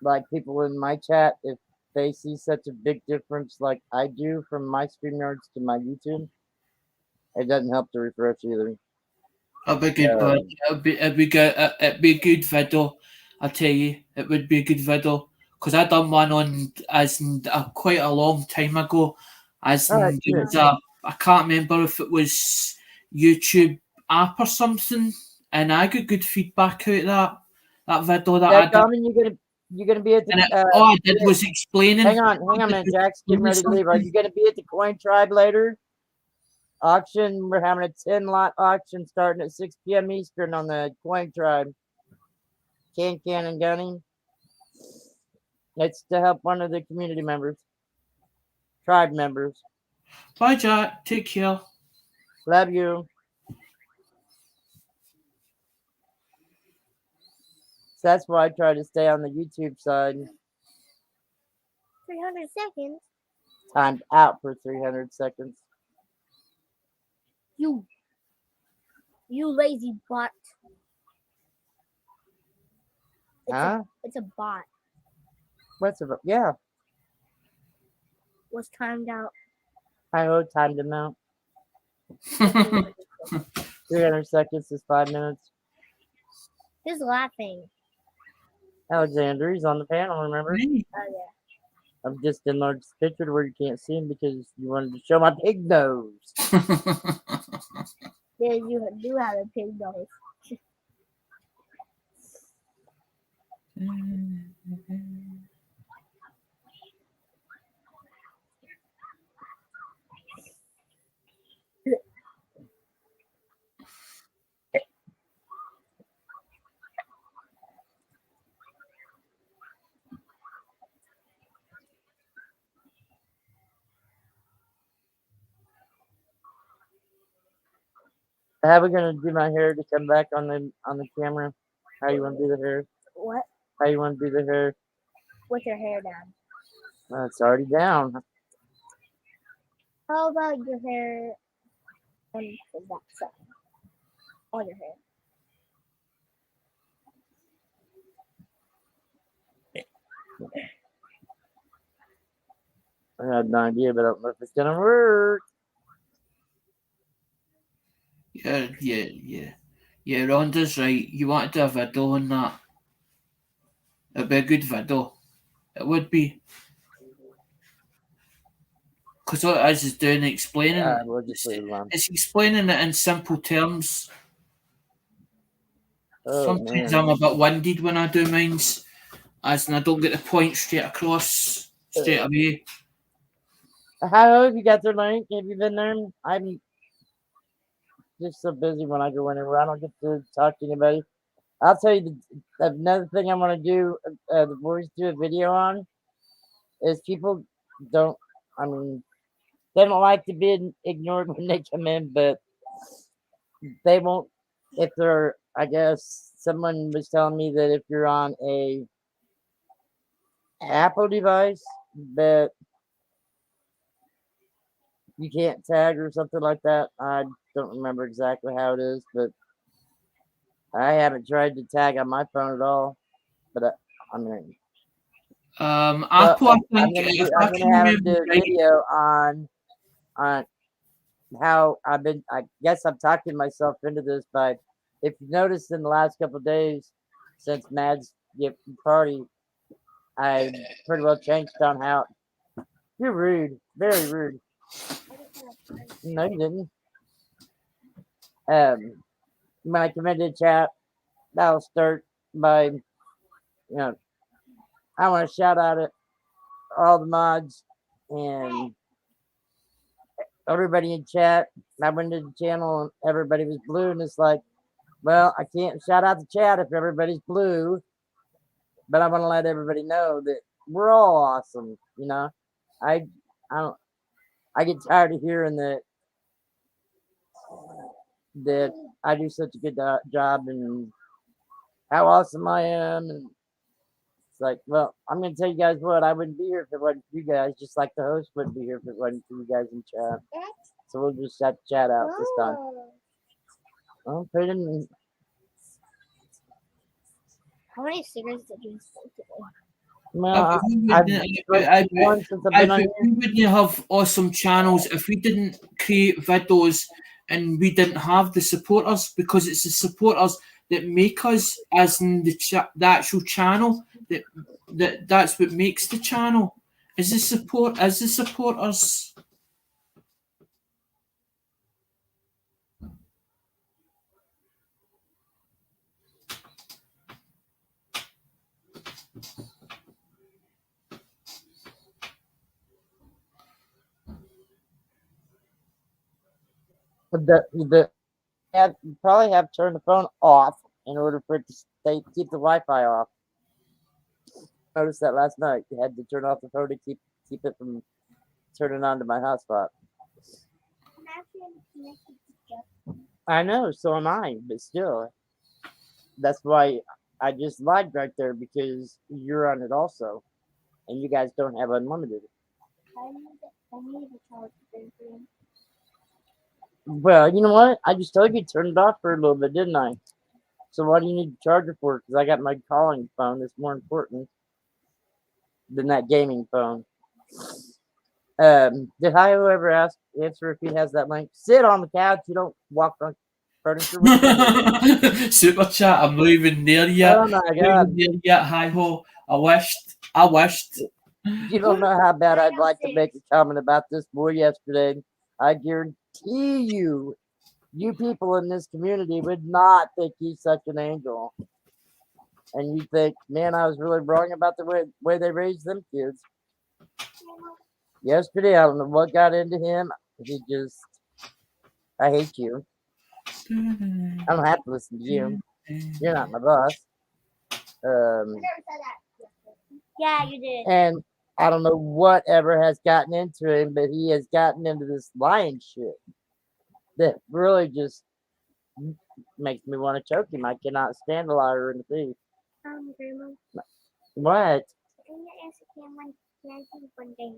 like people in my chat, if they see such a big difference like I do from my StreamYards to my YouTube. It doesn't help to refresh either. It'd be good, bud. It'd be a good video. I tell you, it would be a good video because I done one on quite a long time ago. I can't remember if it was YouTube app or something, and I got good feedback out of that video that I did. You're gonna be at the. All I did was explaining. Hang on a minute, Jack's getting ready to leave. Are you gonna be at the Coin Tribe later? Auction. We're having a 10-lot auction starting at 6 p.m. Eastern on the Coin Tribe. Can and Gunning. It's to help one of the community members, tribe members. Bye, Jack. Take care. Love you. So that's why I try to stay on the YouTube side. 300 seconds. Timed out for 300 seconds. You lazy butt. Huh? It's a bot. What's about? Yeah, Was timed out. I know timed them out. 300 seconds is 5 minutes. Who's laughing? Alexander, he's on the panel, remember? Me? Oh yeah. I've just enlarged the picture to where you can't see him because you wanted to show my pig nose. Yeah, you do have a pig nose. How are we gonna do my hair to come back on the camera? How you wanna do the hair? What? How you wanna do the hair? With your hair down. It's already down. How about your hair on the back side? On your hair. I had no idea, but I don't know if it's gonna work. Yeah, Rhonda's right. You want to do a video on that. It'd be a good video. It would be. Because what it is doing explaining. We'll just leave it alone. It's explaining it in simple terms. Oh, Sometimes man. I'm a bit winded when I do mines, as in I don't get the point straight across, straight away. How have you got their link? Have you been there? I'm just so busy when I go anywhere. I don't get to talk to anybody. I'll tell you another thing I want to do. The boys do a video on is people don't. I mean, they don't like to be ignored when they come in, but they won't. If they're, I guess someone was telling me that if you're on a Apple device, that you can't tag or something like that. I don't remember exactly how it is, but I haven't tried to tag on my phone at all. But I mean, Apple, I'm I think, gonna if do, I I'm can gonna have them do remember a right, video on how I've been. I guess I'm talking myself into this, but if you noticed in the last couple of days since Mad's party, I pretty well changed on how. You're rude, very rude. No, you didn't. When I come into the chat, I'll start by, I want to shout out at all the mods and everybody in chat. I went to the channel and everybody was blue, and it's like, well, I can't shout out the chat if everybody's blue, but I want to let everybody know that we're all awesome. I don't. I get tired of hearing that I do such a good job and how awesome I am, and it's like, well, I'm gonna tell you guys what, I wouldn't be here if it wasn't for you guys, just like the host wouldn't be here if it wasn't for you guys in chat. So we'll just shut the chat out this time. Well, put in. How many cigarettes did you smoke today? Well, we I've wouldn't- one since I've been on we here. wouldn't have awesome channels if we didn't create videos and we didn't have the supporters, because it's the supporters that make us, as in the actual channel, that's what makes the channel. Is the supporters. You probably have to turn the phone off in order for it to keep the Wi-Fi off. Noticed that last night. You had to turn off the phone to keep it from turning on to my hotspot. I know, so am I, but still, that's why I just lied right there because you're on it also, and you guys don't have unlimited. I need to charge the phone. Well, you know what? I just told you to turn it off for a little bit, didn't I? So what do you need the charger for? Because I got my calling phone that's more important than that gaming phone. Did Hio ever answer if he has that link? Sit on the couch. You don't walk on furniture. Super chat. I'm not even there yet. Oh my Not god! even there yet. Hi ho. I wished. You don't know how bad I'd like to make a comment about this boy yesterday. I guarantee you, you people in this community would not think he's such an angel. And you think, man, I was really wrong about the way they raised them kids. Yesterday, I don't know what got into him. I hate you. I don't have to listen to you. You're not my boss. I never said that. Yeah, you did. And I don't know whatever has gotten into him, but he has gotten into this lying shit that really just makes me want to choke him. I cannot stand a liar and a thief. Grandma, What? can you ask him one day?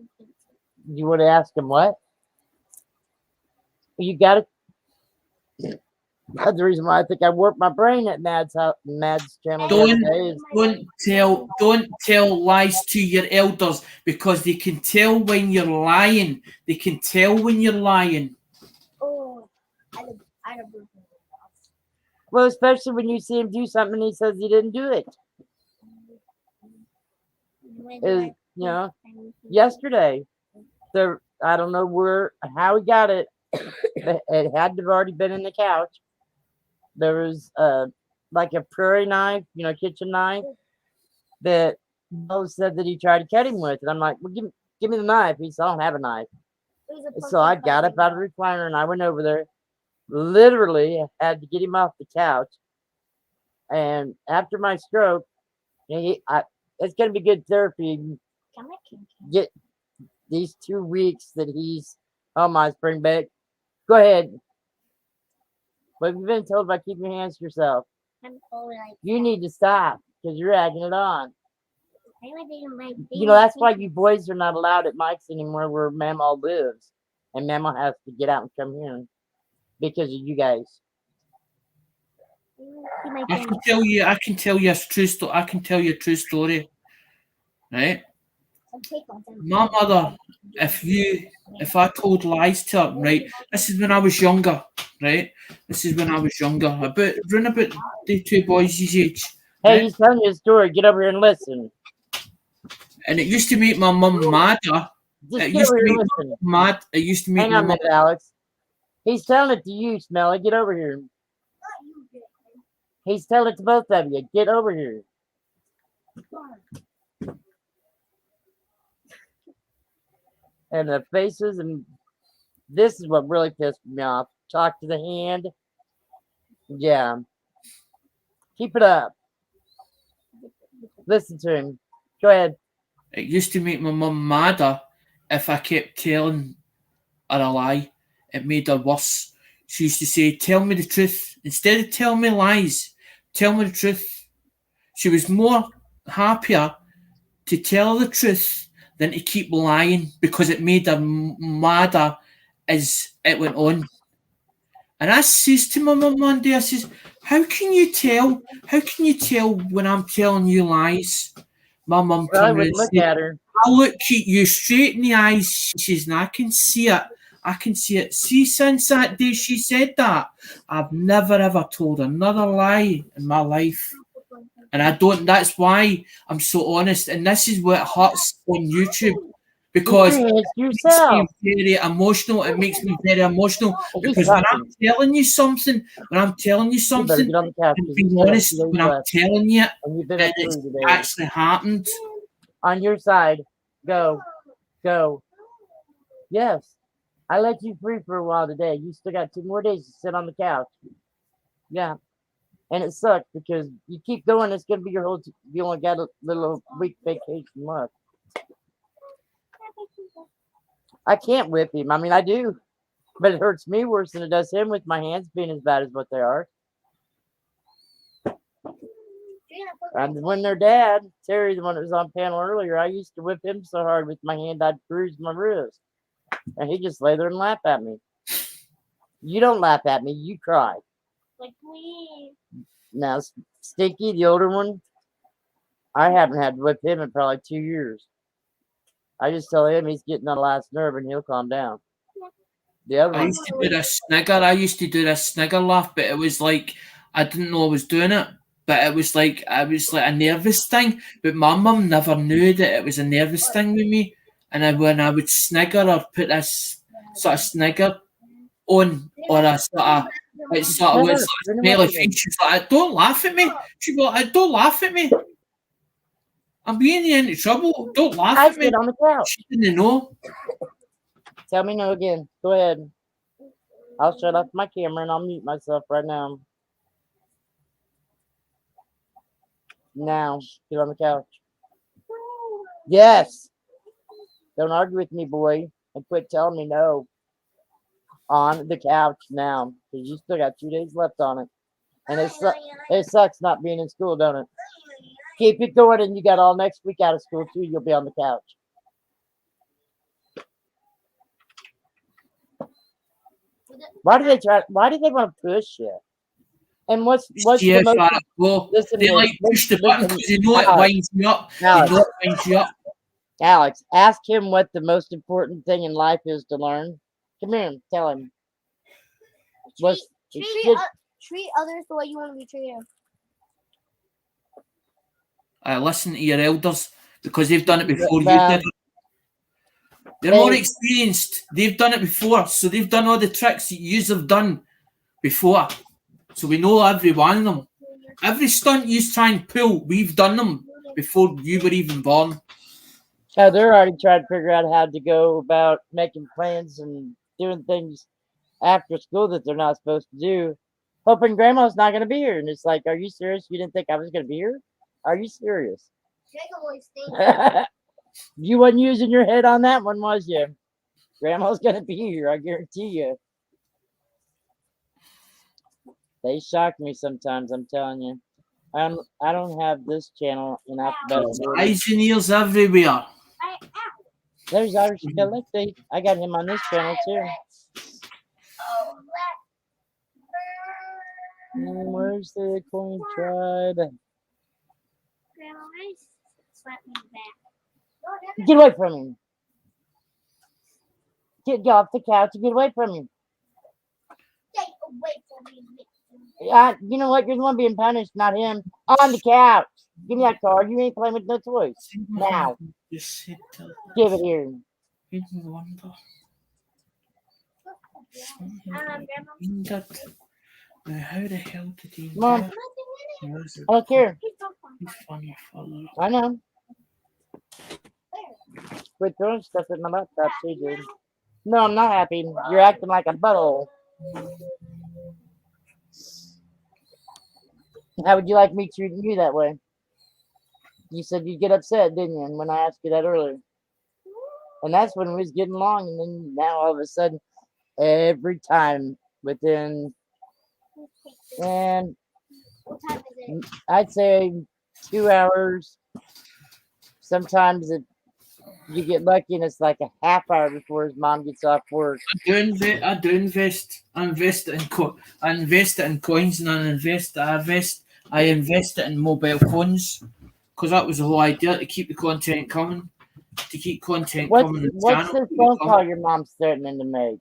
You want to ask him what? You got to. That's the reason why I think I worked my brain at Mad's channel. Don't tell lies to your elders, because they can tell when you're lying. They can tell when you're lying. Oh, I don't believe in that. Well, especially when you see him do something and he says he didn't do it. Yesterday, I don't know how he got it. It had to have already been in the couch. There was like a prairie knife, kitchen knife that Bo said that he tried to cut him with. And I'm like, well, give me the knife. He said, I don't have a knife. So I got up out of the recliner and I went over there. Literally had to get him off the couch. And after my stroke, it's going to be good therapy. Get these 2 weeks that he's on my spring back. Go ahead. But you've been told by keeping your hands to yourself. You need to stop because you're agging it on. That's why you boys are not allowed at Mike's anymore where Mama lives. And Mama has to get out and come here because of you guys. I can tell you a true story. I can tell you a true story. Right? My mother, if I told lies to her, right? This is when I was younger, right? This is when I was younger. Around about the two boys' age. Hey, right? he's telling you a story. Get over here and listen. And it used to make my mum mad. It used to make my mum mad. It used to make Hang on a minute, Alex. He's telling it to you, Smelly. Get over here. He's telling it to both of you. Get over here. And the faces, and this is what really pissed me off. Talk to the hand. Yeah. Keep it up. Listen to him. Go ahead. It used to make my mum madder if I kept telling her a lie. It made her worse. She used to say, tell me the truth. Instead of telling me lies, tell me the truth. She was more happier to tell her the truth than to keep lying, because it made her madder as it went on. And I says to my mum one day, I says, how can you tell when I'm telling you lies? My mum turned around and said, I look at you straight in the eyes. She says, and I can see it. I can see it. See, since that day she said that, I've never ever told another lie in my life. And that's why I'm so honest. And this is what hurts on YouTube, because it makes me very emotional. It makes me very emotional because when I'm telling you something, I'm being honest. When I'm telling you that it's actually happened. On your side, go. Yes, I let you free for a while today. You still got 2 more days to sit on the couch. Yeah. And it sucks because you keep going, it's going to be your whole, you only got a little week vacation left. I can't whip him. I mean, I do. But it hurts me worse than it does him with my hands being as bad as what they are. And when their dad, Terry, the one that was on panel earlier, I used to whip him so hard with my hand I'd bruise my wrist. And he'd just lay there and laugh at me. You don't laugh at me, you cry. Like me. Now, Stinky, the older one, I haven't had to whip him in probably 2 years. I just tell him he's getting on the last nerve and he'll calm down. The other I one, used to do this snigger. I used to do this snigger laugh, but it was like I didn't know I was doing it. But it was like a nervous thing. But my mum never knew that it was a nervous thing with me. And when I would snigger or put this sort of snigger on, or a sort of smiley face, she's like, "Don't laugh at me." She'd be like, "Don't laugh at me. I'm getting you into trouble. Don't laugh I at me." sit on the couch. She didn't know. Tell me no again. Go ahead. I'll shut off my camera and I'll mute myself right now. Now, get on the couch. Yes. Don't argue with me, boy, and quit telling me no. On the couch now, because you still got 2 days left on it. And it sucks not being in school, don't it? Keep it going, and you got all next week out of school, too. You'll be on the couch. Why do they want to push you? And what's the most? Listen, they like push the button because they know it winds you up. Alex, they know it winds you up. Alex, ask him what the most important thing in life is to learn. Come here, tell him. Treat others the way you want to be treated. Listen to your elders because they've done it before you did it. They're more experienced. They've done it before, so they've done all the tricks that you have done before. So we know every one of them. Every stunt you try and pull, we've done them before you were even born. Oh, they're already trying to figure out how to go about making plans and doing things after school that they're not supposed to do. Hoping grandma's not going to be here. And it's like, are you serious? You didn't think I was going to be here? Are you serious? You wasn't using your head on that one, was you? Grandma's going to be here, I guarantee you. They shock me sometimes, I'm telling you. I don't have this channel in alphabetical order. Eyes and ears everywhere. There's Irish Galactic. I got him on this channel too. Where's the coin tribe? Get away from him. Get off the couch and get away from him. Stay away from me. You know what? You're the one being punished, not him. On the couch. Give me that card. You ain't playing with no toys. Now. Give it here. How the hell did he? Mom, I don't care. I know. Quit throwing stuff in my laptop, too, dude. No, I'm not happy. You're acting like a butthole. How would you like me treating you that way? You said you'd get upset, didn't you? And when I asked you that earlier. And that's when we was getting along. And then now all of a sudden, every time within, and I'd say 2 hours. Sometimes you get lucky and it's like a half hour before his mom gets off work. I invest in coins, and I invest it in mobile phones because that was the whole idea, to keep the content coming, to keep content coming. What's the phone call your mom's threatening to make?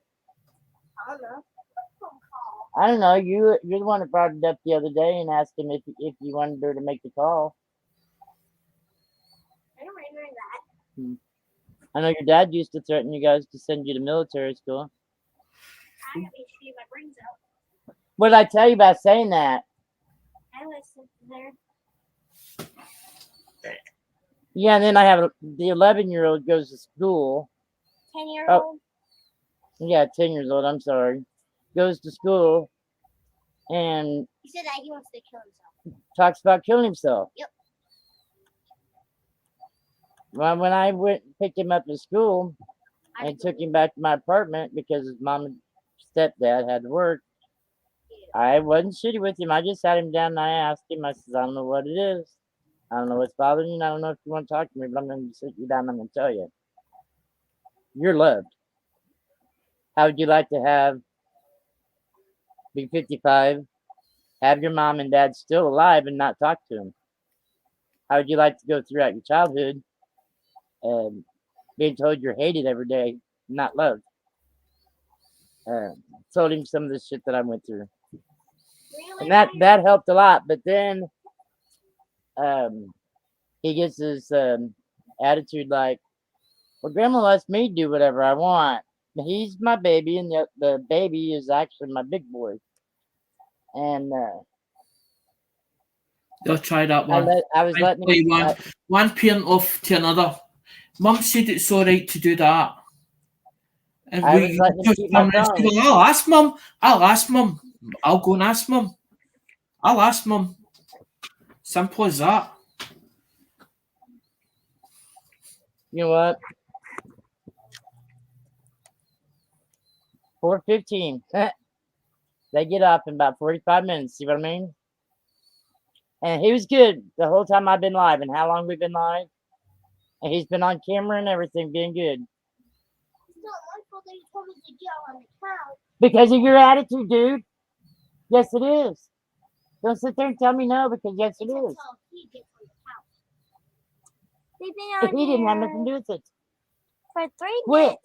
I don't know. You're the one that brought it up the other day and asked him if you wanted her to make the call. I don't remember that. I know your dad used to threaten you guys to send you to military school. I have to shave my brains out. What did I tell you about saying that? I listened there. Yeah, and then I have the 11-year-old goes to school. 10-year-old? Oh, yeah, 10 years old. I'm sorry. Goes to school and He said that he wants to kill himself. talks about killing himself. Yep. Well, when I went and picked him up to school and took him back to my apartment because his mom and stepdad had to work, I wasn't shitty with him. I just sat him down and I asked him. I said, I don't know what it is. I don't know what's bothering you. And I don't know if you want to talk to me, but I'm going to sit you down and I'm going to tell you. You're loved. How would you like to be 55, have your mom and dad still alive and not talk to them? How would you like to go throughout your childhood being told you're hated every day, not loved? Told him some of the shit that I went through. And that helped a lot. But then he gets this attitude like, well, Grandma lets me do whatever I want. He's my baby, and the baby is actually my big boy. And They'll try that one. I was letting him, one parent off to another. Mum said it's all right to do that. And I was letting him keep my phone. I'll ask Mum. I'll go and ask Mum. I'll ask Mum. Simple as that. You know what? 4:15. They get up in about 45 minutes. See what I mean? And he was good the whole time I've been live. And how long we've been live? And he's been on camera and everything, being good. It's not my fault that you told me to get on the couch. Because of your attitude, dude. Yes, it is. Don't sit there and tell me no, because yes, it is. He gets on the couch. He didn't have nothing to do with it. For 3 Quit. minutes.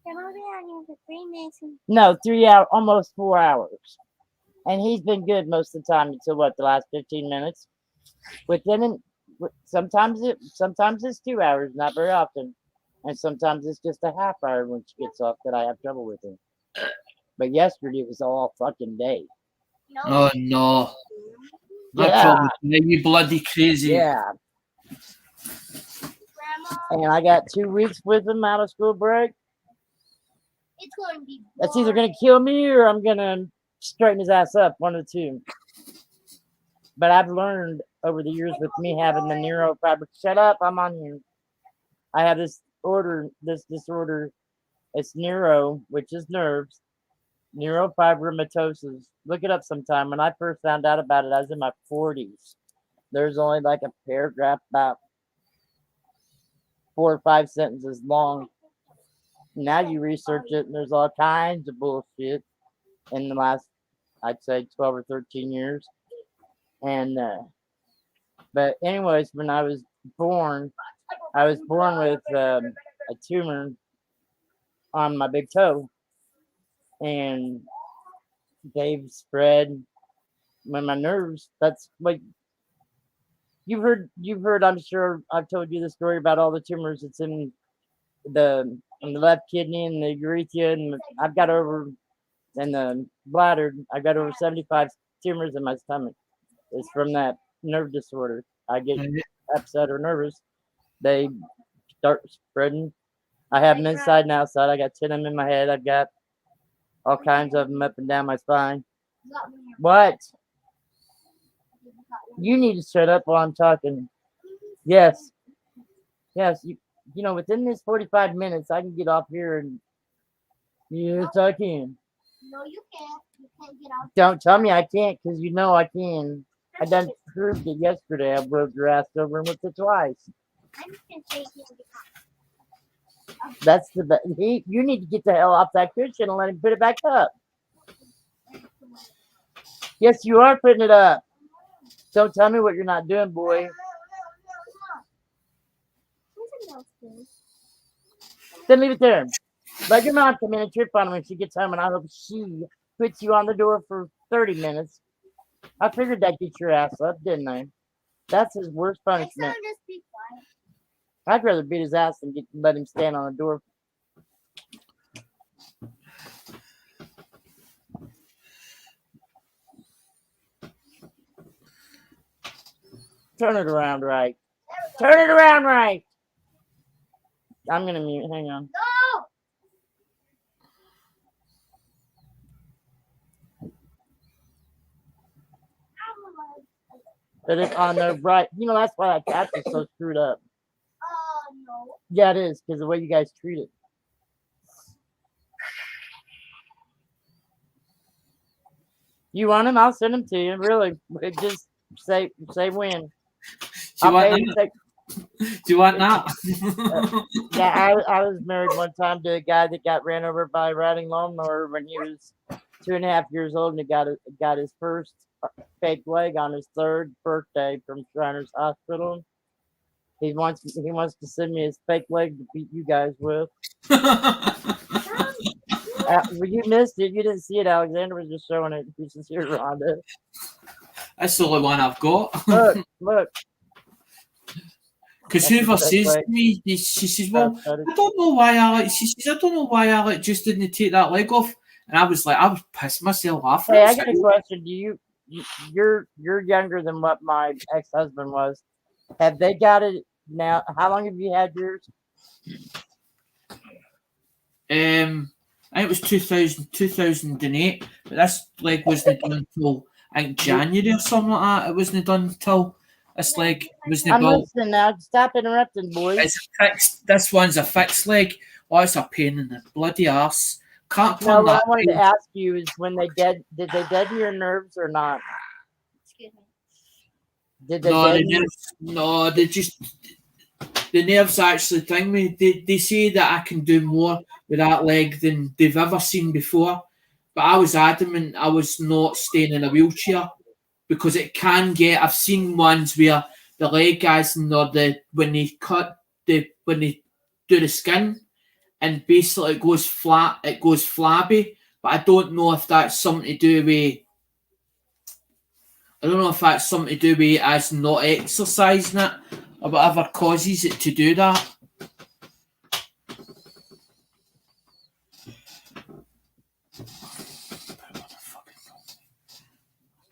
They've only been on here for 3 minutes. No, 3 hours, almost 4 hours. And he's been good most of the time until what, the last 15 minutes? Sometimes it's 2 hours, not very often. And sometimes it's just a half hour when she gets off that I have trouble with him. But yesterday it was all fucking day. Oh no. Yeah. You bloody crazy. Yeah. And I got 2 weeks with him out of school break. It's going to be boring. That's either going to kill me or I'm going to straighten his ass up, one of the two. But I've learned over the years with me having the neurofiber. Shut up, I'm on here. I have this disorder. It's neuro, which is nerves. Neurofibromatosis. Look it up sometime. When I first found out about it, I was in my 40s. There's only like a paragraph about 4 or 5 sentences long. Now you research it, and there's all kinds of bullshit in the last, I'd say, 12 or 13 years. And, but anyways, when I was born with a tumor on my big toe. And they've spread when my nerves, that's like, you've heard, I'm sure I've told you the story about all the tumors that's in the left kidney and the urethra, and I've got over, and the bladder, I've got over 75 tumors in my stomach. It's from that nerve disorder. I get upset or nervous. They start spreading. I have them inside and outside. I got 10 of them in my head. I've got all kinds of them up and down my spine. What? You need to shut up while I'm talking. Yes. Yes. You know, within this 45 minutes, I can get off here and yes, I can. No, you can't. You can't get out. Don't tell me I can't, because you know I can. I done proved it yesterday. I broke your ass over and with it twice. I'm just gonna take you to the couch. That's the best. You need to get the hell off that cushion and let him put it back up. Yes, you are putting it up. Don't tell me what you're not doing, boy. Then leave it there. Let your mom come in and trip on him when she gets home, and I hope she puts you on the door for 30 minutes. I figured that'd get your ass up, didn't I? That's his worst punishment. Just be quiet. I'd rather beat his ass than let him stand on the door. Turn it around right. Turn it around right. I'm going to mute. Hang on. No! But it's on the right. You know, that's why that couch is so screwed up. No. Yeah, it is, because the way you guys treat it. You want them? I'll send them to you. Really, just say when. Do you want pay to that? take- Do you want that? Yeah, I was married one time to a guy that got ran over by a riding lawnmower when he was 2.5 years old, and he got his first fake leg on his 3rd birthday from Shriners Hospital. He wants to send me his fake leg to beat you guys with. Well, you missed it. You didn't see it. Alexander was just showing it. He's just here, Rhonda. That's the only one I've got. Look. Because whoever says to me, she says, "Well, I don't know why Alec." She says, "I don't know why Alec just didn't take that leg off." And I was pissed myself laughing. Hey, I got a question. You're younger than what my ex-husband was. Have they got it now? How long have you had yours? I think it was 2008, but this leg wasn't done until I think January or something like that. It wasn't done until this leg wasn't I'm built. listening now. Stop interrupting, boys. It's a fixed. This one's a fixed leg. Oh, it's a pain in the bloody arse. Can't No, turn what that. I wanted to ask you is when they did they deaden your nerves or not? Excuse me. Did they No, deaden you? the nerves actually thing me. They say that I can do more with that leg than they've ever seen before. But I was adamant I was not staying in a wheelchair because it can get. I've seen ones where the leg guys when they do the skin and basically it goes flat, it goes flabby. But I don't know if that's something to do with. I don't know if that's something to do with us not exercising it or whatever causes it to do that.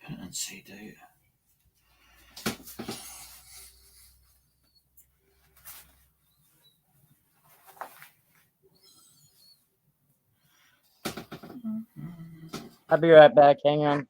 Put it inside out. I'll be right back. Hang on.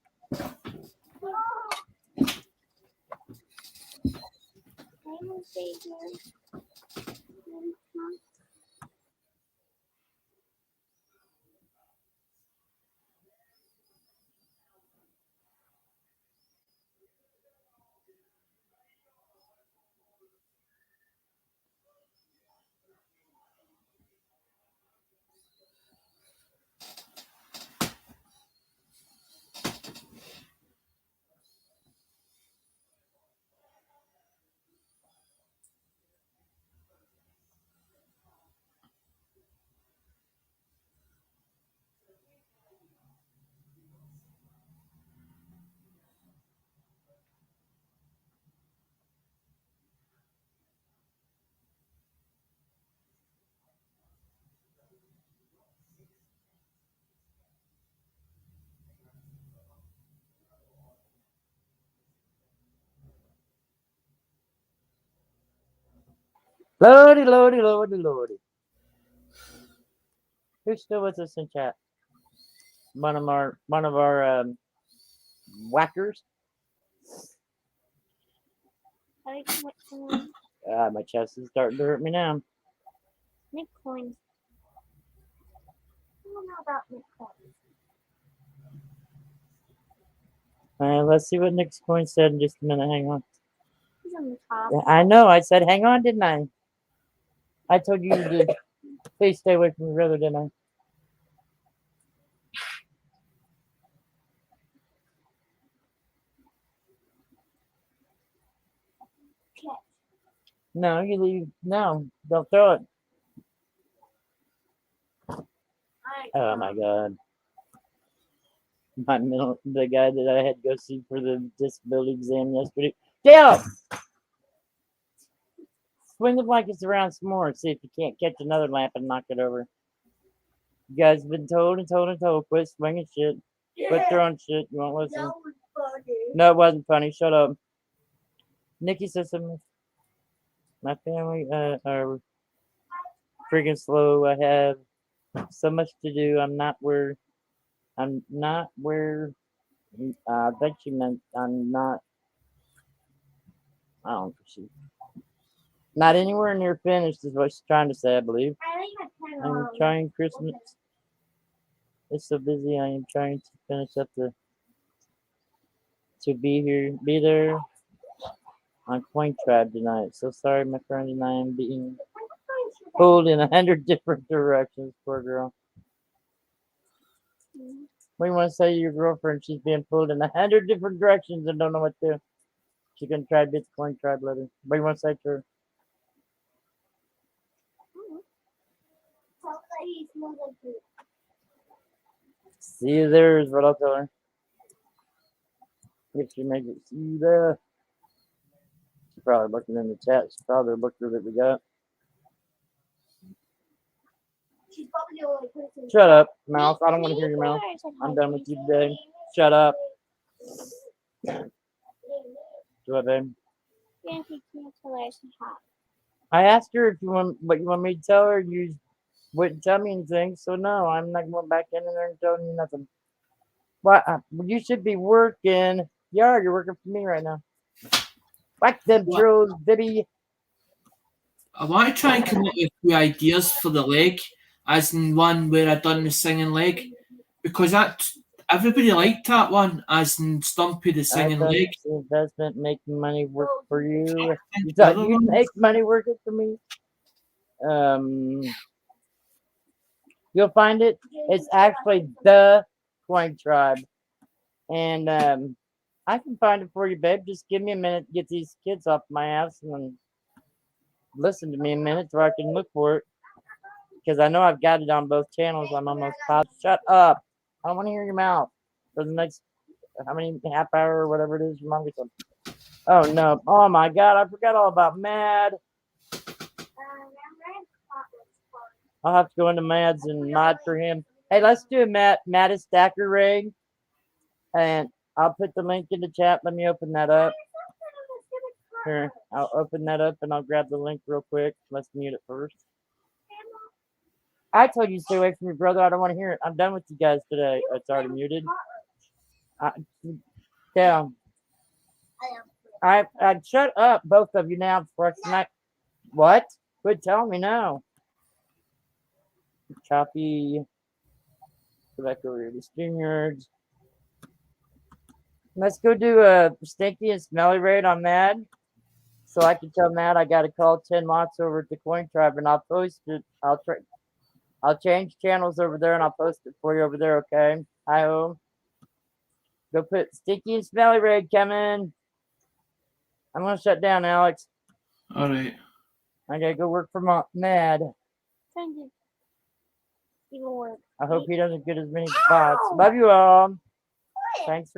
Lordy. Who's still with us in chat? One of our whackers. My chest is starting to hurt me now. Nick coins. I don't know about Nick coins. Let's see what Nick's coin said in just a minute. Hang on. He's on the top. I know. I said hang on, didn't I? I told you you did. Please stay away from your brother, didn't I? No, you leave. No, don't throw it. Oh my God. The guy that I had to go see for the disability exam yesterday. Dale! Swing the blankets around some more and see if you can't catch another lamp and knock it over. You guys have been told. Quit swinging shit. Quit throwing shit. You won't listen. No, it wasn't funny. Shut up. Nikki says something. My family are freaking slow. I have so much to do. I'm not where. I bet she meant I'm not. I don't know. She not anywhere near finished is what she's trying to say, I believe. I'm trying Christmas. It's so busy. I am trying to finish up the to be there on Coin Tribe tonight. So sorry, my friend, and I am being pulled in 100 different directions. Poor girl. What do you want to say to your girlfriend? She's being pulled in 100 different directions and don't know what to do. She can try to get the Coin Tribe letter. What do you want to say to her? See you there is what I'll tell her. If she makes it, see you there. She's probably looking in the chat. She's probably looked through that we got. Shut up, mouth. I don't want to hear your mouth. I'm done with you today. Shut up. What, babe? I asked her if you want what you want me to tell her. You wouldn't tell me anything, so no, I'm not going back in there and telling you nothing. What? You should be working. Yeah, you're working for me right now. Whack them trolls, baby. I want to try and come up with a few ideas for the leg, as in one where I done the singing leg, because that everybody liked that one, as in Stumpy the singing leg. Investment, making money work for you. You thought you'd make money working for me? You'll find it. It's actually the Coin Tribe, and I can find it for you, babe. Just give me a minute to get these kids off my ass and then listen to me a minute so I can look for it. Because I know I've got it on both channels. I'm almost positive. Shut up. I don't want to hear your mouth for the next half hour or whatever it is. Your mom gets something. Oh no. Oh my god, I forgot all about Mad. I'll have to go into Mad's and mod for him. Hey, let's do a Maddest Stacker raid. And I'll put the link in the chat. Let me open that up. Here, I'll open that up and I'll grab the link real quick. Let's mute it first. I told you to stay away from your brother. I don't want to hear it. I'm done with you guys today. Oh, it's already muted. Down. I shut up, both of you now. For tonight. What? Quit telling me now. Copy. Go back over here to StreamYards. Let's go do a stinky and smelly raid on Mad. So I can tell Mad I got to call 10 mods over at the Coin Tribe and I'll post it. I'll change channels over there and I'll post it for you over there, okay? Hi-ho. Go put stinky and smelly raid coming. I'm going to shut down, Alex. All right. I got to go work for Mad. I hope he doesn't get as many spots. Love you all. Thanks for